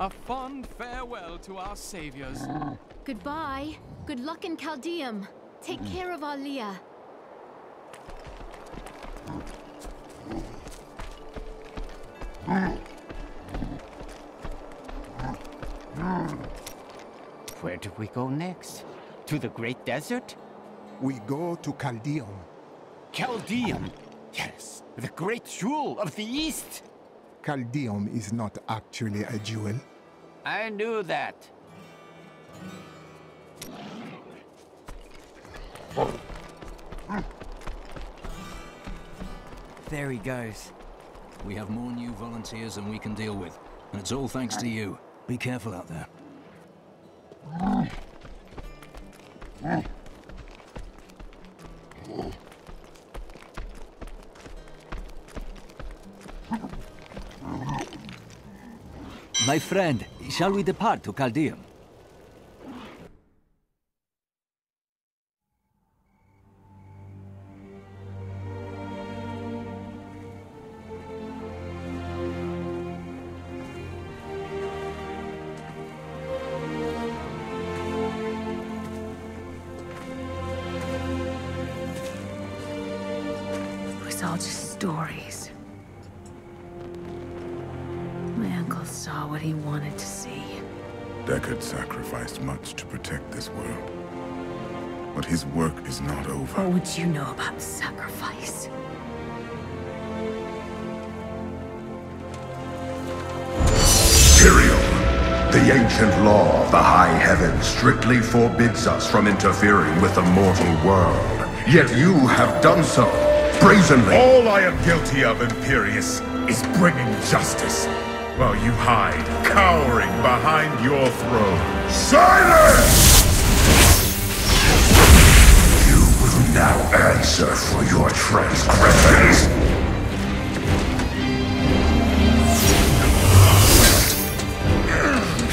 A fond farewell to our saviors. Goodbye. Good luck in Caldeum. Take care of our Leah. Where do we go next? To the Great Desert? We go to Caldeum. Caldeum? Yes, the great jewel of the East. Caldeum is not actually a jewel. I knew that. There he goes. We have more new volunteers than we can deal with. And it's all thanks to you. Be careful out there. My friend, shall we depart to Caldeum? It was all just stories. My uncle saw what he wanted to see. Deckard sacrificed much to protect this world. But his work is not over. What would you know about sacrifice? Tyrael, the ancient law of the high heavens strictly forbids us from interfering with the mortal world. Yet you have done so, brazenly. All I am guilty of, Imperius, is bringing justice, while you hide, cowering behind your throne. Silence! You will now answer for your transgressions.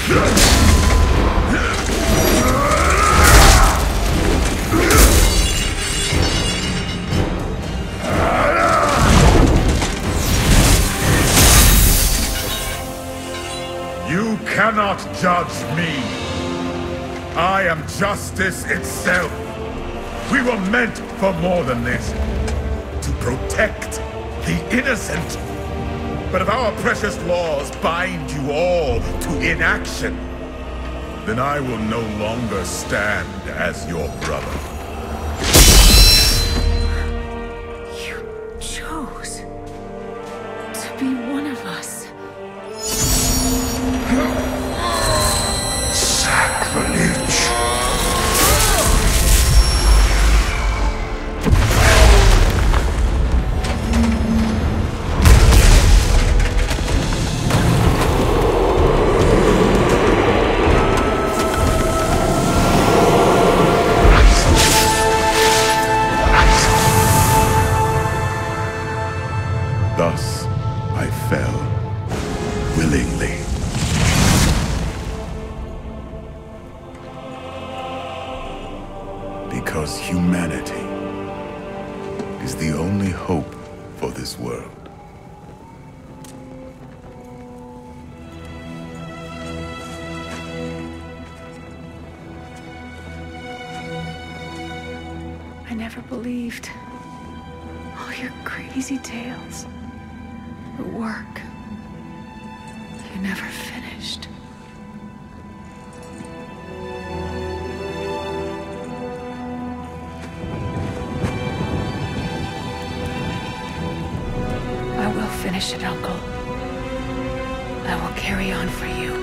You cannot judge me. I am justice itself. We were meant for more than this. To protect the innocent. But if our precious laws bind you all to inaction, then I will no longer stand as your brother. You chose to be one of us. Sacrilege. Thus, I fell, willingly. Because humanity is the only hope for this world. I never believed all your crazy tales. The work you never finished. I will finish it, Uncle. I will carry on for you.